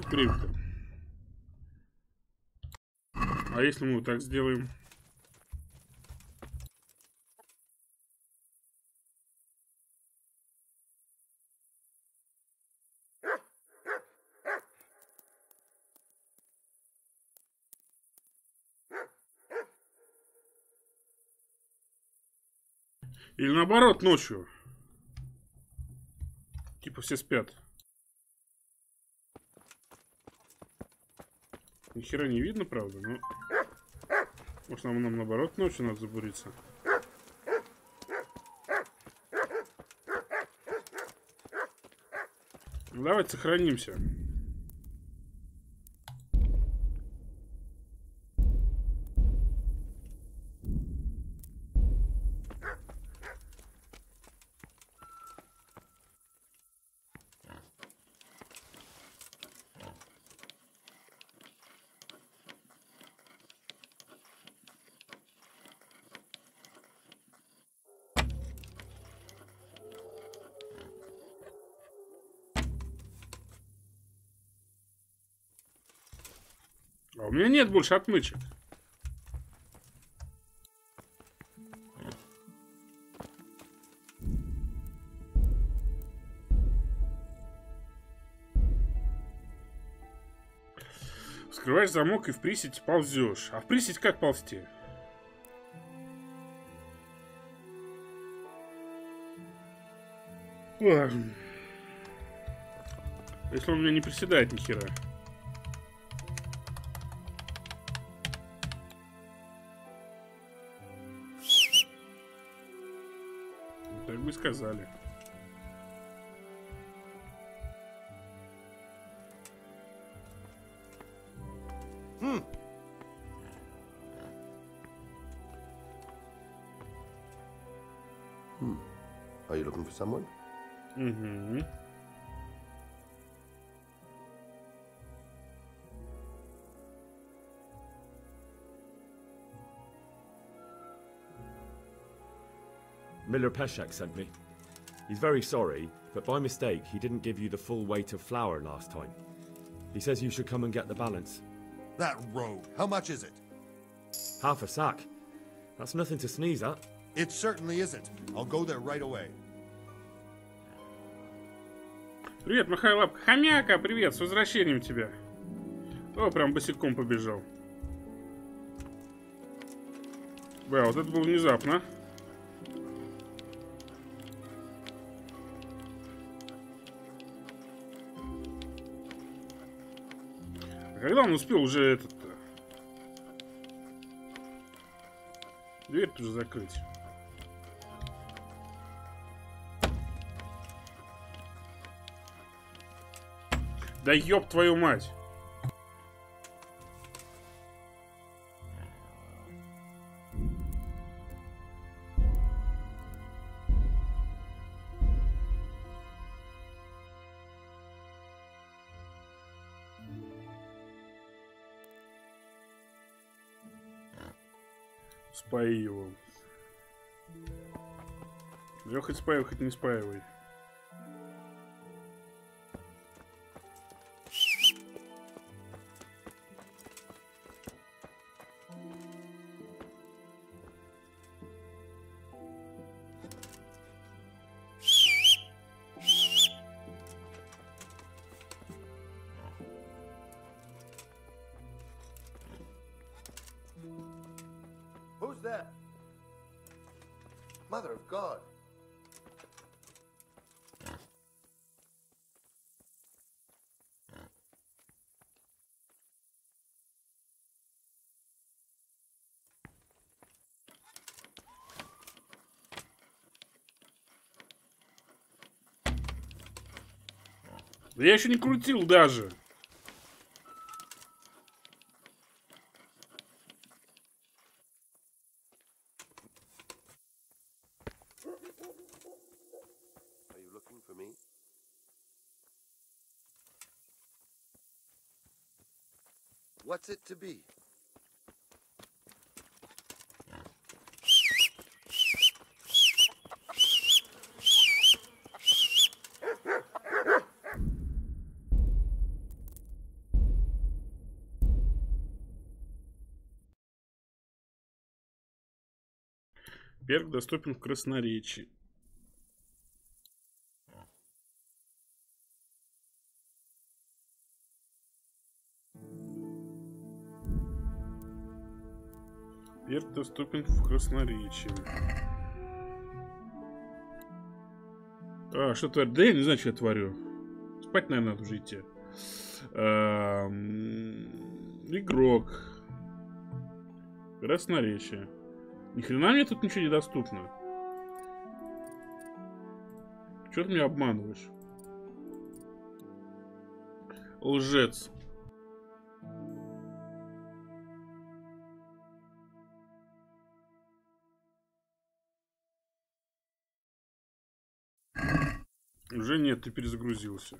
Сколько? А если мы вот так сделаем? Или наоборот, ночью. Типа все спят. Ни хера не видно, правда, но... Может, нам наоборот ночью надо забуриться. Давайте сохранимся. А у меня нет больше отмычек. Вскрываешь замок и в присесть ползешь. А в присесть как ползти? Ладно. Если он у меня не приседает ни хера. Так бы сказали. Are you looking for someone? Mm-hmm. Miller Peshek sent me. He's very sorry, but by mistake, he didn't give you the full weight of flour last time. He says you should come and get the balance. That rogue. How much is it? Half a sack. That's nothing to sneeze at. It certainly isn't. I'll go there right away. Привет, Махайлап. Хомяка, привет, с возвращением тебя. О, прям босиком побежал. Да, вот это было внезапно. А когда он успел уже этот-то? Дверь-то уже закрыть. Да ёб твою мать! Спаи его. Я хоть спаивай, хоть не спаивай. Who's that? Mother of God. Да я еще не крутил даже. Are you looking for me? What's it to be? Перк доступен в красноречии. Перк доступен в красноречии. А, что творю? Да я не знаю, что я творю. Спать, наверное, надо уже идти. Игрок. Красноречие. Ни хрена мне тут ничего не доступно. Чего ты меня обманываешь? Лжец. Уже нет, ты перезагрузился.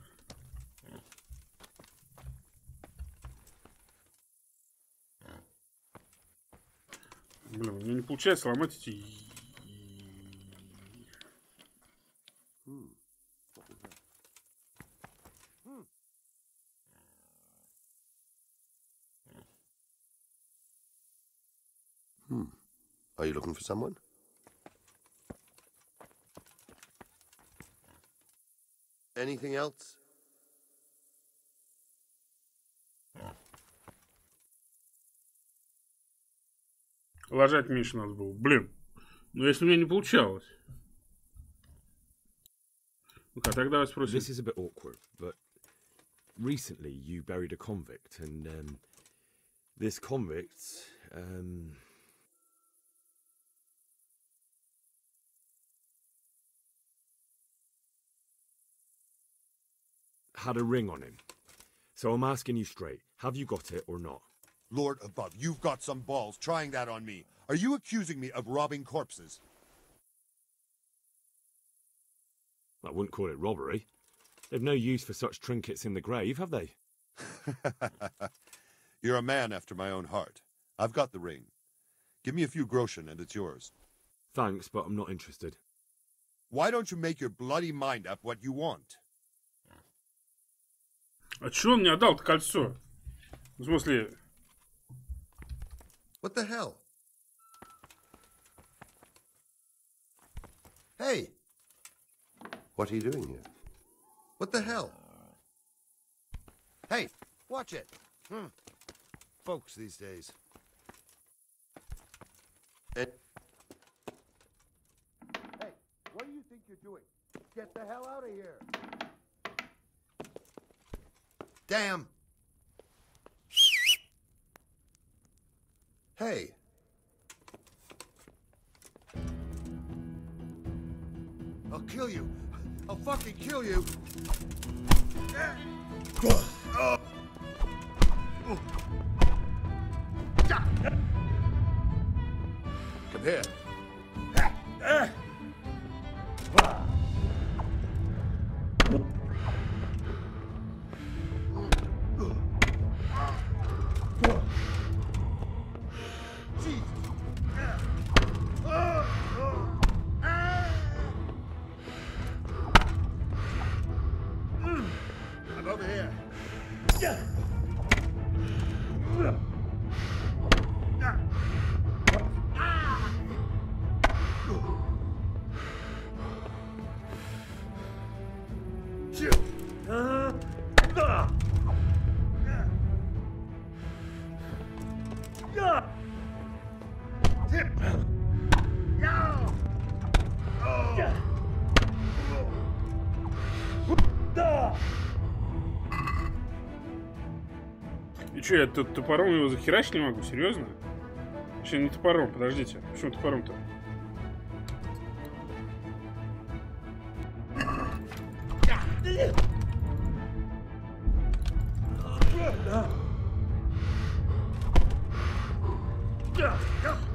Блин, у меня не получается ломать эти... Are you looking for someone? Anything else? Ложать меньше надо было. Блин. Ну если у меня не получалось. Ну-ка, тогда давай спросим. This is a bit awkward, but recently you buried a convict, and this convict had a ring on him. So I'm asking you straight, have you got it or not? Lord above, you've got some balls trying that on me. Are you accusing me of robbing corpses? I wouldn't call it robbery. They've no use for such trinkets in the grave, have they? You're a man after my own heart. I've got the ring. Give me a few groschen and it's yours. Thanks, but I'm not interested. Why don't you make your bloody mind up what you want? А чё он мне отдал-то кольцо? В смысле... What the hell? Hey! What are you doing here? What the hell? Hey, watch it. Folks these days. Hey, what do you think you're doing? Get the hell out of here. Damn. Hey. I'll kill you. I'll fucking kill you. Come here. I'm over here. И чё, я тут топором его захерачить не могу? Серьезно? Вообще не топором, подождите. Почему топором-то?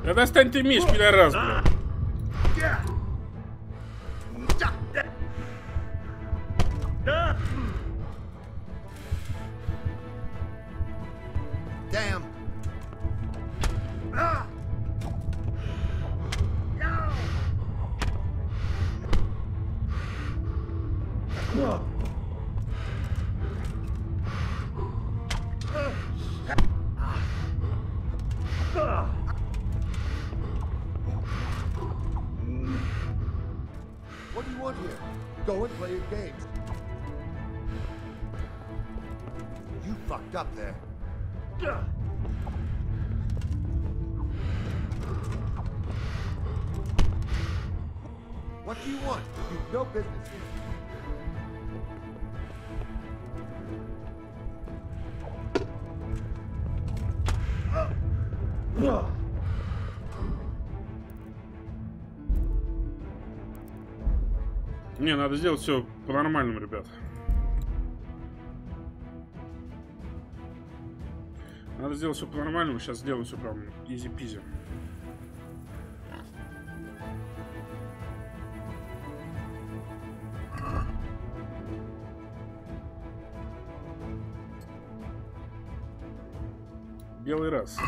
Да достань ты меч, пидорас, блядь. Damn. What do you want here? Go and play your games. You fucked up there. What do you want? You've no business here. Не, надо сделать все по-нормальному, ребят. Надо сделать все по-нормальному. Сейчас сделаем все прям изи-пизи. Белый раз.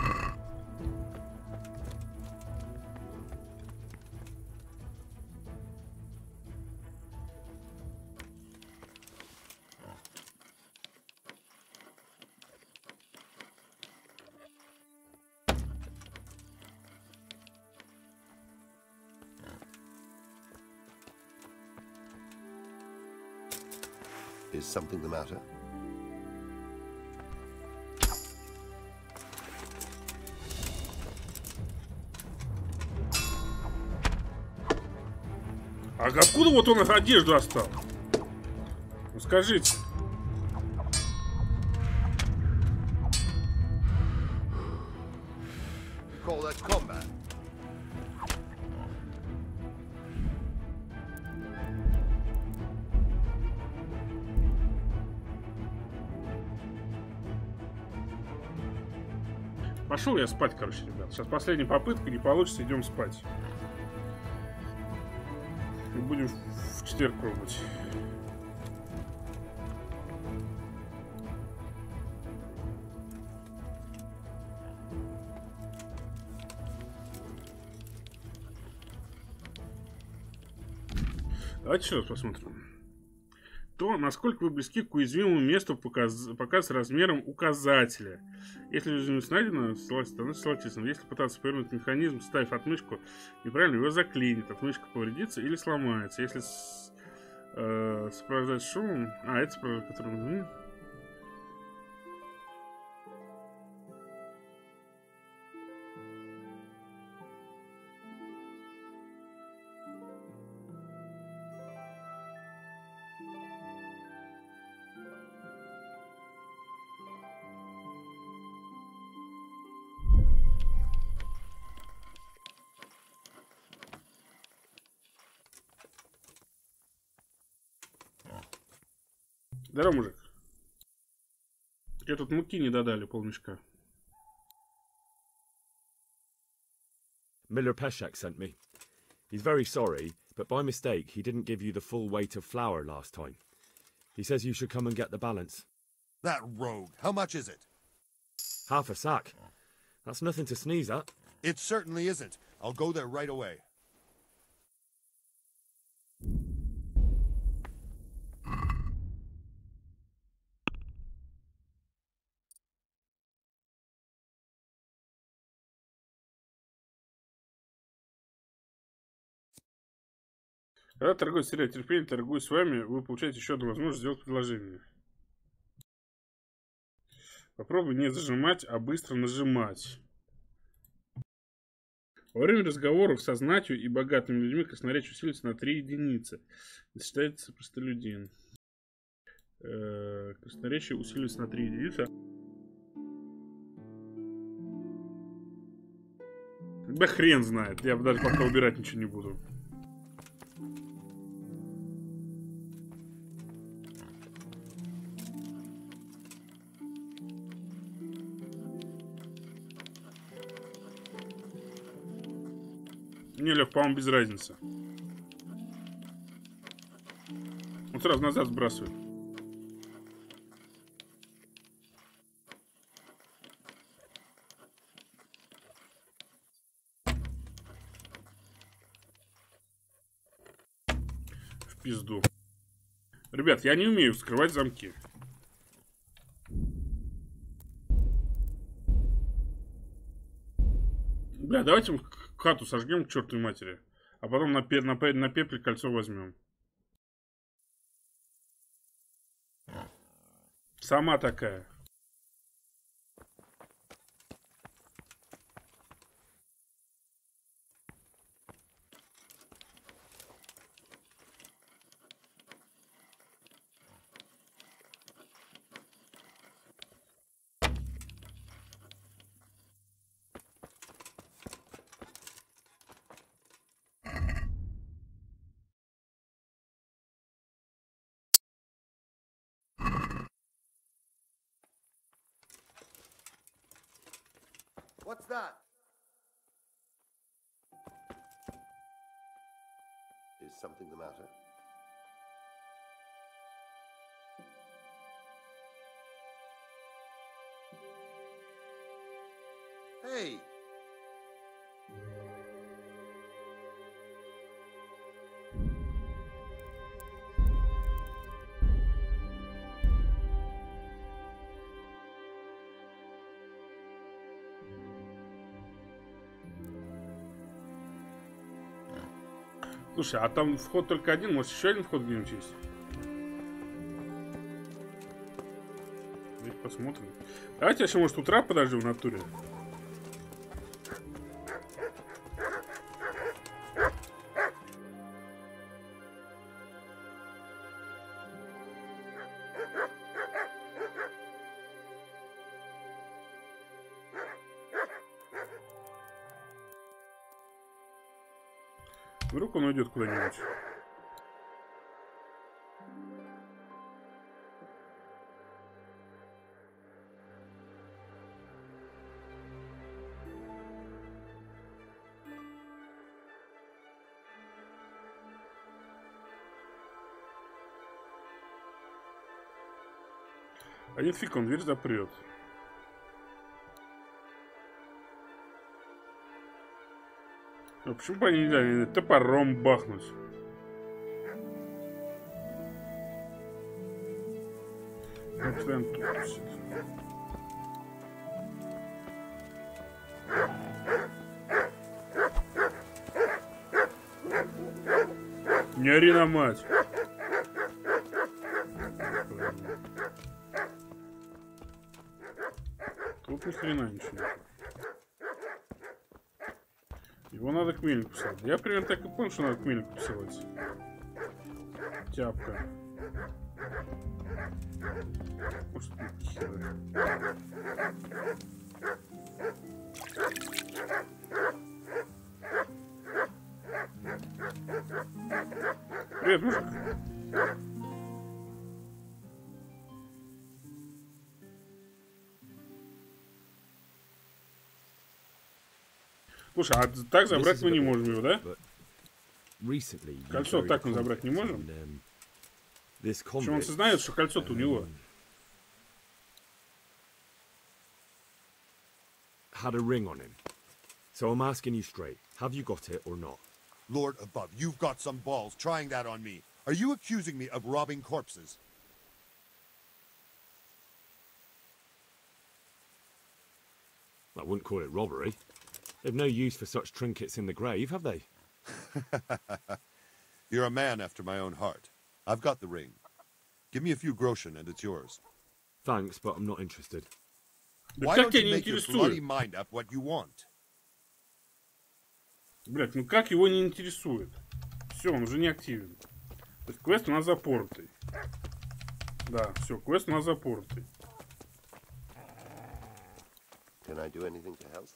Is something the matter? А откуда вот он их одежду оставил? Ну скажите. Call that combat. Пошел я спать, короче, ребят. Сейчас последняя попытка, не получится, идем спать. И будем в четверг пробовать. Давайте еще раз посмотрим. То, насколько вы близки к уязвимому месту, показ размером указателя. Если уязвимость найдена, становится ссылательством. Если пытаться повернуть механизм, ставив отмычку неправильно, его заклинит. Отмычка повредится или сломается. Если сопровождать шумом... А, это сопровождать, который... Здорово, мужик. Тебе тут муки не додали, полмешка. Miller Peshek sent me. He's very sorry, but by mistake he didn't give you the full weight of flour last time. He says you should come and get the balance. That rogue. How much is it? Half a sack. That's nothing to sneeze at. It certainly isn't. I'll go there right away. Когда торговец теряет терпение, торгуя с вами, вы получаете еще одну возможность сделать предложение. Попробуй не зажимать, а быстро нажимать. Во время разговоров со знатью и богатыми людьми красноречие усиливается на 3 единицы. Это считается простолюдин. Красноречие усиливается на 3 единицы. Да хрен знает. Я даже пока убирать ничего не буду. Мне, Лев, по-моему, без разницы. Он сразу назад сбрасывает. В пизду. Ребят, я не умею вскрывать замки. Бля, давайте хату сожгем к чертовой матери. А потом на пепле кольцо возьмем. Сама такая. What's that? Is something the matter? Hey! Слушай, а там вход только один, может еще один вход где-нибудь есть? Давайте посмотрим. Давайте еще, может, утра подождем в натуре. Вдруг он уйдет куда-нибудь. Один фиг, он дверь запрет. А почему бы они нельзя топором бахнуть? Он постоянно тут тусит. Не ори на мать. Тут ни хрена ничего нет. Его надо к мельнику посылать. Я примерно так и понял, что надо к мельнику посылать. Тяпка. Может, херы. Привет, мужик. Слушай, а так забрать мы не можем его, да? Кольцо так мы забрать не можем? Почему он сознает, что кольцо-то у него? Had a ring on him. So I'm asking you straight, have you got it or not? Lord above, you've got some balls trying that on me. Are you accusing me of robbing corpses? I wouldn't call it robbery. They've no use for such trinkets in the grave, have they? You're a man after my own heart. I've got the ring. Give me a few groschen and it's yours. Thanks, but I'm not interested. Why don't you make your bloody mind up what you want? Блять, ну как его не интересует? Все, он уже не активен. То есть квест у нас запоротый. Да, все, квест у нас запоротый. Can I do anything to help?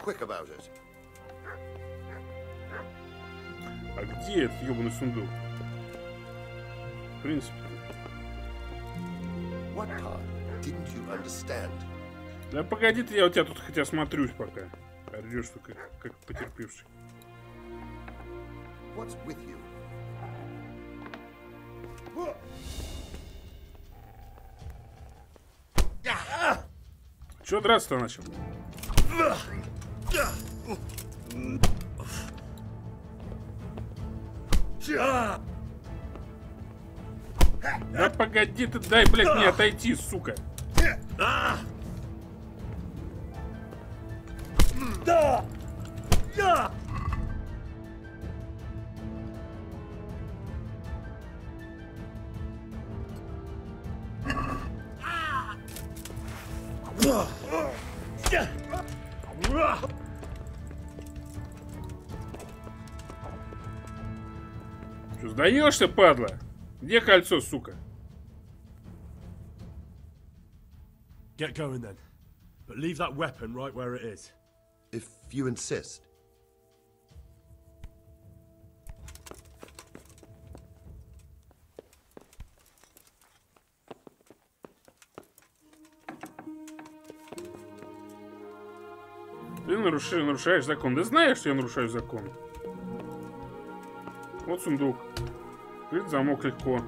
Quick about it. А где этот ёбаный сундук? В принципе. What part didn't you understand? Да погоди ты, я у тебя тут хотя смотрюсь пока. Орёшь ты как потерпевший. What's with you? Чё драться-то начал? Да погоди ты, дай, блядь, мне отойти, сука. Что, сдаешься, падла? Где кольцо, сука? Get going then. But leave that weapon right where it is. If you insist. Ты нарушаешь закон. Да знаешь, что я нарушаю закон. Вот сундук. Открыть замок легко.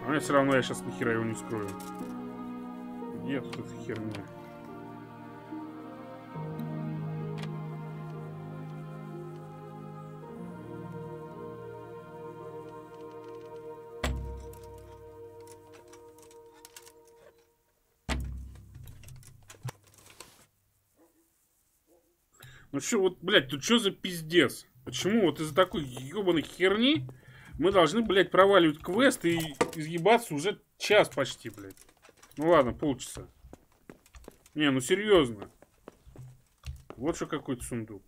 А мне все равно я сейчас нихера его не скрою. Где тут эта херня? Ну что, вот, блядь, тут что за пиздец? Почему вот из-за такой ебаной херни мы должны, блядь, проваливать квест и изъебаться уже час почти, блядь? Ну ладно, полчаса. Не, ну серьезно. Вот что какой-то сундук.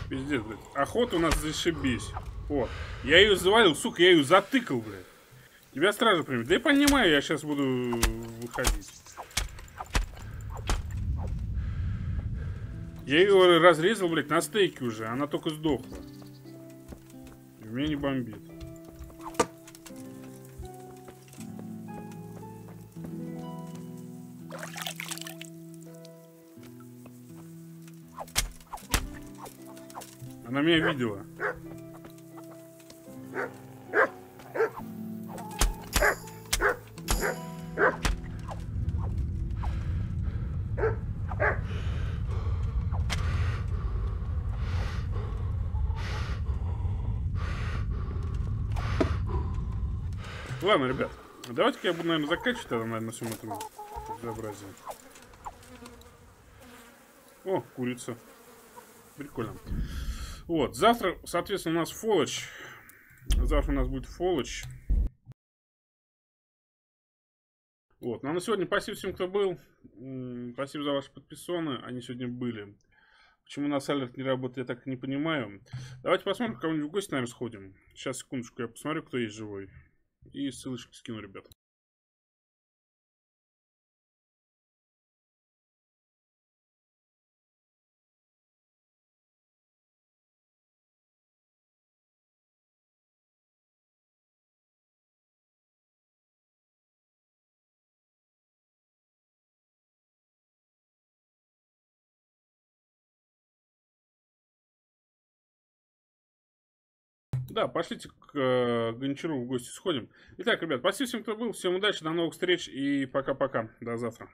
Пиздец, блядь. Охота у нас зашибись. О, я ее завалил, сука, я ее затыкал, блядь. Тебя стража примет. Да я понимаю, я сейчас буду выходить. Я ее разрезал, блядь, на стейке уже. Она только сдохла. И меня не бомбит. Она меня видела. Ладно, ребят, давайте-ка я буду, наверное, заканчивать тогда, наверное, на всем этом безобразии. О, курица. Прикольно. Вот, завтра, соответственно, у нас фоллоч. Завтра у нас будет фоллоч. Вот, ну а на сегодня спасибо всем, кто был. Спасибо за ваши подписоны, они сегодня были. Почему у нас алерт не работает, я так и не понимаю. Давайте посмотрим, кого-нибудь в гости, наверное, сходим. Сейчас, секундочку, я посмотрю, кто есть живой. И ссылочки скину, ребят. Да, пошлите к Гончару в гости сходим. Итак, ребят, спасибо всем, кто был. Всем удачи, до новых встреч и пока-пока. До завтра.